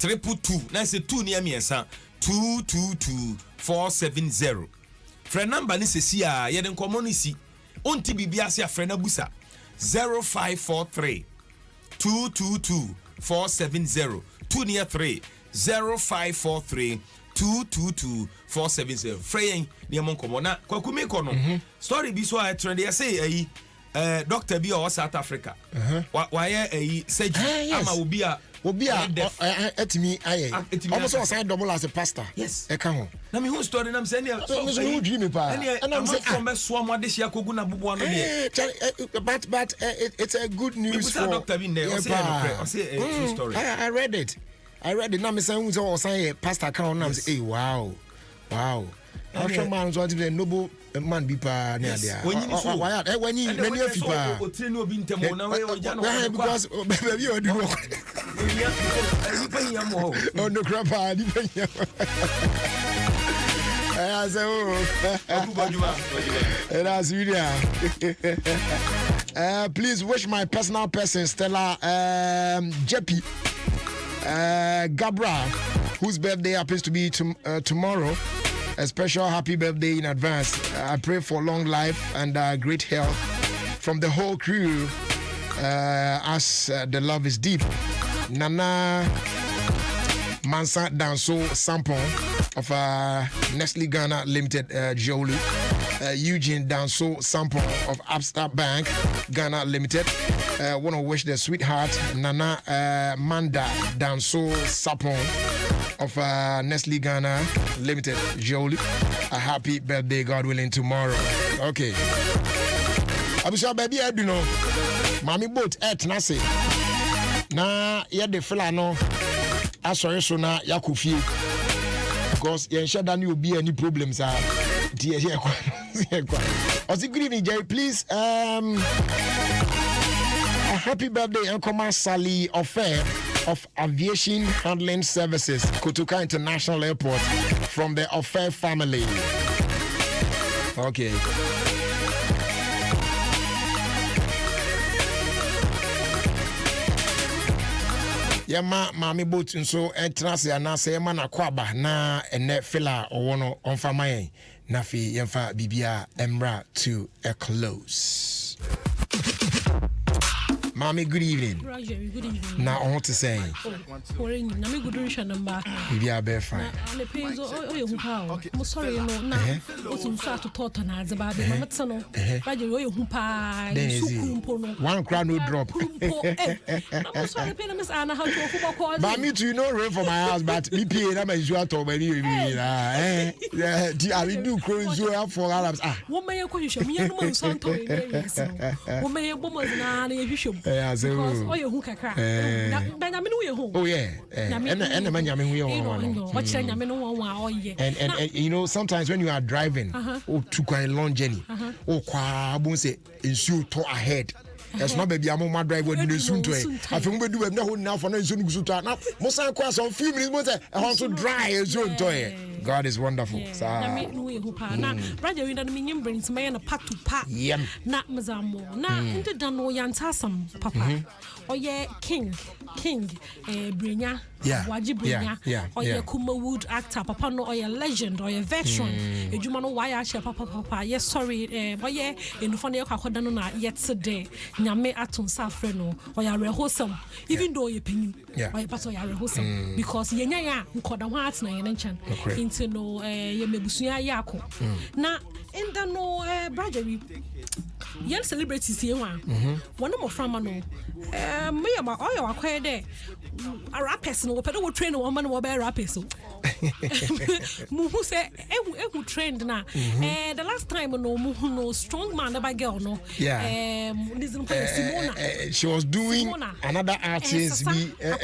222 na se 2 ni amiensa 222470 friend number ni se si a ye den komo ni si onti bibia se a friend abusa 0543 222470 2 ni 3 0543 222470 friend ni mon komo na kwakumi kono story bi so a trend ye say ayi doctor bi o South Africa wa ye surgery ama obi a etimi aye almost was I double as a pastor yes e kan ho na me hu story na me say so you dream pa and I'm say from so mo de hia kogu na bubu ano de but it's a good news for doctor bi there o say true story I read it na me say hu so say pastor kan na me say hey wow After man so the noble man be pa near there. When you afi pa. O train obi ntemo na we o ja no. Because baby o do. You pay him more. Oh no grandpa, you pay him. I say, oh, that's really. Please wish my personal person, Stella Jeppy Gabra, whose birthday happens to be tomorrow. A special happy birthday in advance. I pray for long life and great health from the whole crew as the love is deep. Nana Mansa Danso Sampon of Nestle Ghana Limited Jolu. Eugene Danso Sampon of Upstart Bank Ghana Limited. Want to wish the sweetheart Nana Manda Danso Sampon of Nestle Ghana Limited Jolu a happy birthday, God willing, tomorrow. Okay. Abusha baby, I do know. Mami boat et nasi. Na ya de fella no. Asori so na yakufi. Because you ensure that you be any problems are. Dear here. Good evening, Jerry. Please, a happy birthday, Uncle Sally Affair of Aviation Handling Services, Kotoka International Airport, from the Affair family. Okay. Yama mami boat nso entrance ana say ma na kwaba na ene fella owono onfa mayen na fi yemfa bibia emra to a close. Mommy, good evening. Roger, good evening. Now, I want to say, good number. Maybe I bear fine. And the pains I'm sorry, you know, now, what's in fact to talk on as about the Mamatano, but you who one crown no drop. I'm sorry, Miss Anna, how to football call. But me too, no rain for my house, but me pay them as you are told me. I will do cruise you out for Arabs. Ah, what may you call you? Me and my son told you. What may you woman and you should. Because oh you kakra Benjamin we home. Oh yeah. And the Benjamin we and you know sometimes when you are driving to quite a long journey kwa say ensure to ahead. There's no baby I'm on my drive when you soon to it. I think we do have no now for no soon to now. Most of course on few minutes I want to dry a zone to it. God is wonderful. Na brother we don't mean brings me na part to part. Na mazamo. Na into dano yantasam papa. Oye King Brenya. Waji Brenya. Oye Kumawood actor papa no oye legend oye veteran. Ejuma no why I share papa. Yes sorry oye in funny kwakoda no na yet today. Nyame atun safre no oya rehosam even though you pin oya pass oya rehosam because yenya ya nkoda ho at na yene nchan into no ye mebusuya yako na enda no brajery yen celebrities here one mo from no me ya oya wakwa de a rappers no pedo wo train one man wo be rappers so mu who say ehu trend na the last time no mu no strong man by girl no Simona she was doing Simona. Another artist yeah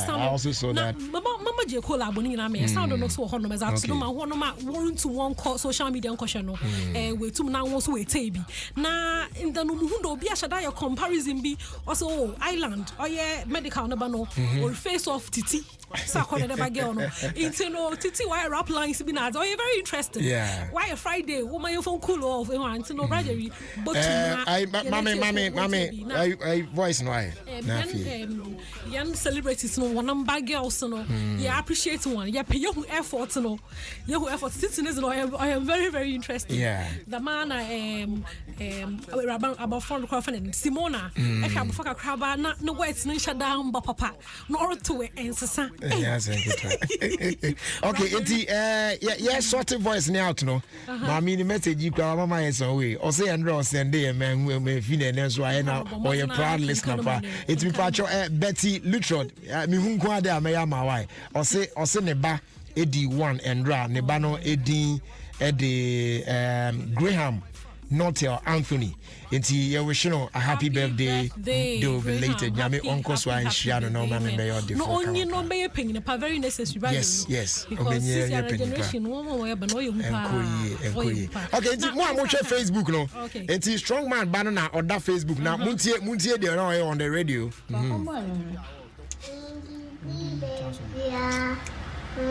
I also saw that mama je kola boni na me sound no so ho no me za to ma ho no ma want to one call social media nkohwe no we tum na won so we tay bi na in the no mu hu do obi ashada your comparison bi also island oye medical no ba no or face off titi so call the girl no into no titi why rap lines be na oh you very interesting why a Friday woman you phone cool off into no bravery but mommy I voice no I young celebrities no one number girls no yeah appreciate one yeah pay your effort no your effort sitting is no I am very very interested the man about front crowdfunding Simona I have fuck a crab no words no shut down papa no to it and sasa yes okay enti sort of voice now to know mommy the message you kwa mama is away or say and send day man we feel na so I now or your proud listener pa it be patcho Betty Lutrod me hu nko ade amaya ma why or say ne ba edi one and ra ne ba no edi Graham Notel Anthony Inti you wish no a happy birthday do belated nyame onko so an hia no man me your no only no be paying pa very necessary right yes because generation one way but no you okay mo share Facebook no inti strong man ba no na other Facebook na muntie dey on the radio Oh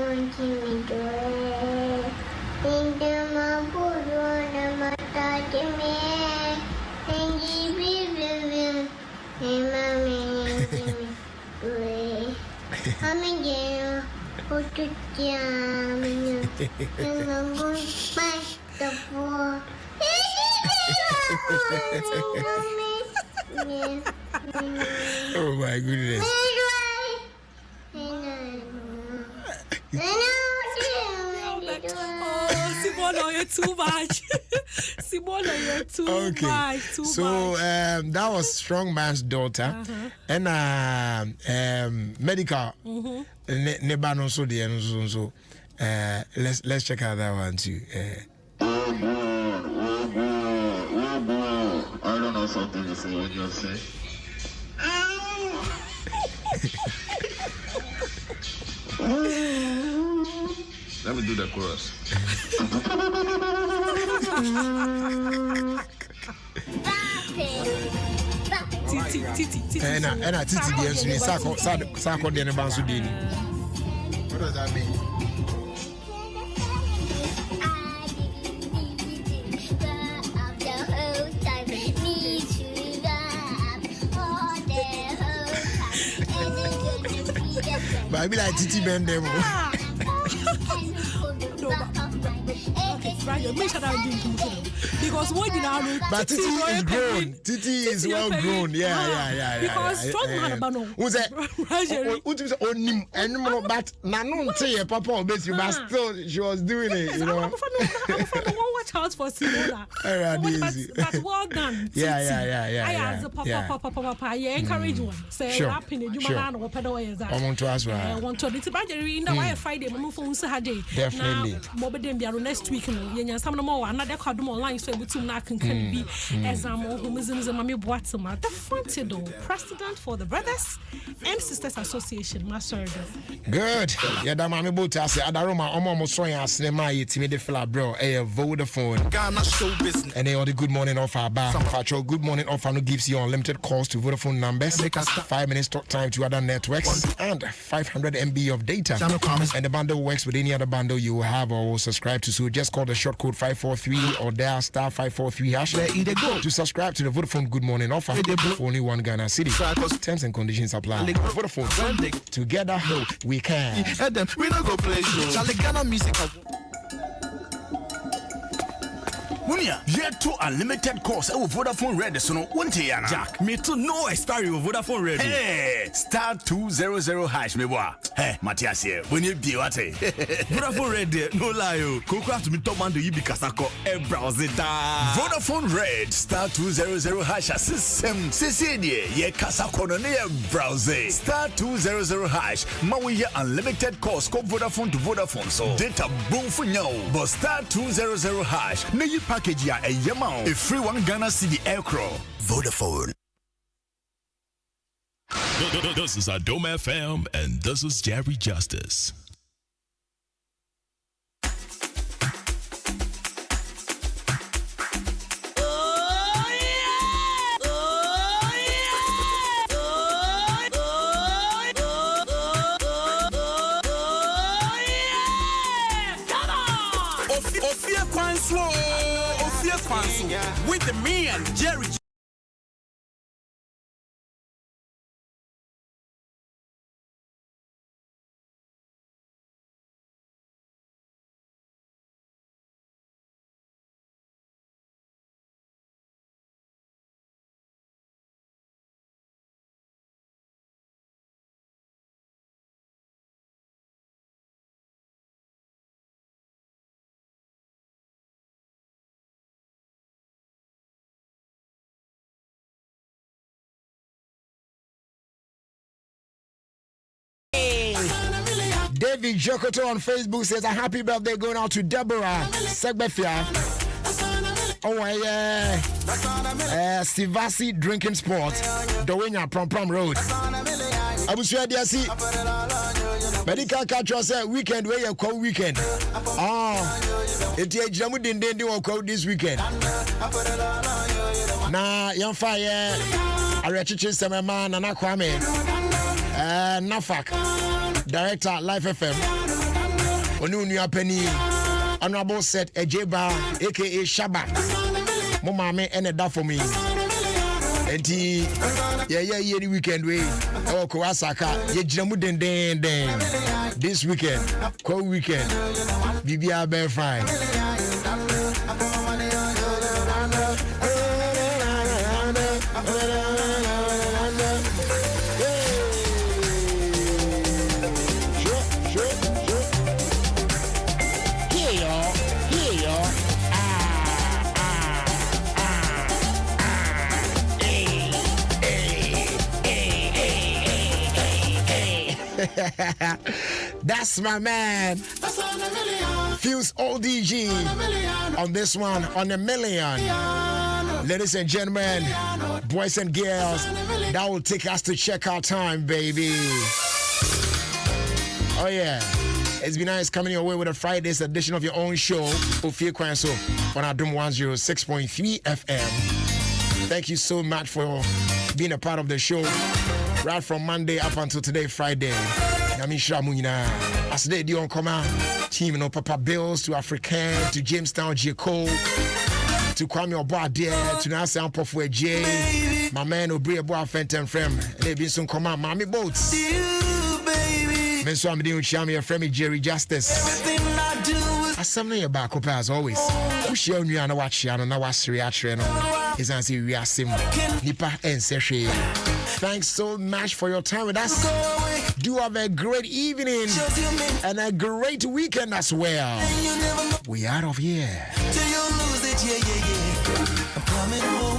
my goodness. Simona, you're too much. Simona, you're too much. So that was Strong Man's daughter, and medical. Nebano so the so. Let's check out that one too. I don't know something to say when you say. Let me do the chorus. And I Titi yes, we Sako the Bansudini. What does that mean? But I be like Titi Ben demo. Because what you know, but Titi is grown. Titi is well grown. Yeah. Because Strong Man Bano. Who's that? Onim and but Nanon say Papa obey you, but still she was doing it, you know. I'm watch out for Simona. But well done. Yeah. I ask Papa. You encourage one. Say rapping you man or pedo is that. I want to ask I want to it's about in the why Friday mama phone say day. Definitely. Now them be next week no. You some more another card online so able to na can be exam or homisms and mami boatema. The front door president for the Brothers and Sisters Association, Master. Good. Yeah, that mami bota say adaroma omo so yan cinema yetimi de fla bro. Vodafone. Ghana show business. And they all the good morning offer bar. Factual good morning offer no gives you unlimited calls to Vodafone numbers, 5 minutes talk time to other networks, and 500 MB of data. And the bundle works with any other bundle you have or subscribe to. So just call the short code 543 or dial star 543 hash to subscribe to the Vodafone good morning offer for only one Ghana city. Terms and conditions apply. Vodafone. Together we can. We don't go play show. Ghana music. Munia, yet to unlimited course of Vodafone Red, so no one Tiana. Jack, me too, no expiry of Vodafone Red. Hey, star 200 hash me wa. Hey, Matthias here, when you be what? Vodafone Red, no lie, Coca to me top man do you because I call a browser. Vodafone Red, star 200 hash system. Cecilia, ye Casa Coronia browser. Star 200 hash, Maui unlimited course, call Vodafone to Vodafone, so data boom for now. But star 200 hash, may you package ya a yamao, a free one Ghana City aircraft. Vodafone. This is Adome FM, and this is Jerry Justice. With the me and Jerry. David Jokoto on Facebook says a happy birthday going out to Deborah Segbefia. Oh yeah, Sivasi Drinking Sport, Dowenya Prom Road. Abusua Diasi, medical catcher said weekend where you call weekend. It's a jamu dinde do call this weekend. Na young fire, I reach some man and Kwame. Nafak. Director, Life FM. Onu Penny. Honorable Set Ejeba, aka Shaba. Momame and a da for me. And yeah, weekend way. Oh, Kawasaka, Yejamu den. This weekend, weekend, BBR Bear Fry. That's my man. Fuse ODG on this one, on a million. Ladies and gentlemen, boys and girls, that will take us to check our time, baby. Oh yeah, it's been nice coming your way with a Friday's edition of your own show, Ofie Kwanso, on Adum 106.3 FM. Thank you so much for being a part of the show. Right from Monday up until today, Friday. Yamisha Munina. As they do on command, team Papa Bills to African to Jamestown J. Cole to Kwame Obuade to Nasa Pofwe J. My man Obri Boa Fenton Frem. They've been some command, Mommy Boats. Menso I'm doing Shami and Fremi Jerry Justice. As something about Copa as always. We show you and watch you and watch reaction. Is answer we are sim Nipa and Seshi. Thanks so much for your time with us. Do have a great evening and a great weekend as well. We out of here. Till you lose it, I'm coming home.